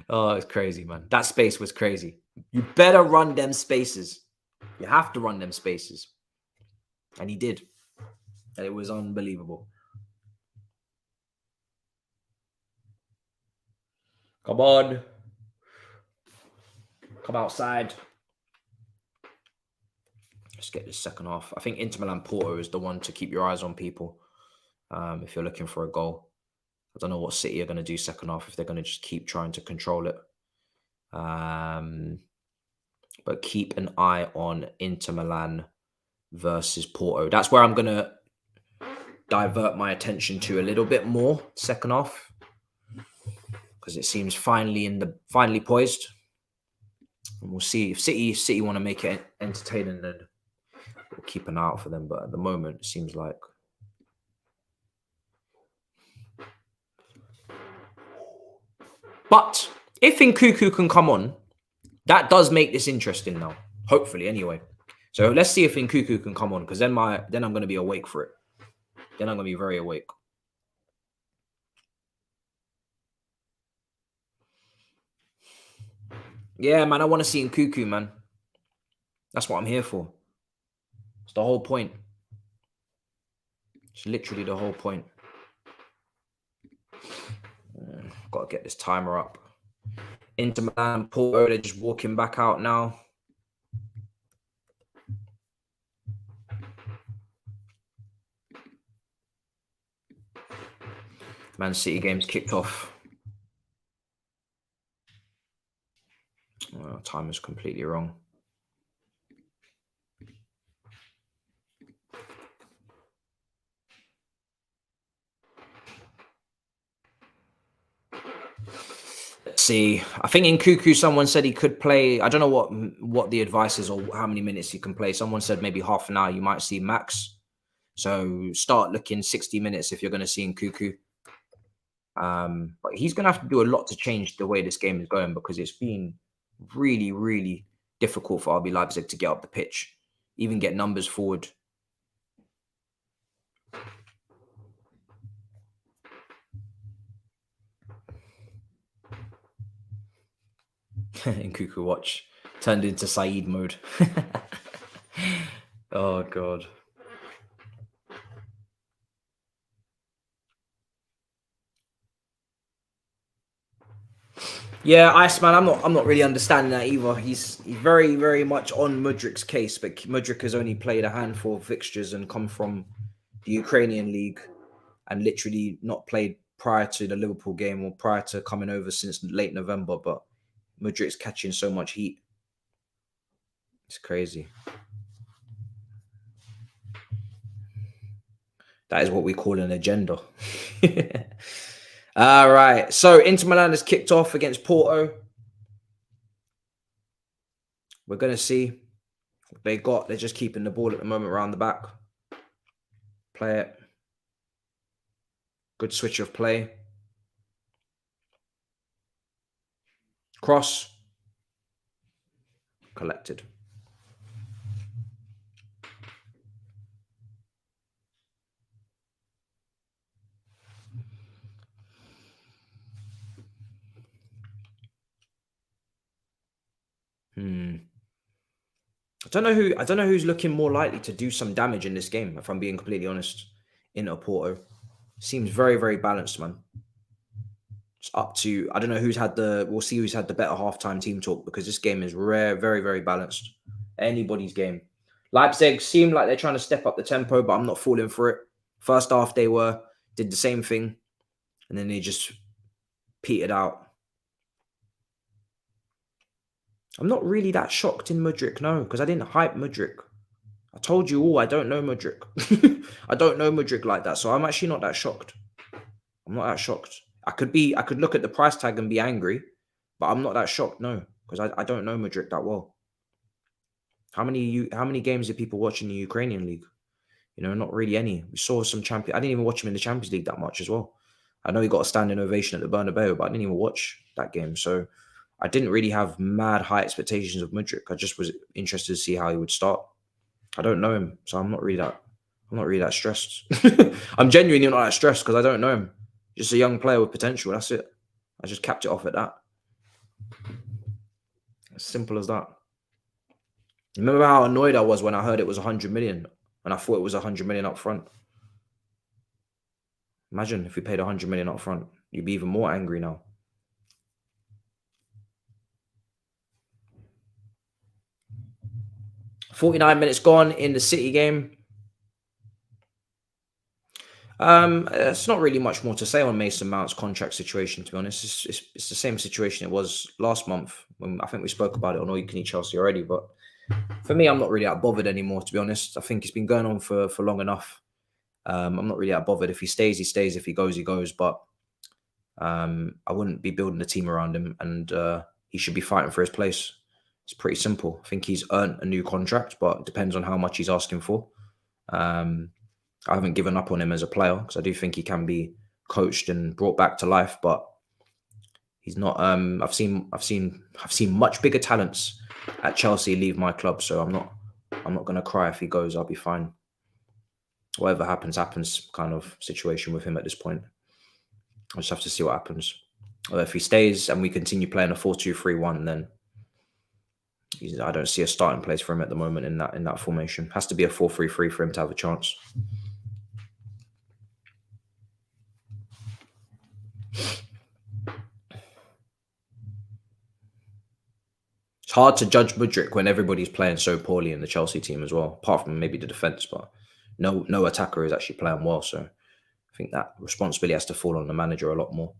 Oh, it's crazy, man. That space was crazy. You better run them spaces. You have to run them spaces. And he did. And it was unbelievable. Come on. Come outside. Let's get this second half. I think Inter Milan Porto is the one to keep your eyes on, people. If you're looking for a goal. I don't know what City are going to do second half, if they're going to just keep trying to control it. But keep an eye on Inter Milan versus Porto. That's where I'm going to divert my attention to a little bit more second half, because it seems finally poised. And we'll see if City want to make it entertaining, then we'll keep an eye out for them. But at the moment, it seems like. But if Nkunku can come on, that does make this interesting now. Hopefully, anyway. So let's see if Nkunku can come on, because then I'm going to be awake for it. Then I'm going to be very awake. Yeah, man, I want to see Nkunku, man. That's what I'm here for. It's the whole point. It's literally the whole point. Got to get this timer up. Inter Milan, Porto, they're just walking back out now. Man City game's kicked off. Oh, time is completely wrong. Let's see. I think Nkunku, someone said he could play. I don't know what the advice is or how many minutes he can play. Someone said maybe half an hour you might see max. So start looking 60 minutes if you're going to see Nkunku. But he's going to have to do a lot to change the way this game is going, because it's been really, really difficult for RB Leipzig to get up the pitch, even get numbers forward. Nkunku watch turned into Saeed mode. Oh God. Yeah, Iceman, I'm not really understanding that either. He's very, very much on Mudrik's case, but Mudrik has only played a handful of fixtures and come from the Ukrainian league and literally not played prior to the Liverpool game or prior to coming over since late November. But Mudrik's catching so much heat. It's crazy. That is what we call an agenda. All right. So Inter Milan has kicked off against Porto. We're going to see what they got. They're just keeping the ball at the moment around the back. Play it. Good switch of play. Cross. Collected. I don't know who's looking more likely to do some damage in this game, if I'm being completely honest. Inter Porto. Seems very, very balanced, man. It's up to, I don't know who's had we'll see who's had the better halftime team talk, because this game is very, very balanced. Anybody's game. Leipzig seem like they're trying to step up the tempo, but I'm not falling for it. First half, they did the same thing, and then they just petered out. I'm not really that shocked in Mudryk, no, because I didn't hype Mudryk. I told you all, I don't know Mudryk. I don't know Mudryk like that, so I'm actually not that shocked. I'm not that shocked. I could look at the price tag and be angry, but I'm not that shocked, no, because I don't know Mudryk that well. How many games do people watch in the Ukrainian league? You know, not really any. We saw some champion. I didn't even watch him in the Champions League that much as well. I know he got a standing ovation at the Bernabeu, but I didn't even watch that game. So I didn't really have mad high expectations of Mudryk. I just was interested to see how he would start. I don't know him, so I'm not really that stressed. I'm genuinely not that stressed because I don't know him. Just a young player with potential. That's it. I just capped it off at that. As simple as that. Remember how annoyed I was when I heard it was 100 million and I thought it was 100 million up front. Imagine if we paid 100 million up front. You'd be even more angry now. $49 gone in the City game. It's not really much more to say on Mason Mount's contract situation, to be honest. It's the same situation it was last month when I think we spoke about it on All You Can Eat Chelsea already. But for me, I'm not really that bothered anymore, to be honest. I think it's been going on for long enough. I'm not really that bothered. If he stays, he stays. If he goes, he goes. But I wouldn't be building a team around him, and he should be fighting for his place. It's pretty simple. I think he's earned a new contract, but it depends on how much he's asking for. I haven't given up on him as a player because I do think he can be coached and brought back to life, but he's not. I've seen much bigger talents at Chelsea leave my club, so I'm not going to cry if he goes. I'll be fine. Whatever happens kind of situation with him at this point. I'll just have to see what happens. Or if he stays and we continue playing a 4-2-3-1, then I don't see a starting place for him at the moment in that formation. Has to be a 4-3-3 for him to have a chance. It's hard to judge Mudryk when everybody's playing so poorly in the Chelsea team as well, apart from maybe the defence, but no attacker is actually playing well. So I think that responsibility has to fall on the manager a lot more.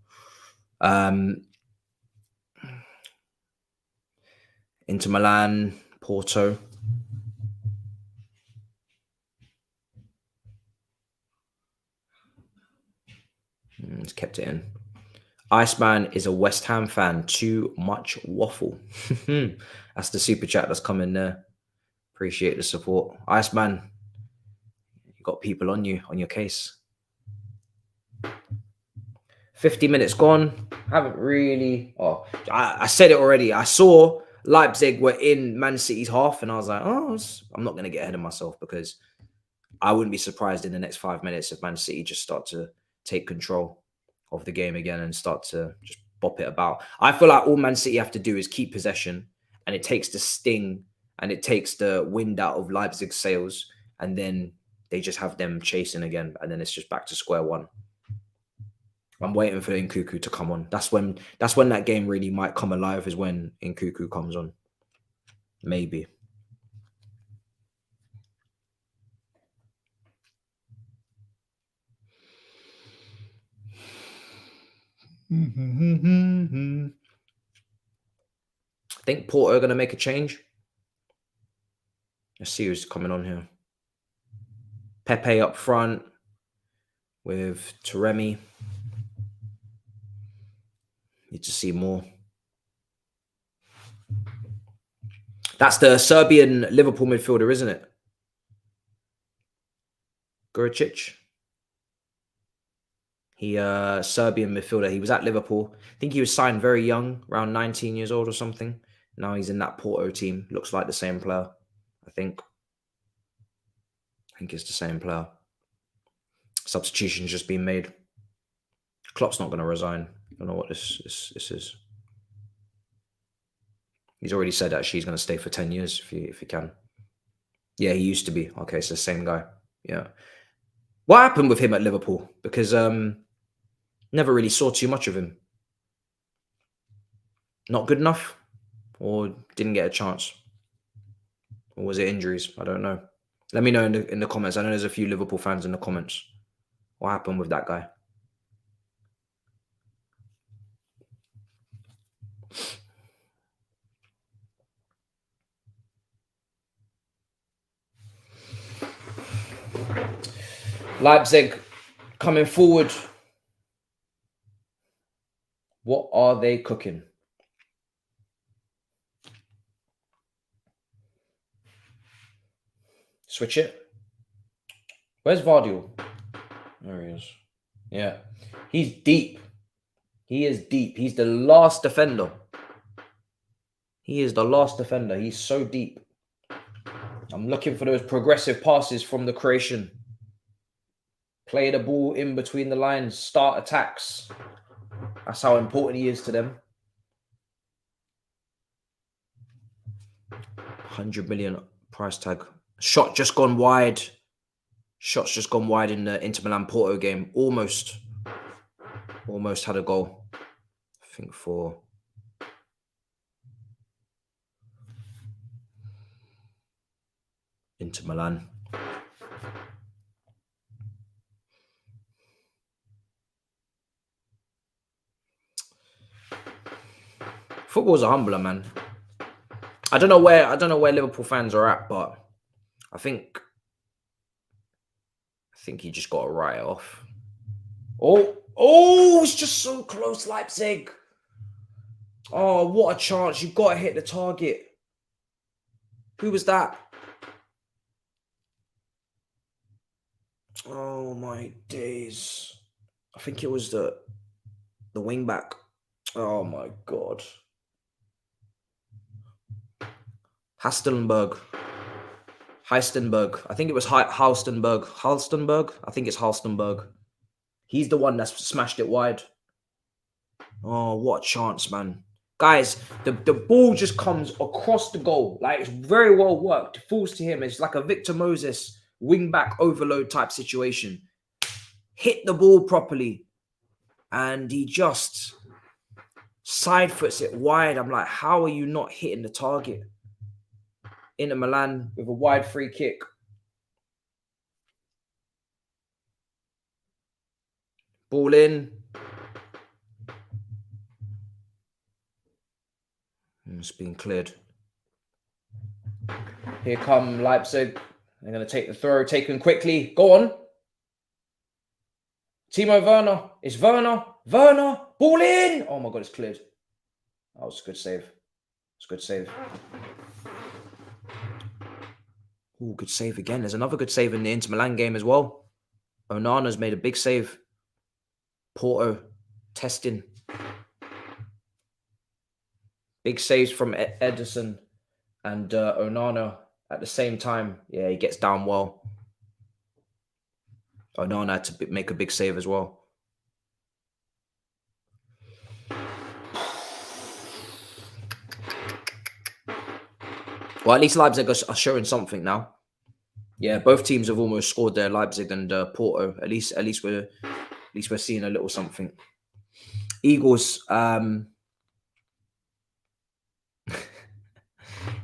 Inter Milan, Porto. He's kept it in. Iceman is a West Ham fan. Too much waffle. That's the super chat that's coming there. Appreciate the support. Iceman, you got people on your case. 50 minutes gone. Haven't really... Oh, I said it already. I saw Leipzig were in Man City's half and I was like, I'm not going to get ahead of myself because I wouldn't be surprised in the next 5 minutes if Man City just start to take control of the game again and start to just bop it about. I feel like all Man City have to do is keep possession, and it takes the sting and it takes the wind out of Leipzig's sails, and then they just have them chasing again, and then it's just back to square one. I'm waiting for Nkunku to come on. That's when that game really might come alive, is when Nkunku comes on. Maybe. I think Porto are going to make a change. Let's see who's coming on here. Pepe up front with Taremi. Need to see more. That's the Serbian Liverpool midfielder, isn't it? Guricic. He Serbian midfielder. He was at Liverpool. I think he was signed very young, around 19 years old or something. Now he's in that Porto team. Looks like the same player, I think. I think it's the same player. Substitution's just been made. Klopp's not going to resign. I don't know what this is. He's already said actually he's going to stay for 10 years if he can. Yeah, he used to be. Okay, it's the same guy. Yeah. What happened with him at Liverpool? Because never really saw too much of him. Not good enough? Or didn't get a chance? Or was it injuries? I don't know. Let me know in the comments. I know there's a few Liverpool fans in the comments. What happened with that guy? Leipzig coming forward. What are they cooking? Switch it. Where's Vardiel? There he is. Yeah. He's deep. He is deep. He's the last defender. He is the last defender. He's so deep. I'm looking for those progressive passes from the Croatian. Play the ball in between the lines. Start attacks. That's how important he is to them. 100 million price tag. Shot just gone wide. Shots just gone wide in the Inter Milan Porto game. Almost had a goal. I think for Inter Milan. Football's a humbler, man. I don't know where Liverpool fans are at, but I think he just got to write it off. Oh, it's just so close, Leipzig. Oh, what a chance. You've got to hit the target. Who was that? Oh, my days. I think it was the wing back. Oh, my God. Heistenberg. I think it was Halstenberg. I think it's Halstenberg. He's the one that's smashed it wide. Oh, what a chance, man. Guys, the ball just comes across the goal. Like, it's very well worked. It falls to him. It's like a Victor Moses wing-back overload type situation. Hit the ball properly. And he just side foots it wide. I'm like, how are you not hitting the target? Inter Milan with a wide free kick. Ball in. It's been cleared. Here come Leipzig. They're going to take the throw, taken quickly. Go on. Timo Werner. It's Werner. Werner. Ball in. Oh my God, it's cleared. That was a good save. It's a good save. Oh, good save again. There's another good save in the Inter Milan game as well. Onana's made a big save. Porto testing. Big saves from Ederson and Onana at the same time. Yeah, he gets down well. Onana had to make a big save as well. Well, at least Leipzig are showing something now. Yeah, both teams have almost scored there, Leipzig and Porto. At least we're seeing a little something. Eagles.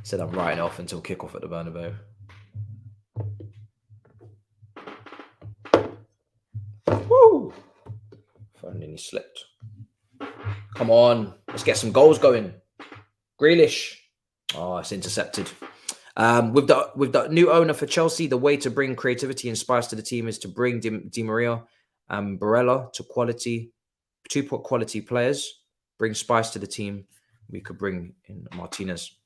Said I'm writing off until kickoff at the Bernabeu. Woo! Phone nearly slipped. Come on, let's get some goals going. Grealish. Oh, it's intercepted. With the new owner for Chelsea, the way to bring creativity and spice to the team is to bring Di Maria and Barella to two quality players. Bring spice to the team. We could bring in Martinez.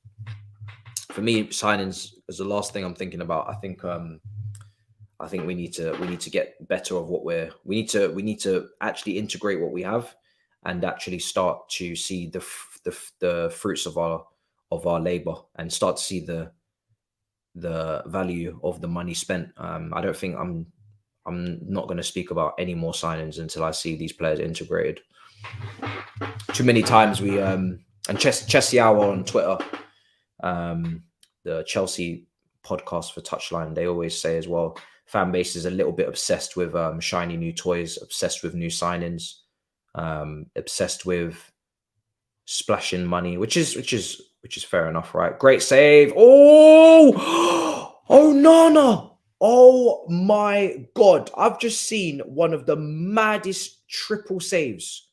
For me, signings is the last thing I'm thinking about. I think we need to get better of what we need to actually integrate what we have and actually start to see the fruits of our labor and start to see the value of the money spent. I don't think I'm not going to speak about any more signings until I see these players integrated. Too many times we and Chessiao on Twitter, the Chelsea podcast for Touchline, they always say as well, fan base is a little bit obsessed with shiny new toys, obsessed with new signings, obsessed with splashing money, which is fair enough, right? Great save. Oh, Nana. Oh my God. I've just seen one of the maddest triple saves.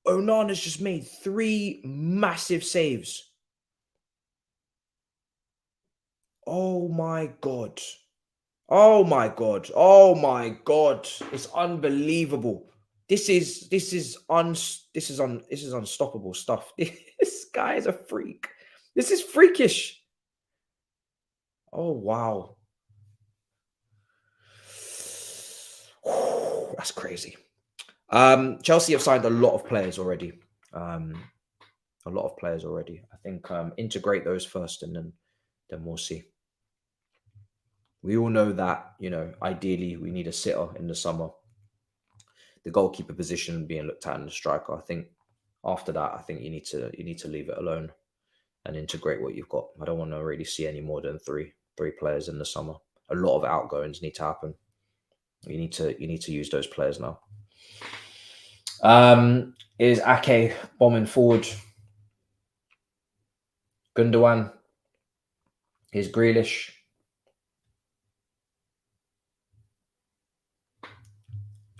Onana's just made 3 massive saves. Oh my God. Oh my God. Oh my God. It's unbelievable. This is unstoppable stuff. This guy is a freak. This is freakish. Oh wow. That's crazy. Chelsea have signed a lot of players already. I think integrate those first, and then we'll see. We all know that, you know, ideally we need a sitter in the summer. The goalkeeper position being looked at, and the striker. I think after that, I think you need to leave it alone and integrate what you've got. I don't want to really see any more than three players in the summer. A lot of outgoings need to happen. You need to use those players now. Is Ake bombing forward? Gundogan. Here's Grealish.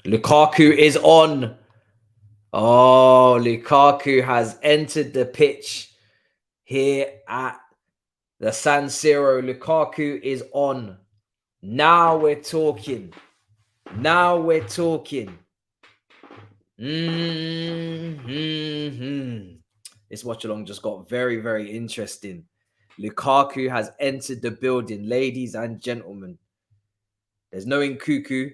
Lukaku is on. Oh, Lukaku has entered the pitch here at the San Siro. Lukaku is on. Now we're talking. This watch along just got very, very interesting. Lukaku has entered the building, ladies and gentlemen. There's no Nkuku.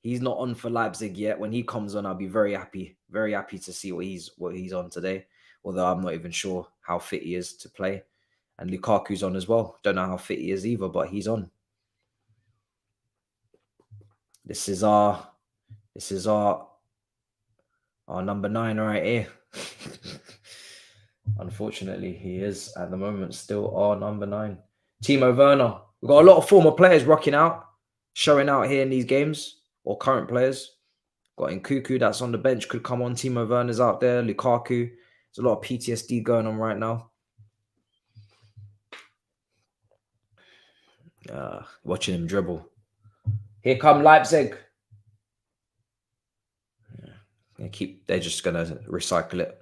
He's not on for Leipzig yet. When he comes on, I'll be very happy to see what he's on today. Although I'm not even sure how fit he is to play. And Lukaku's on as well. Don't know how fit he is either, but he's on. This is our number 9 right here. Unfortunately, he is at the moment still our number 9. Timo Werner. We've got a lot of former players rocking out, showing out here in these games, or current players. Got Nkuku that's on the bench, could come on. Timo Werner's out there. Lukaku. There's a lot of PTSD going on right now. Watching him dribble. Here come Leipzig. They're just going to recycle it.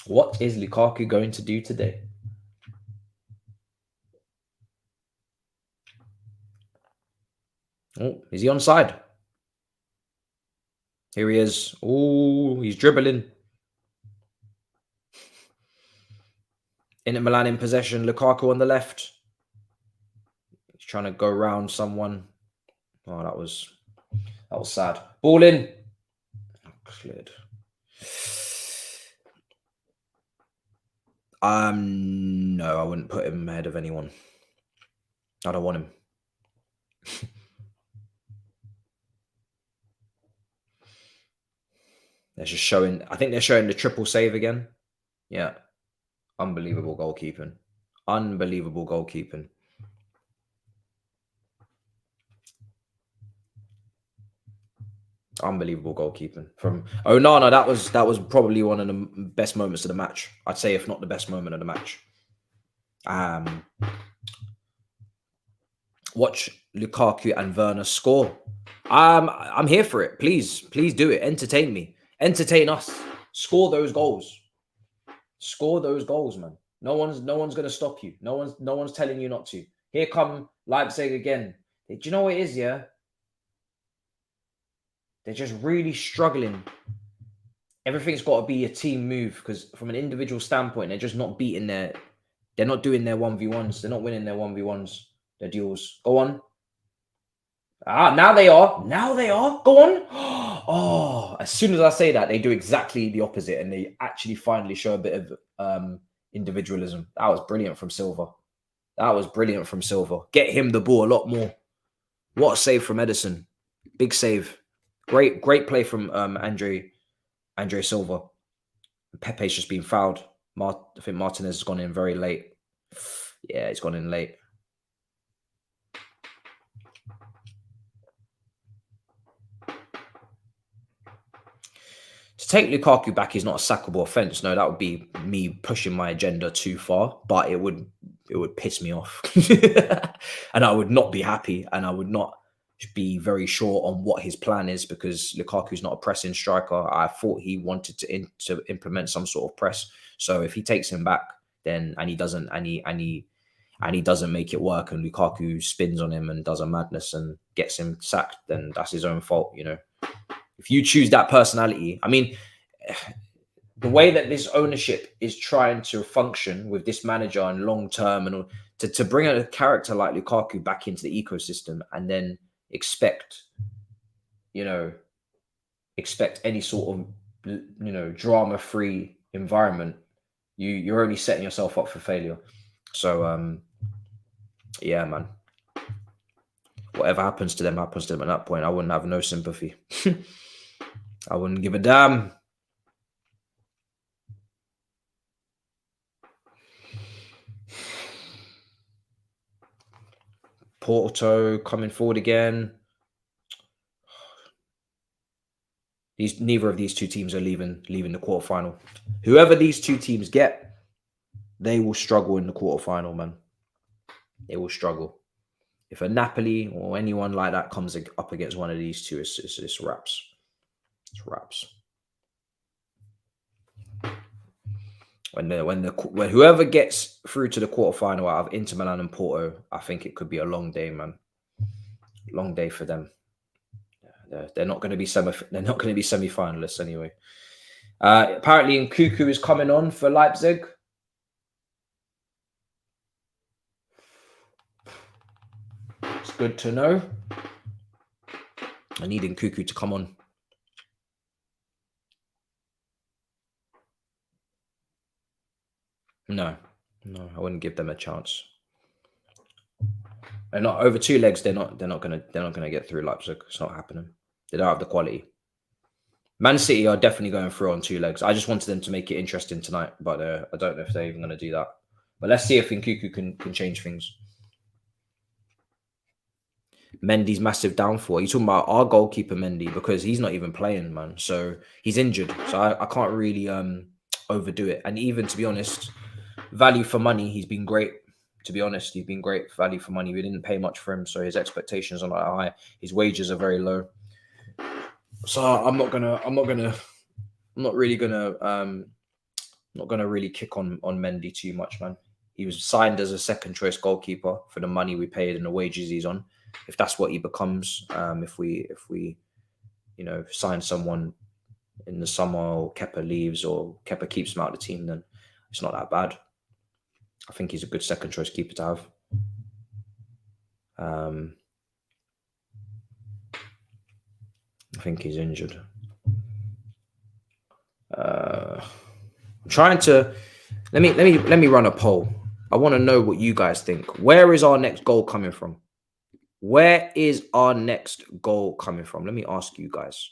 What is Lukaku going to do today? Oh, is he onside? Here he is. Oh, he's dribbling. Inter Milan in possession. Lukaku on the left. He's trying to go around someone. Oh, that was sad. Ball in. Oh, cleared. No, I wouldn't put him ahead of anyone. I don't want him. They're just showing. I think they're showing the triple save again. Yeah, unbelievable goalkeeping. Unbelievable goalkeeping. Unbelievable goalkeeping from Onana. That was probably one of the best moments of the match. I'd say, if not the best moment of the match. Watch Lukaku and Werner score. I'm here for it. Please do it. Entertain me. Entertain us. Score those goals. Score those goals, man. No one's gonna stop you. No one's telling you not to. Here come Leipzig again. Do you know what it is? Yeah. They're just really struggling. Everything's got to be a team move, because from an individual standpoint, they're just not beating they're not doing their 1v1s. They're not winning their 1v1s, their duels. Go on. Now they are. Go on. Oh, as soon as I say that, they do exactly the opposite, and they actually finally show a bit of individualism. That was brilliant from Silva. Get him the ball a lot more. What a save from Edison. Big save. Great play from Andre Silva. Pepe's just been fouled. I think Martinez has gone in very late. Yeah, he's gone in late. To take Lukaku back is not a sackable offence. No, that would be me pushing my agenda too far, but it would piss me off. And I would not be happy, and I would not be very sure on what his plan is, because Lukaku's not a pressing striker. I thought he wanted to implement some sort of press. So if he takes him back, then and he doesn't make it work, and Lukaku spins on him and does a madness and gets him sacked, then that's his own fault, you know. If you choose that personality, I mean, the way that this ownership is trying to function with this manager and long term, and to bring a character like Lukaku back into the ecosystem and then expect any sort of drama-free environment, you're only setting yourself up for failure. So yeah, man. Whatever happens to them at that point. I wouldn't have no sympathy. I wouldn't give a damn. Porto coming forward again. Neither of these two teams are leaving the quarterfinal. Whoever these two teams get, they will struggle in the quarterfinal, man. They will struggle. If a Napoli or anyone like that comes up against one of these two, it's wraps. It's wraps. When whoever gets through to the quarterfinal out of Inter Milan and Porto, I think it could be a long day, man. Long day for them. They're not going to be semi-finalists anyway. Apparently, Nkunku is coming on for Leipzig. It's good to know. I need Nkunku to come on. No, I wouldn't give them a chance. They're not over two legs. They're not gonna get through Leipzig. It's not happening. They don't have the quality. Man City are definitely going through on two legs. I just wanted them to make it interesting tonight, but I don't know if they're even going to do that. But let's see if Nkunku can change things. Mendy's massive downfall. Are you talking about our goalkeeper Mendy? Because he's not even playing, man. So he's injured. So I can't really overdo it. And even, to be honest, value for money, he's been great. To be honest, he's been great value for money. We didn't pay much for him, so his expectations are not high. His wages are very low. So I'm not really kick on Mendy too much, man. He was signed as a second choice goalkeeper for the money we paid and the wages he's on. If that's what he becomes, if we sign someone in the summer, or Kepa leaves, or Kepa keeps him out of the team, then it's not that bad. I think he's a good second choice keeper to have. I think he's injured. I'm trying to let me run a poll. I want to know what you guys think. Where is our next goal coming from? Where is our next goal coming from? Let me ask you guys.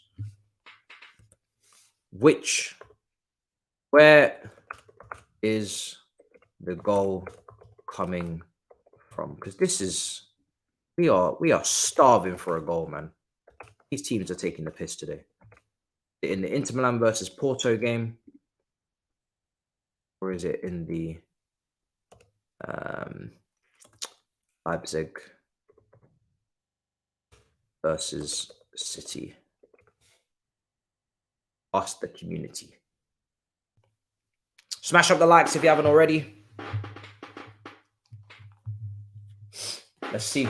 Where is the goal coming from? Because we are starving for a goal, man. These teams are taking the piss today. In the Inter Milan versus Porto game, or is it in the Leipzig versus City? Ask the community. Smash up the likes if you haven't already. Let's see.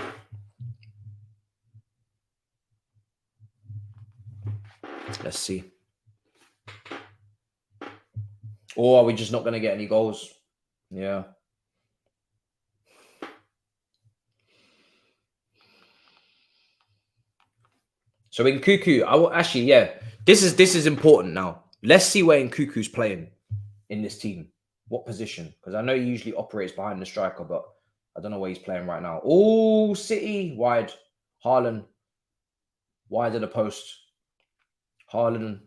Let's see. Or are we just not going to get any goals? Yeah. So Nkunku, this is important now. Let's see where Nkunku's playing in this team. What position? Because I know he usually operates behind the striker, but I don't know where he's playing right now. Oh, City wide. Hairline wide of the post. Hairline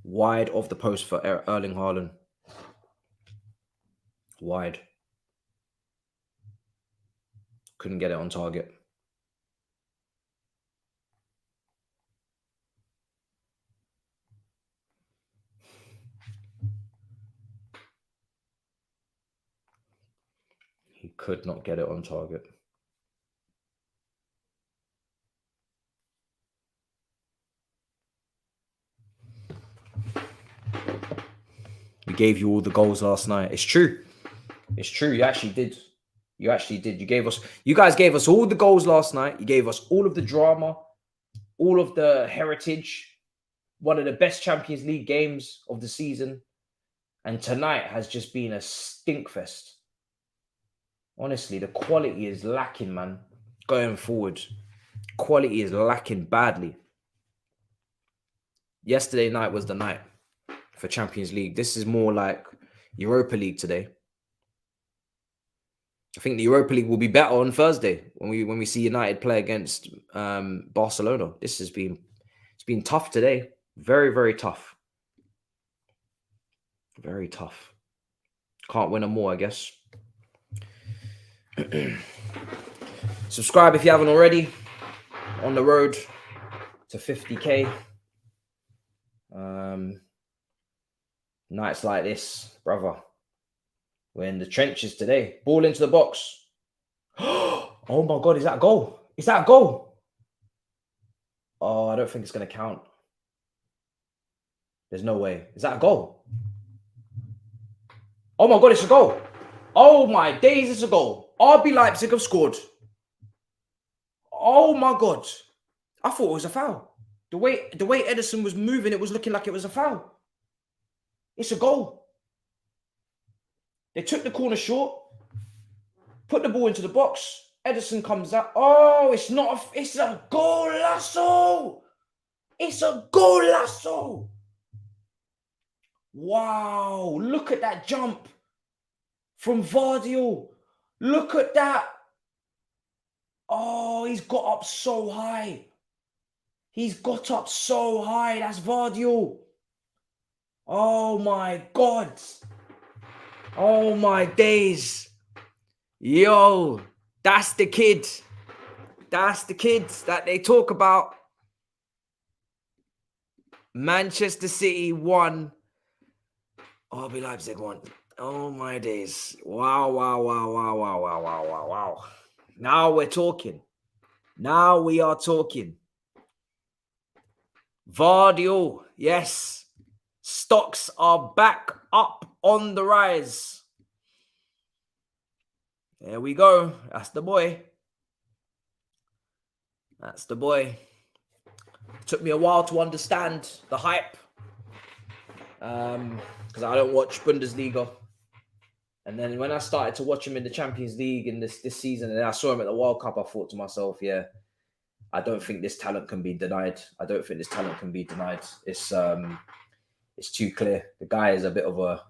wide of the post for Erling Hairline. Wide. Couldn't get it on target. He could not get it on target. We gave you all the goals last night. It's true. It's true. You actually did. You guys gave us all the goals last night. You gave us all of the drama, all of the heritage, one of the best Champions League games of the season. And tonight has just been a stink fest. Honestly, the quality is lacking, man. Going forward, quality is lacking badly. Yesterday night was the night for Champions League. This is more like Europa League today. I think the Europa League will be better on Thursday when we see United play against Barcelona. It's been tough today. Very, very tough. Very tough. Can't win them more, I guess. Subscribe if you haven't already. On the road to 50k. Nights like this, brother. We're in the trenches today. Ball into the box. Oh my God, is that a goal? Is that a goal? Oh, I don't think it's going to count. There's no way. Is that a goal? Oh my God, it's a goal. Oh my days, it's a goal. RB Leipzig have scored. Oh my God. I thought it was a foul. The way Ederson was moving, it was looking like it was a foul. It's a goal. They took the corner short, put the ball into the box. Ederson comes out. Oh, it's a goal, Lasso. It's a goal, Lasso. Wow, look at that jump from Vardiel. Look at that. Oh, he's got up so high. He's got up so high. That's Vardiel. Oh my God. Oh my days. Yo, that's the kid. That's the kid that they talk about. Manchester City won. RB Leipzig won. Oh my days. Wow, wow, wow, wow, wow, wow, wow, wow, wow. Now we're talking. Now we are talking. Vardiel, yes. Stocks are back up on the rise. There we go. That's the boy. That's the boy. Took me a while to understand the hype. Because I don't watch Bundesliga. And then when I started to watch him in the Champions League in this season, and I saw him at the World Cup, I thought to myself, yeah, I don't think this talent can be denied. It's too clear. The guy is a bit of a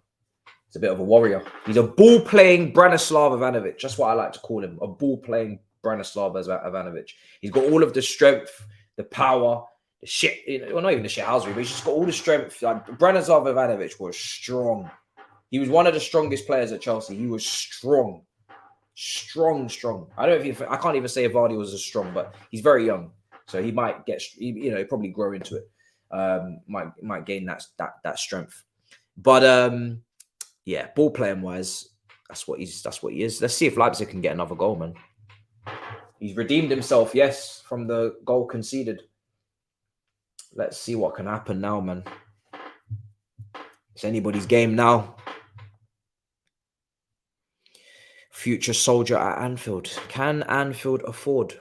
warrior. He's a ball-playing Branislav Ivanovic. That's what I like to call him. A ball-playing Branislav Ivanovic. He's got all of the strength, the power, the shit. Well, not even the shithousery, but he's just got all the strength. Like Branislav Ivanovic was strong. He was one of the strongest players at Chelsea. He was strong. Strong. I can't even say if Vardy was as strong, but he's very young. So he might he'll probably grow into it. Might gain that strength. But yeah, ball playing wise, that's what he is. Let's see if Leipzig can get another goal, man. He's redeemed himself, yes, from the goal conceded. Let's see what can happen now, man. It's anybody's game now. Future soldier at Anfield. Can Anfield afford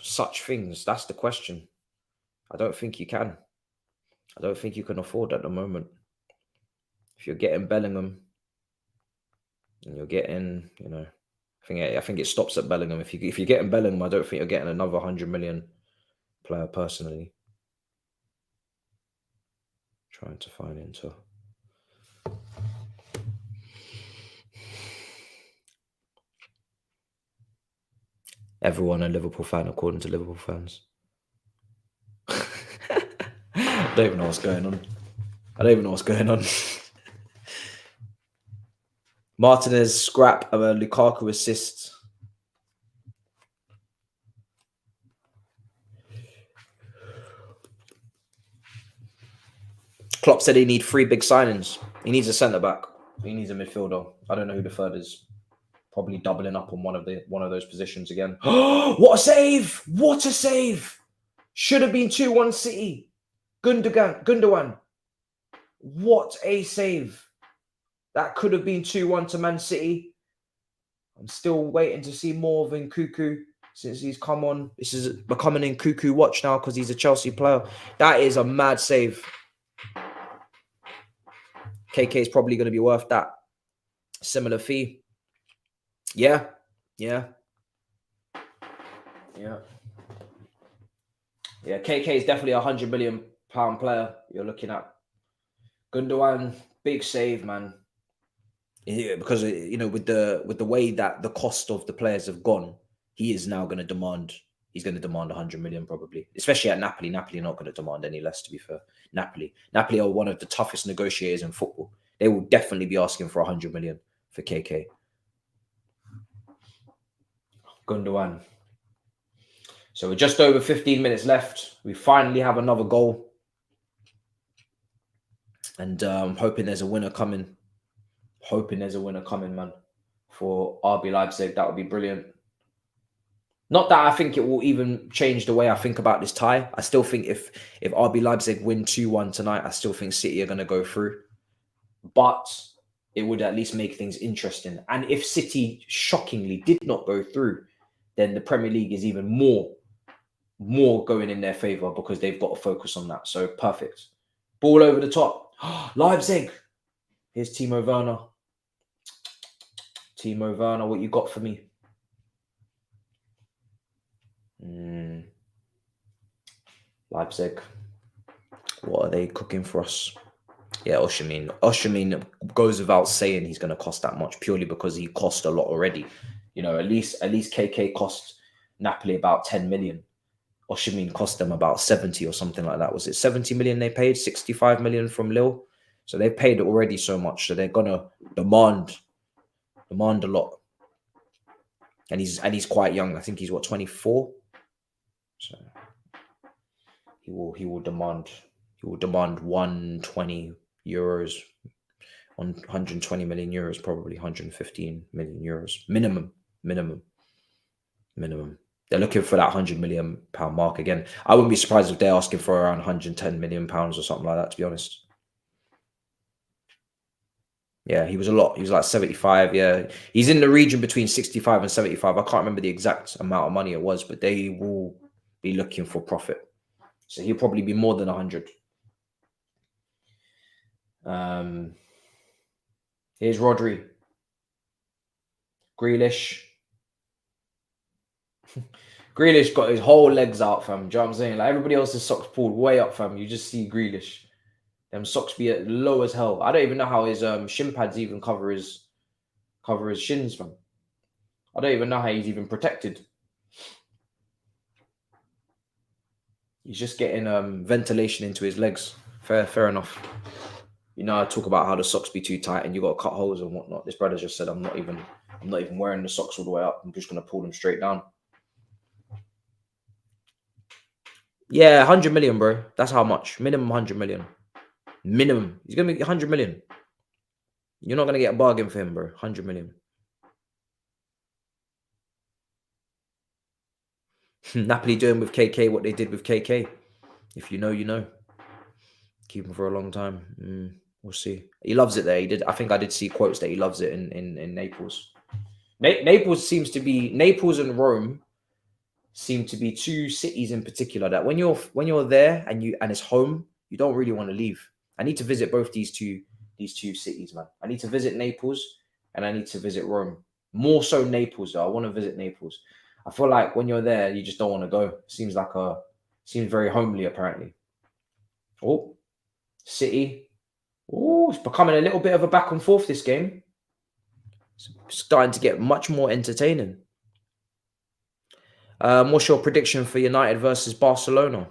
such things? That's the question. I don't think you can. I don't think you can afford at the moment. If you're getting Bellingham and you're getting, I think it stops at Bellingham. If you're getting Bellingham, I don't think you're getting another 100 million player personally. Trying to find into. Everyone a Liverpool fan, according to Liverpool fans. I don't even know what's going on. Martinez scrap of a Lukaku assist. Klopp said he needs 3 big signings. He needs a centre-back. He needs a midfielder. I don't know who the third is. Probably doubling up on one of those positions again. What a save! What a save! Should have been 2-1 City. Gundogan. What a save. That could have been 2-1 to Man City. I'm still waiting to see more of Nkunku since he's come on. This is becoming Nkunku watch now because he's a Chelsea player. That is a mad save. KK is probably going to be worth that similar fee. Yeah. KK is definitely £100 million player you're looking at. Gundogan, big save, man. Yeah, because with the way that the cost of the players have gone, he is now going to demand. He's going to demand 100 million probably, especially at Napoli. Napoli are not going to demand any less, to be fair. Napoli are one of the toughest negotiators in football. They will definitely be asking for 100 million for KK. Gundogan. So we're just over 15 minutes left. We finally have another goal. And I'm hoping there's a winner coming. Man, for RB Leipzig. That would be brilliant. Not that I think it will even change the way I think about this tie. I still think if RB Leipzig win 2-1 tonight, I still think City are going to go through. But it would at least make things interesting. And if City shockingly did not go through, then the Premier League is even more going in their favour because they've got to focus on that. So perfect. Ball over the top. Leipzig. Here's Timo Werner. Timo Werner, what you got for me? Leipzig. What are they cooking for us? Yeah, Osimhen goes without saying he's going to cost that much purely because he cost a lot already. At least KK cost Napoli about 10 million. Osimhen cost them about 70 or something like that. Was it 70 million they paid? 65 million from Lille. So they've paid already so much. So they're going to demand a lot. And he's quite young. I think he's 24. So he will demand 120 euros, 120 million euros, probably 115 million euros minimum. They're looking for that 100 million pound mark again. I wouldn't be surprised if they're asking for around 110 million pounds or something like that, to be honest. Yeah, he was a lot. He was like 75. Yeah, he's in the region between 65 and 75. I can't remember the exact amount of money it was, but they will be looking for profit. So he'll probably be more than 100. Here's Rodri. Grealish. Grealish got his whole legs out, fam. Do you know what I'm saying? Like everybody else's socks pulled way up, fam. You just see Grealish. Them socks be at low as hell. I don't even know how his shin pads even cover his shins, fam. I don't even know how he's even protected. He's just getting ventilation into his legs. Fair enough. I talk about how the socks be too tight and you got to cut holes and whatnot. This brother just said, I'm not even wearing the socks all the way up. I'm just going to pull them straight down. Yeah, 100 million, bro. That's how much. Minimum 100 million. Minimum. He's going to be 100 million. You're not going to get a bargain for him, bro. 100 million. Napoli doing with KK what they did with KK. If you know, you know. Keep him for a long time. We'll see. He loves it there. I think I did see quotes that he loves it in Naples. Naples and Rome seem to be two cities in particular that when you're there and it's home, you don't really want to leave. I need to visit both these two cities, man. I need to visit Naples and I need to visit Rome. More so Naples, though. I want to visit Naples. I feel like when you're there, you just don't want to go. Seems very homely, apparently. Oh, City. Oh, it's becoming a little bit of a back and forth, this game. It's starting to get much more entertaining. What's your prediction for United versus Barcelona?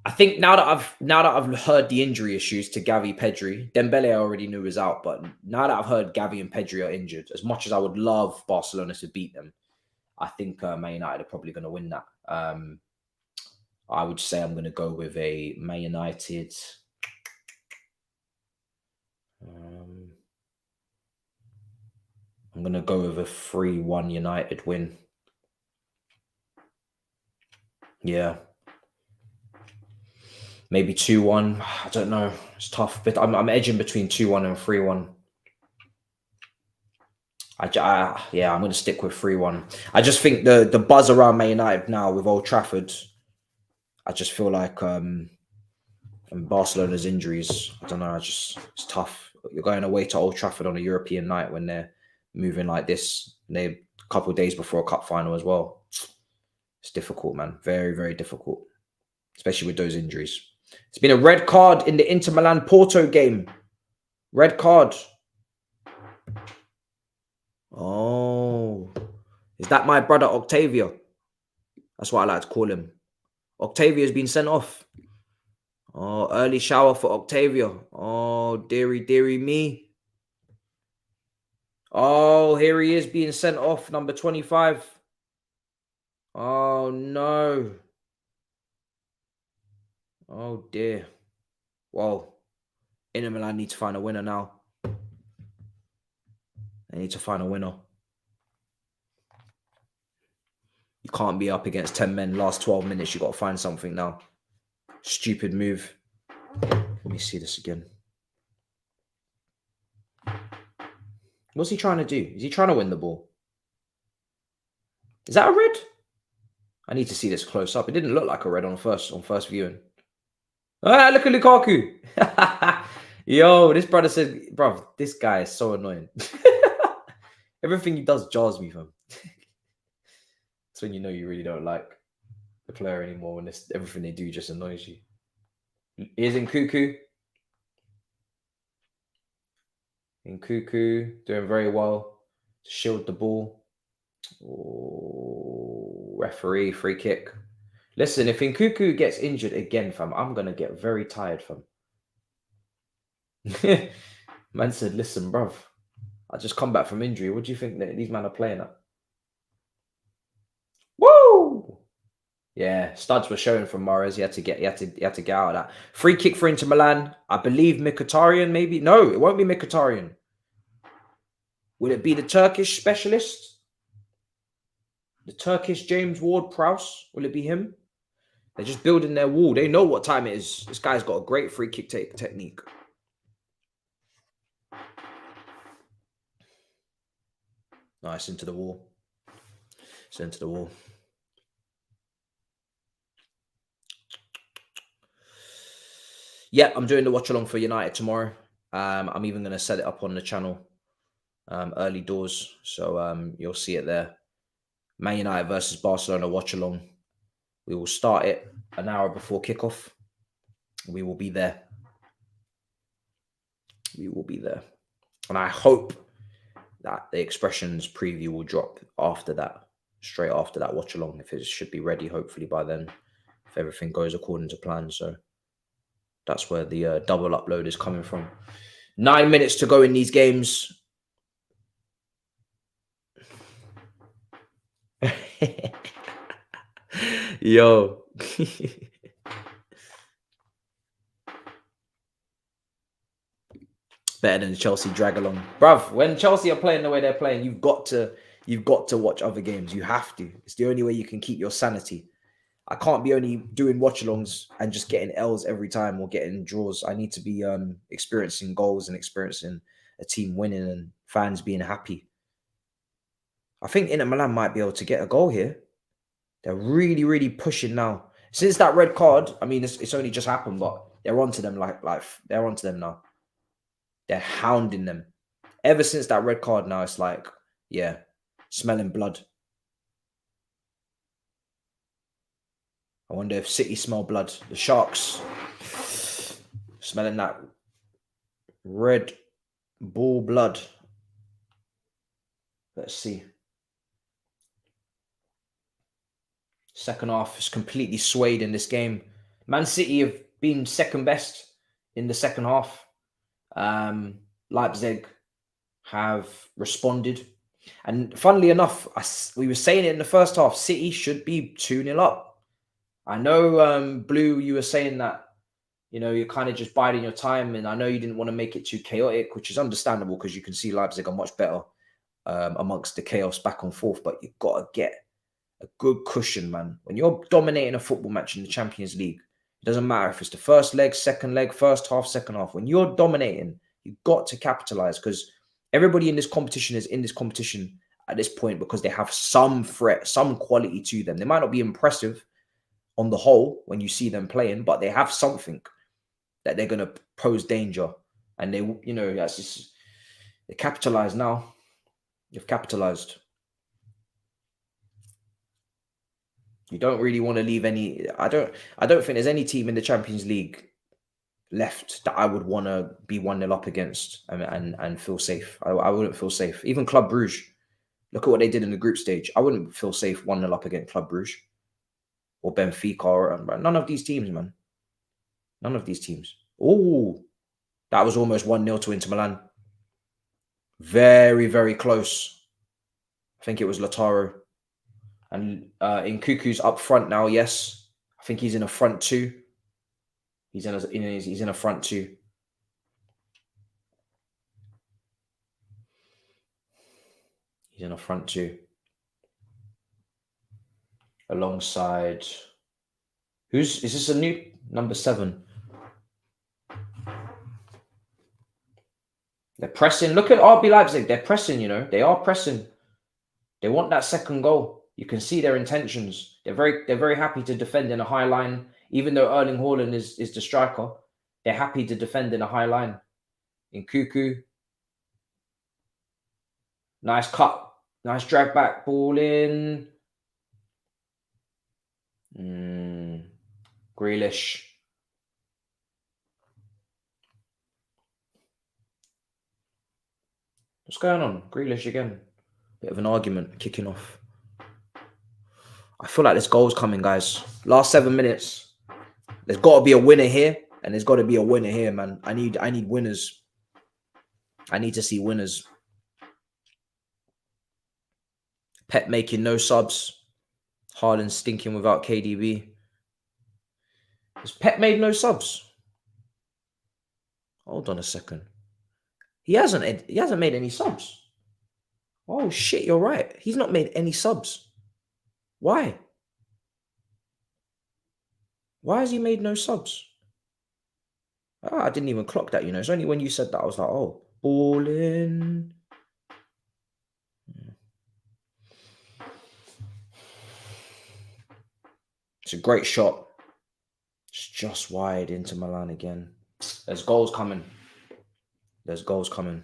I think now that I've heard the injury issues to Gavi, Pedri, Dembele I already knew was out, but now that I've heard Gavi and Pedri are injured, as much as I would love Barcelona to beat them, I think Man United are probably going to win that. I would say I'm going to go with a Man United. I'm going to go with a 3-1 United win. Yeah. Maybe 2-1. I don't know. It's tough, but I'm edging between 2-1 and 3-1. I'm going to stick with 3-1. I just think the buzz around Man United now with Old Trafford, I just feel like And Barcelona's injuries, I don't know, it's tough. You're going away to Old Trafford on a European night when they're moving like this. And they're a couple of days before a cup final as well. It's difficult, man. Very, very difficult. Especially with those injuries. It's been a red card in the Inter Milan Porto game. Red card. Oh. Is that my brother Octavio? That's what I like to call him. Octavio's been sent off. Oh, early shower for Octavio. Oh, dearie me. Oh, here he is being sent off, number 25. Oh, no. Oh, dear. Well, Inter Milan need to find a winner now. They need to find a winner. You can't be up against 10 men last 12 minutes. You got to find something now. Stupid move. Let me see this again. What's he trying to do? Is he trying to win the ball? Is that a red? I need to see this close up. It didn't look like a red on first viewing. Ah, look at Lukaku. Yo, this brother said, bro, this guy is so annoying. Everything he does jars me, fam. That's when you know you really don't like the player anymore, when everything they do just annoys you. Here's Nkuku. Nkuku doing very well to shield the ball. Oh, referee, free kick. Listen, if Nkuku gets injured again, fam, I'm going to get very tired, fam. Man said, listen, bruv, I just come back from injury. What do you think that these men are playing at? Woo! Yeah, studs were showing from Mahrez. He had to get out of that. Free kick for Inter Milan. I believe Mkhitaryan, maybe. No, it won't be Mkhitaryan. Will it be the Turkish specialist? The Turkish James Ward-Prowse? Will it be him? They're just building their wall. They know what time it is. This guy's got a great free kick technique. Nice, into the wall. It's into the wall. Yeah, I'm doing the watch along for United tomorrow. I'm even going to set it up on the channel early doors. So you'll see it there. Man United versus Barcelona watch along. We will start it an hour before kickoff. We will be there. We will be there. And I hope that the expressions preview will drop after that, straight after that watch along. If it should be ready, hopefully by then, if everything goes according to plan. So that's where the double upload is coming from. 9 minutes to go in these games. Yo. Better than Chelsea drag along. Bruv, when Chelsea are playing the way they're playing, you've got to watch other games. You have to. It's the only way you can keep your sanity. I can't be only doing watch-alongs and just getting L's every time or getting draws. I need to be experiencing goals and experiencing a team winning and fans being happy. I think Inter Milan might be able to get a goal here. They're really, really pushing now. Since that red card, I mean, it's only just happened, but they're onto them like they're onto them now. They're hounding them. Ever since that red card now, it's like, yeah, smelling blood. I wonder if City smell blood. The Sharks smelling that Red Bull blood. Let's see. Second half is completely swayed in this game. Man City have been second best in the second half. Leipzig have responded. And funnily enough, we were saying it in the first half, City should be 2-0 up. I know, Blue, you were saying that, you know, you're kind of just biding your time. And I know you didn't want to make it too chaotic, which is understandable because you can see Leipzig are much better amongst the chaos back and forth. But you've got to get a good cushion, man. When you're dominating a football match in the Champions League, it doesn't matter if it's the first leg, second leg, first half, second half. When you're dominating, you've got to capitalize because everybody in this competition is in this competition at this point because they have some threat, some quality to them. They might not be impressive on the whole when you see them playing, but they have something. that they're going to pose danger. And they, that's just, they capitalize now. You've capitalized. You don't really want to leave any. I don't think there's any team in the Champions League left that I would want to be 1-0 up against and feel safe. I wouldn't feel safe. Even Club Brugge. Look at what they did in the group stage. I wouldn't feel safe 1-0 up against Club Brugge or Benfica or none of these teams, man. None of these teams. Oh, that was almost 1-0 to Inter Milan. Very, very close. I think it was Lautaro. And Nkuku's up front now, yes. I think he's in a front two. He's in a front two. He's in a front two. Alongside... is this a new... Number 7. They're pressing. Look at RB Leipzig. They're pressing, They are pressing. They want that second goal. You can see their intentions. They're very happy to defend in a high line. Even though Erling Haaland is the striker, they're happy to defend in a high line. Nkuku. Nice cut. Nice drag back. Ball in. Grealish. What's going on? Grealish again. Bit of an argument kicking off. I feel like this goal's coming, guys. Last 7 minutes. There's got to be a winner here. And there's got to be a winner here, man. I need winners. I need to see winners. Pep making no subs. Haaland stinking without KDB. Has Pep made no subs? Hold on a second. He hasn't made any subs. Oh shit, you're right. He's not made any subs. Why? Why has he made no subs? I didn't even clock that, It's only when you said that I was like, oh, ball in. It's a great shot. It's just wide into Milan again. There's goals coming. There's goals coming.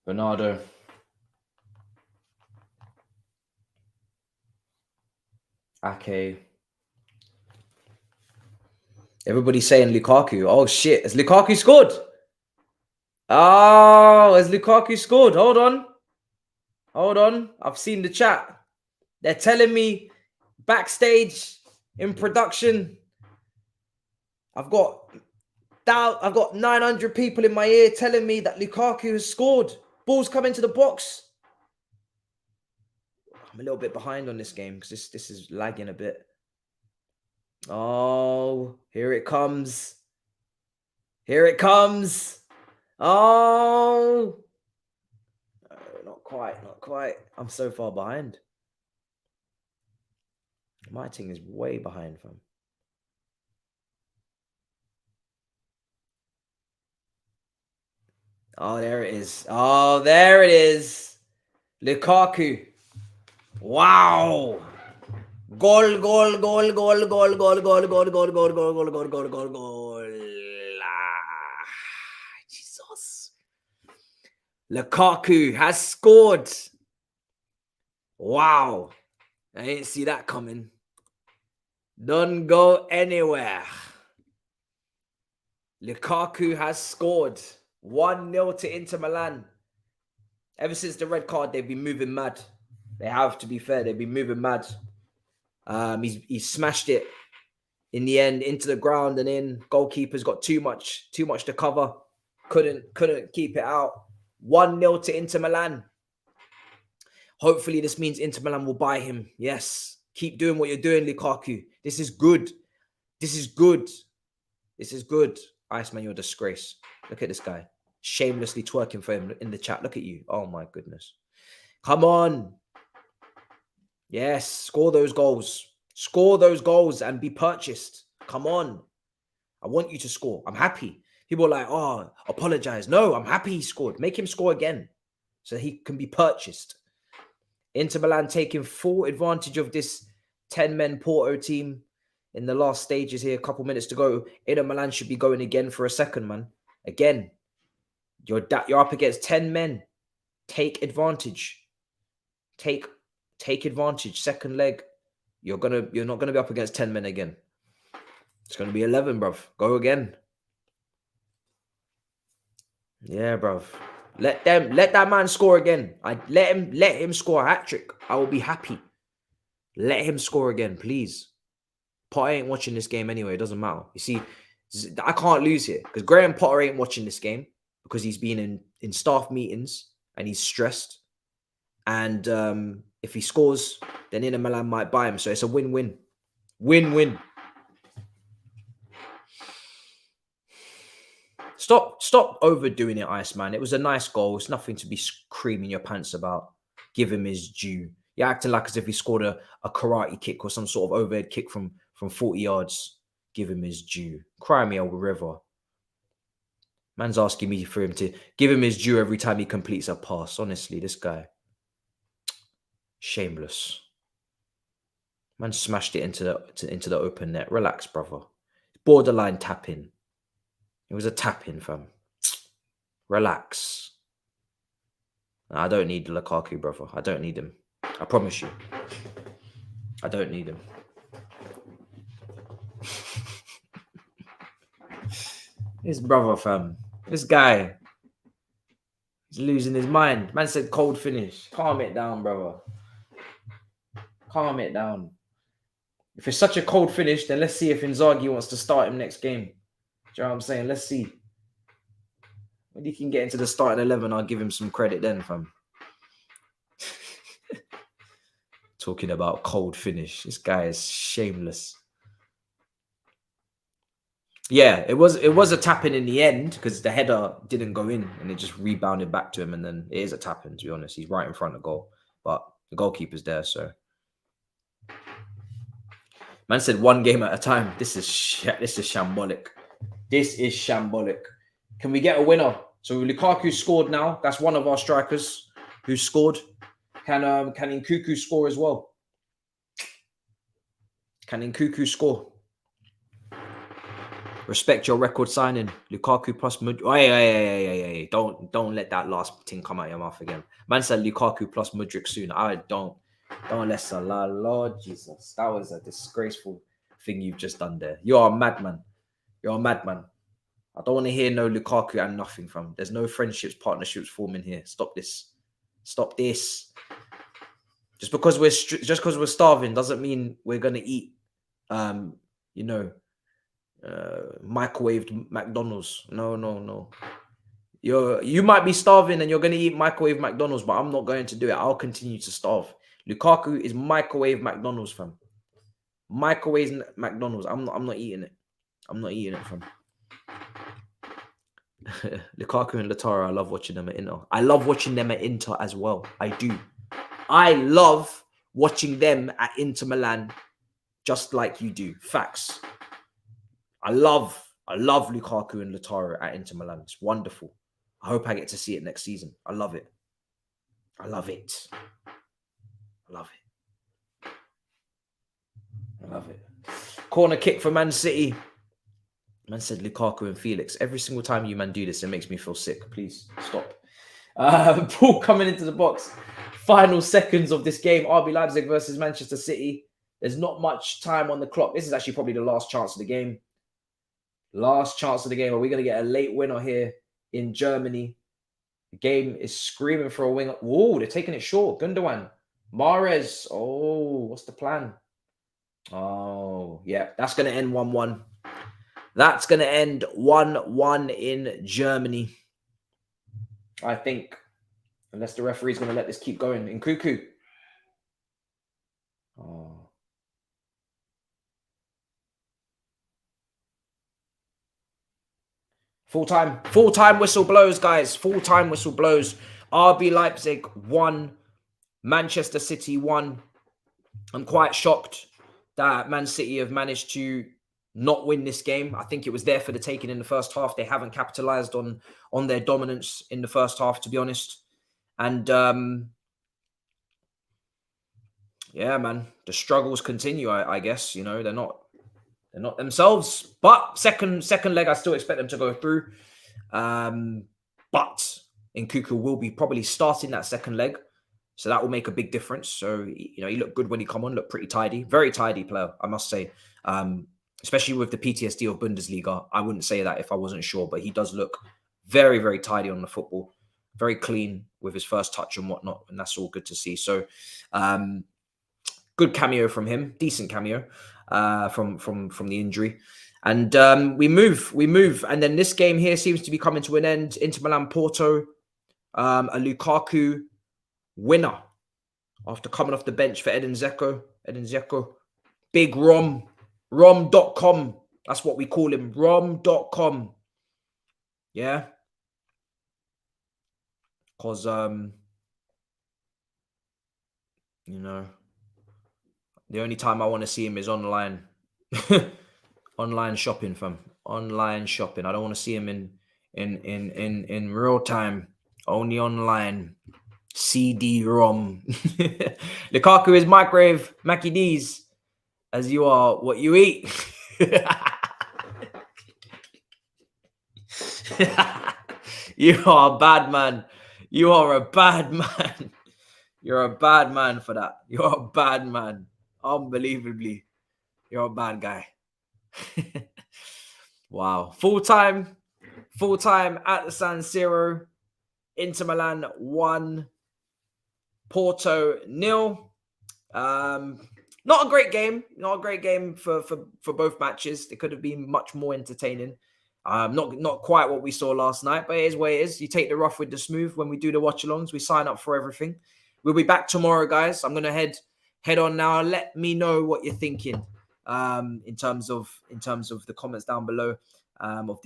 Bernardo. Ake. Everybody's saying Lukaku. Oh shit, has Lukaku scored? Oh, has Lukaku scored? Hold on. I've seen the chat. They're telling me backstage in production. I've got 900 people in my ear telling me that Lukaku has scored. Ball's coming to the box. I'm a little bit behind on this game because this is lagging a bit. Oh, here it comes. Here it comes. Oh. No, not quite. I'm so far behind. My team is way behind, fam. Oh, there it is. Oh, there it is. Lukaku. Wow. Goal. Jesus. Lukaku has scored. Wow. I didn't see that coming. Don't go anywhere. Lukaku has scored. 1-0 to Inter Milan. Ever since the red card, they've been moving mad. They have, to be fair. They've been moving mad. He smashed it in the end into the ground and in. Goalkeeper's got too much to cover. Couldn't keep it out. 1-0 to Inter Milan. Hopefully this means Inter Milan will buy him. Yes. Keep doing what you're doing, Lukaku. This is good. This is good. This is good. Iceman, you're a disgrace. Look at this guy. Shamelessly twerking for him in the chat. Look at you. Oh my goodness. Come on. Yes. Score those goals. Score those goals and be purchased. Come on. I want you to score. I'm happy. People are like, oh, apologize. No, I'm happy he scored. Make him score again so he can be purchased. Inter Milan taking full advantage of this 10-men Porto team. in the last stages here, a couple minutes to go. Inter Milan should be going again for a second, man. Again, you're up against 10 men. Take advantage. Take advantage. Second leg. You're not gonna be up against 10 men again. It's gonna be 11, bruv. Go again. Yeah, bruv. Let that man score again. Let him score a hat-trick. I will be happy. Let him score again, please. Potter ain't watching this game anyway. It doesn't matter. You see, I can't lose here because Graham Potter ain't watching this game because he's been in staff meetings and he's stressed. And if he scores, then Inter Milan might buy him. So it's a win-win. Win-win. Stop overdoing it, Iceman. It was a nice goal. It's nothing to be screaming your pants about. Give him his due. You're acting like as if he scored a karate kick or some sort of overhead kick from 40 yards. Give him his due. Cry me a river. Man's asking me for him to give him his due every time he completes a pass. Honestly, this guy. Shameless. Man smashed it into the open net. Relax, brother. Borderline tap-in. It was a tap-in, fam. Relax. I don't need Lukaku, brother. I don't need him. I promise you. I don't need him. This brother, fam. This guy. He's losing his mind. Man said cold finish. Calm it down, brother. Calm it down. If it's such a cold finish, then let's see if Inzaghi wants to start him next game. Do you know what I'm saying? Let's see. When he can get into the starting 11, I'll give him some credit then, fam. Talking about cold finish. This guy is shameless. Yeah, it was a tap-in the end because the header didn't go in and it just rebounded back to him. And then it is a tap-in, to be honest. He's right in front of goal. But the goalkeeper's there, so. Man said one game at a time. This is shambolic. This is shambolic. Can we get a winner? So Lukaku scored now. That's one of our strikers who scored. Can Nkuku score as well? Can Nkuku score? Respect your record signing. Lukaku plus Mudryk. Hey. Don't let that last thing come out your mouth again. Man said Lukaku plus Mudryk soon. Don't let's allow. Lord Jesus. That was a disgraceful thing you've just done there. You are a madman. You're a madman. I don't want to hear no Lukaku and nothing from. There's no friendships, partnerships forming here. Stop this. Stop this. Just because we're starving doesn't mean we're gonna eat, microwaved McDonald's. No. You might be starving and you're gonna eat microwave McDonald's, but I'm not going to do it. I'll continue to starve. Lukaku is microwave McDonald's, fam. Microwave McDonald's. I'm not eating it. I'm not eating it, fam. Lukaku and Lautaro, I love watching them at Inter. I love watching them at Inter as well. I do. I love watching them at Inter Milan just like you do. Facts. I love Lukaku and Lautaro at Inter Milan. It's wonderful. I hope I get to see it next season. I love it. I love it. Corner kick for Man City. Man said Lukaku and Felix. Every single time you man do this, it makes me feel sick. Please stop. Ball coming into the box. Final seconds of this game. RB Leipzig versus Manchester City. There's not much time on the clock. This is actually probably the last chance of the game. Last chance of the game. Are we going to get a late winner here in Germany? The game is screaming for a winger. Whoa, they're taking it short. Gundogan. Mahrez. Oh, what's the plan? Oh, yeah. That's going to end 1-1. That's going to end 1-1 in Germany. I think. Unless the referee's going to let this keep going. Nkuku. Oh. Full-time whistle blows, guys. Full-time whistle blows. RB Leipzig 1. Manchester City 1. I'm quite shocked that Man City have managed to not win this game. I think it was there for the taking in the first half. They haven't capitalized on their dominance in the first half, to be honest. And yeah, man, the struggles continue, I guess. You know, they're not They're not themselves. But second leg, I still expect them to go through. But Nkuku will be probably starting that second leg. So that will make a big difference. So, you know, he looked good when he come on, looked pretty tidy. Very tidy player, I must say. Especially with the PTSD of Bundesliga. I wouldn't say that if I wasn't sure, but he does look very, very tidy on the football. Very clean with his first touch and whatnot. And that's all good to see. So, good cameo from him. Decent cameo from the injury. And we move. And then this game here seems to be coming to an end. Inter Milan Porto. A Lukaku winner after coming off the bench for Edin Dzeko. Big Rom.com. That's what we call him. Rom.com. Yeah. Because, you know, the only time I want to see him is online. Online shopping, fam. Online shopping. I don't want to see him in real time. Only online. CD-ROM. Lukaku is microwave Mackie D's, as you are what you eat. You are a bad man. You are a bad man. You're a bad man for that. You're a bad man. Unbelievably. You're a bad guy. Wow. Full time at the San Siro. Inter Milan 1, Porto 0. Not a great game. Not a great game for both matches. It could have been much more entertaining. Not quite what we saw last night, but it is what it is. You take the rough with the smooth. When we do the watch-alongs, we sign up for everything. We'll be back tomorrow, guys. I'm gonna head on now. Let me know what you're thinking in terms of the comments down below. Of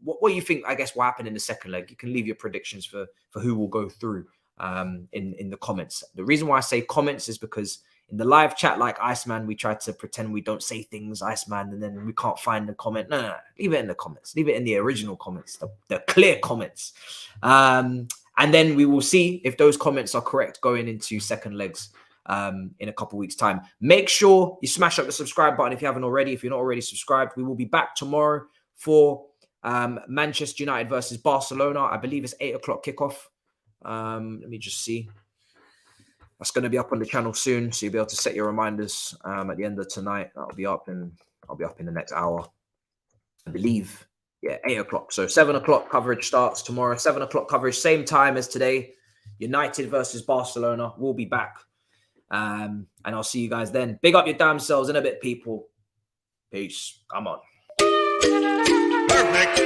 what you think, I guess, will happen in the second leg. You can leave your predictions for who will go through in the comments. The reason why I say comments is because in the live chat, like Iceman, we try to pretend we don't say things, Iceman, and then we can't find the comment. No. Leave it in the comments. Leave it in the original comments, the clear comments. And then we will see if those comments are correct going into second legs in a couple weeks' time. Make sure you smash up the subscribe button if you haven't already. If you're not already subscribed, we will be back tomorrow for Manchester United versus Barcelona. I believe it's 8 o'clock kickoff. Let me just see. That's going to be up on the channel soon, so you'll be able to set your reminders at the end of tonight. I'll be up in the next hour, I believe. Yeah, 8 o'clock. So 7 o'clock coverage starts tomorrow. 7 o'clock coverage, same time as today. United versus Barcelona. We'll be back, and I'll see you guys then. Big up your damn selves in a bit, people. Peace. Come on. Perfect.